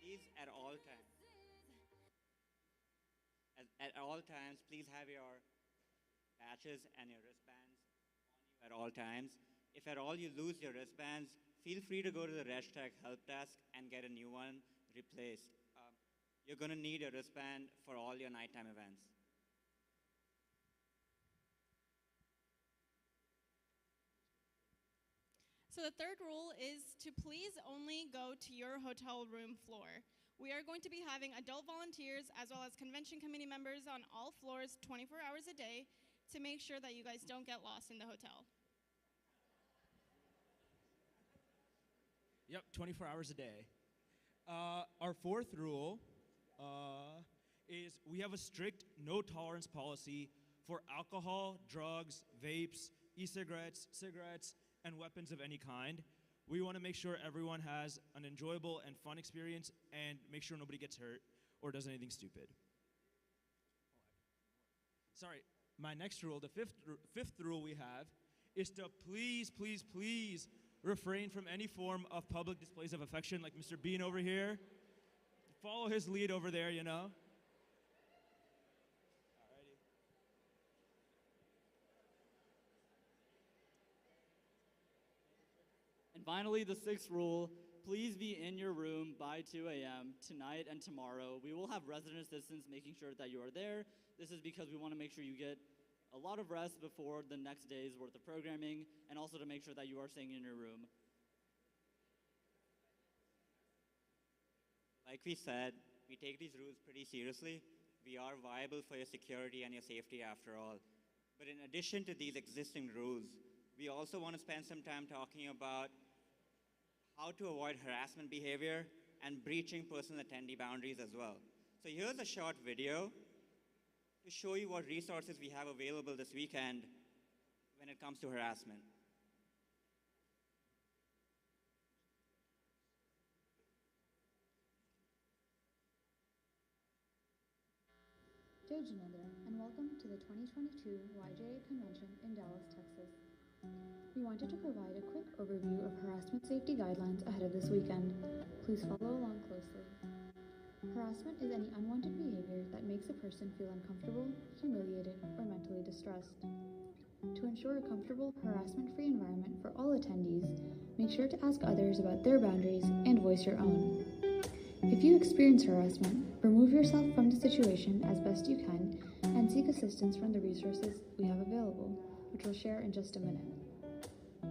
please at all times, please have your badges and your wristbands on you at all times. If at all you lose your wristbands, feel free to go to the hashtag help desk and get a new one replaced. You're gonna need a wristband for all your nighttime events. So the third rule is to please only go to your hotel room floor. We are going to be having adult volunteers as well as convention committee members on all floors 24 hours a day to make sure that you guys don't get lost in the hotel. Yep, 24 hours a day. Our fourth rule is we have a strict no tolerance policy for alcohol, drugs, vapes, e-cigarettes, cigarettes, and weapons of any kind. We want to make sure everyone has an enjoyable and fun experience and make sure nobody gets hurt or does anything stupid. Sorry, my next rule, the fifth rule we have is to please refrain from any form of public displays of affection like Mr. Bean over here. Follow his lead over there, And finally, the sixth rule, please be in your room by 2 a.m. tonight and tomorrow. We will have resident assistants making sure that you are there. This is because we want to make sure you get a lot of rest before the next day's worth of programming, and also to make sure that you are staying in your room. Like we said, we take these rules pretty seriously. We are viable for your security and your safety after all. But in addition to these existing rules, we also want to spend some time talking about how to avoid harassment behavior and breaching personal attendee boundaries as well. So here's a short video to show you what resources we have available this weekend when it comes to harassment. Jai Janendra, and welcome to the 2022 YJA Convention in Dallas, Texas. We wanted to provide a quick overview of harassment safety guidelines ahead of this weekend. Please follow along closely. Harassment is any unwanted behavior that makes a person feel uncomfortable, humiliated, or mentally distressed. To ensure a comfortable, harassment-free environment for all attendees, make sure to ask others about their boundaries and voice your own. If you experience harassment, remove yourself from the situation as best you can and seek assistance from the resources we have available, which we'll share in just a minute.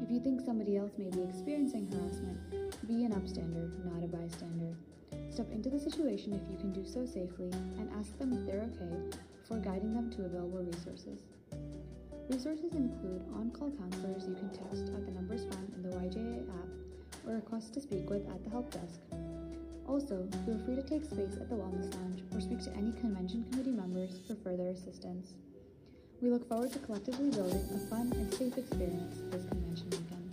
If you think somebody else may be experiencing harassment, be an upstander, not a bystander. Step into the situation if you can do so safely and ask them if they're okay before guiding them to available resources. Resources include on-call counselors you can text at the numbers found in the YJA app or request to speak with at the help desk. Also, feel free to take space at the Wellness Lounge or speak to any convention committee members for further assistance. We look forward to collectively building a fun and safe experience this convention weekend.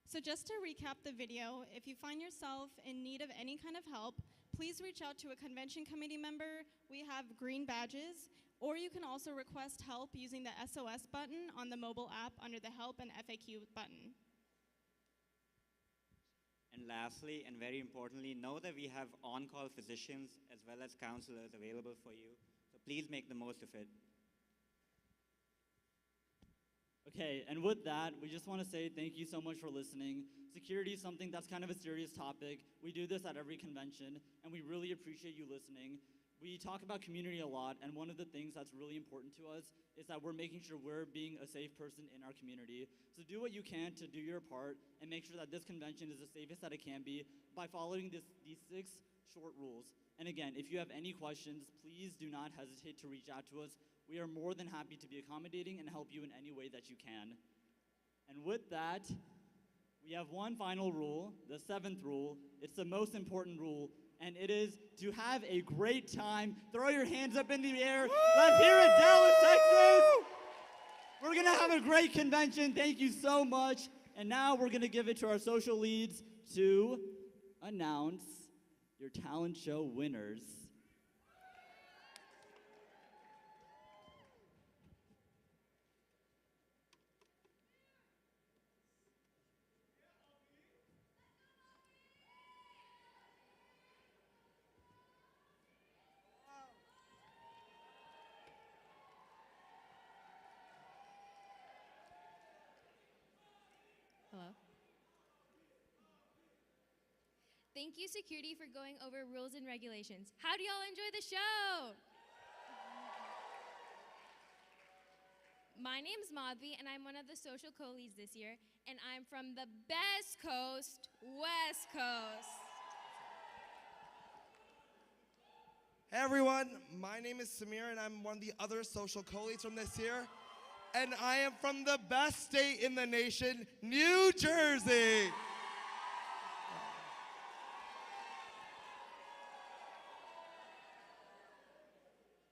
So just to recap the video, if you find yourself in need of any kind of help, please reach out to a convention committee member. We have green badges, or you can also request help using the SOS button on the mobile app under the Help and FAQ button. And lastly, and very importantly, know that we have on-call physicians as well as counselors available for you. So please make the most of it. Okay, and with that, we just want to say thank you so much for listening. Security is something that's kind of a serious topic. We do this at every convention, and we really appreciate you listening. We talk about community a lot, and one of the things that's really important to us is that we're making sure we're being a safe person in our community. So do what you can to do your part and make sure that this convention is the safest that it can be by following these 6 short rules. And again, if you have any questions, please do not hesitate to reach out to us. We are more than happy to be accommodating and help you in any way that you can. And with that, we have one final rule, the 7th rule. It's the most important rule, and it is to have a great time. Throw your hands up in the air. Woo! Let's hear it, Dallas, Texas! We're gonna have a great convention. Thank you so much. And now we're gonna give it to our social leads to announce your talent show winners. Hello. Thank you, security, for going over rules and regulations. How do y'all enjoy the show? My name's Madhvi, and I'm one of the social co-leads this year, and I'm from the best coast, West Coast. Hey everyone, my name is Samir, and I'm one of the other social co-leads from this year. And I am from the best state in the nation, New Jersey.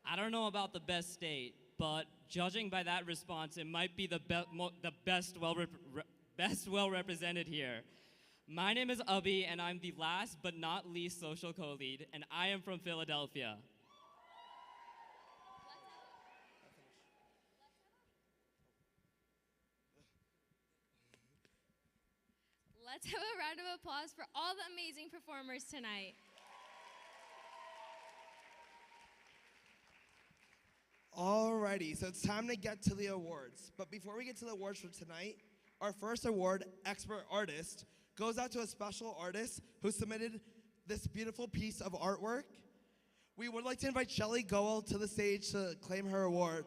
I don't know about the best state, but judging by that response, it might be the best well represented here. My name is Abhi, and I'm the last but not least social co-lead, and I am from Philadelphia. Let's have a round of applause for all the amazing performers tonight. All right. Alrighty, so it's time to get to the awards. But before we get to the awards for tonight, our first award, Expert Artist, goes out to a special artist who submitted this beautiful piece of artwork. We would like to invite Shelly Goel to the stage to claim her award.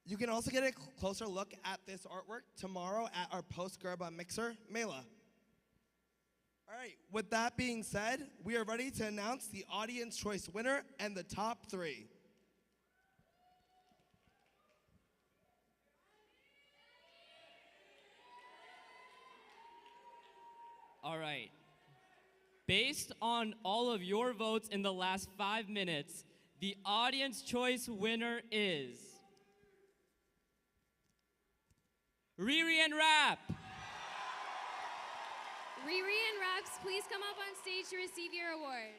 You can also get a closer look at this artwork tomorrow at our post-Garba mixer, Mela. All right, with that being said, we are ready to announce the audience choice winner and the top 3. All right. Based on all of your votes in the last 5 minutes, the audience choice winner is Riri and Rap. Riri and Raps, please come up on stage to receive your award.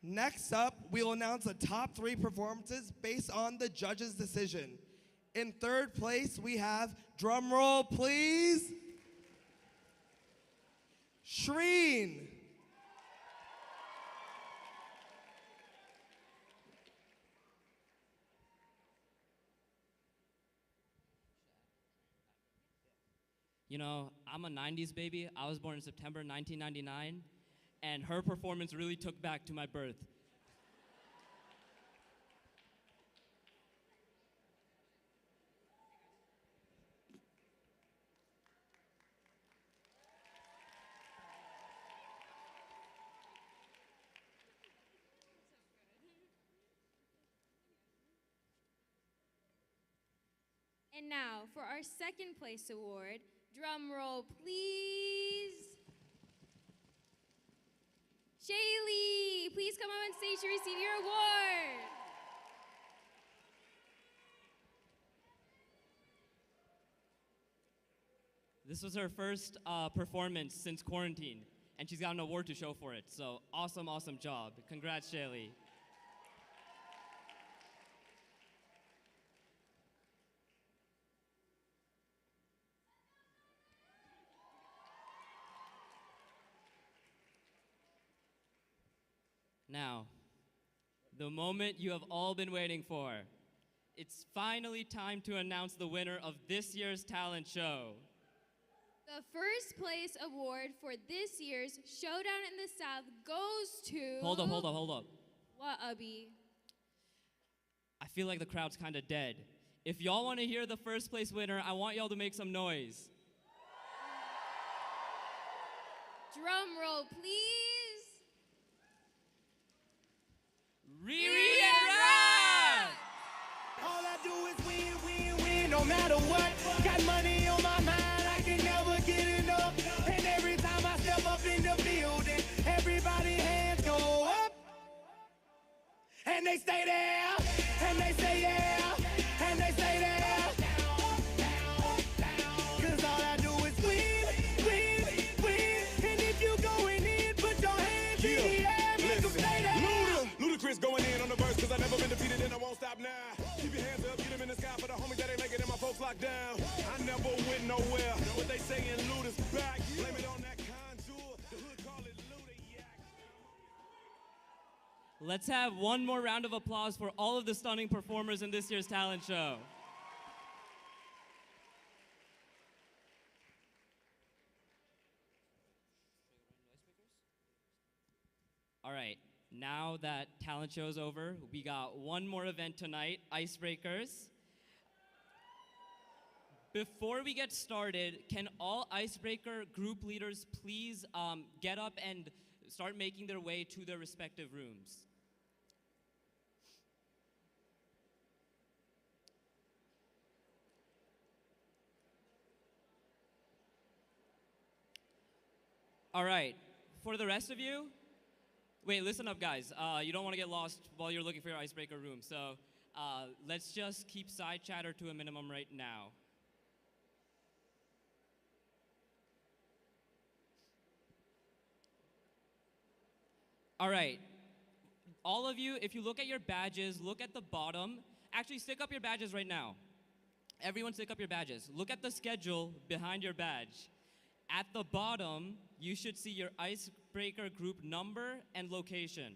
Next up, we will announce the top 3 performances based on the judges' decision. In third place, we have, drum roll please, Shreen. You know, I'm a 90s baby. I was born in September 1999, and her performance really took back to my birth. And now, for our second place award, drum roll please. Shaylee, please come up on stage to receive your award. This was her first performance since quarantine, and she's got an award to show for it. So awesome, awesome job. Congrats, Shaylee. Now, the moment you have all been waiting for. It's finally time to announce the winner of this year's talent show. The first place award for this year's Showdown in the South goes to... Hold up. What, Abby? I feel like the crowd's kind of dead. If y'all want to hear the first place winner, I want y'all to make some noise. Drum roll, please. Riri and Rap! All I do is win, win, win, no matter what. Got money on my mind, I can never get enough. And every time I step up in the building, everybody hands go up. And they stay there, and they say yeah, and they stay there. Cause all I do is win, win, win. And if you going in, put your hands in the air, make them stay there. Ludacris going in on the verse, cause I never been defeated and I won't stop now. Keep your hands up, get them in the sky for the homies that ain't make it and my folks locked down. I never went nowhere. What they saying, Luda's back. Blame it on that contour. The hood call it Luda Yak. Let's have one more round of applause for all of the stunning performers in this year's talent show. All right, now that talent show's over, we got one more event tonight, Icebreakers. Before we get started, can all Icebreaker group leaders please get up and start making their way to their respective rooms? All right, for the rest of you, wait, listen up guys. You don't want to get lost while you're looking for your Icebreaker room, so let's just keep side chatter to a minimum right now. All right, all of you, if you look at your badges, look at the bottom. Actually, stick up your badges right now. Everyone stick up your badges. Look at the schedule behind your badge. At the bottom, you should see your Icebreaker group number and location.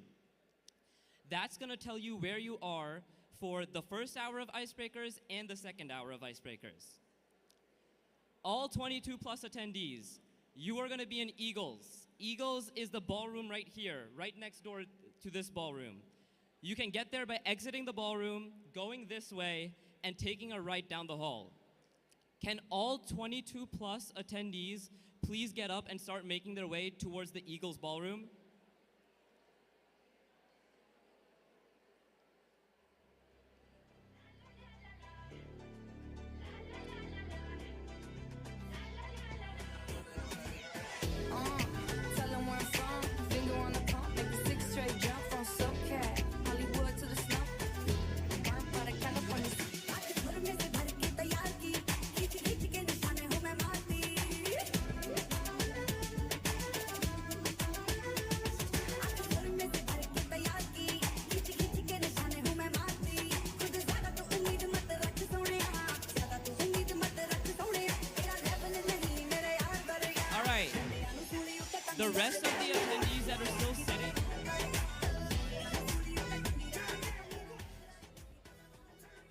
That's gonna tell you where you are for the first hour of Icebreakers and the second hour of Icebreakers. All 22 plus attendees, you are gonna be in Eagles. Eagles is the ballroom right here, right next door to this ballroom. You can get there by exiting the ballroom, going this way, and taking a right down the hall. Can all 22 plus attendees please get up and start making their way towards the Eagles ballroom? Tell 'em where I'm from. Finger on the pump, make the 6 straight jump from SoCal, Hollywood to the snow. Burnt by the California. All right, the rest of the attendees that are still sitting,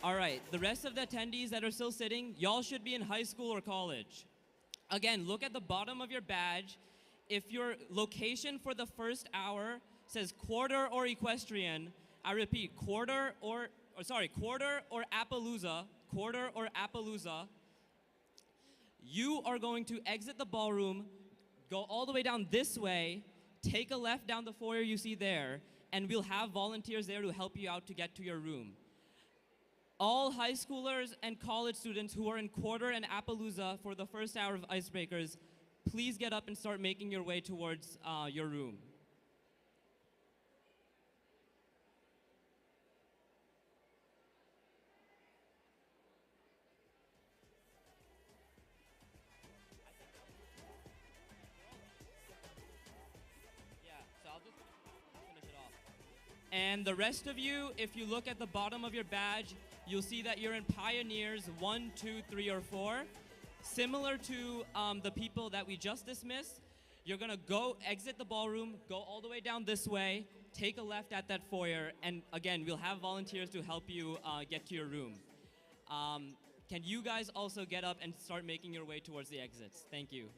all right, the rest of the attendees that are still sitting, y'all should be in high school or college. Again, look at the bottom of your badge. If your location for the first hour says quarter or equestrian, I repeat, quarter or Appaloosa, you are going to exit the ballroom, go all the way down this way, take a left down the foyer you see there, and we'll have volunteers there to help you out to get to your room. All high schoolers and college students who are in Quarter and Appaloosa for the first hour of Icebreakers, please get up and start making your way towards your room. And the rest of you, if you look at the bottom of your badge, you'll see that you're in Pioneers 1, 2, 3, or 4. Similar to the people that we just dismissed, you're gonna go exit the ballroom, go all the way down this way, take a left at that foyer, and again, we'll have volunteers to help you get to your room. Can you guys also get up and start making your way towards the exits? Thank you.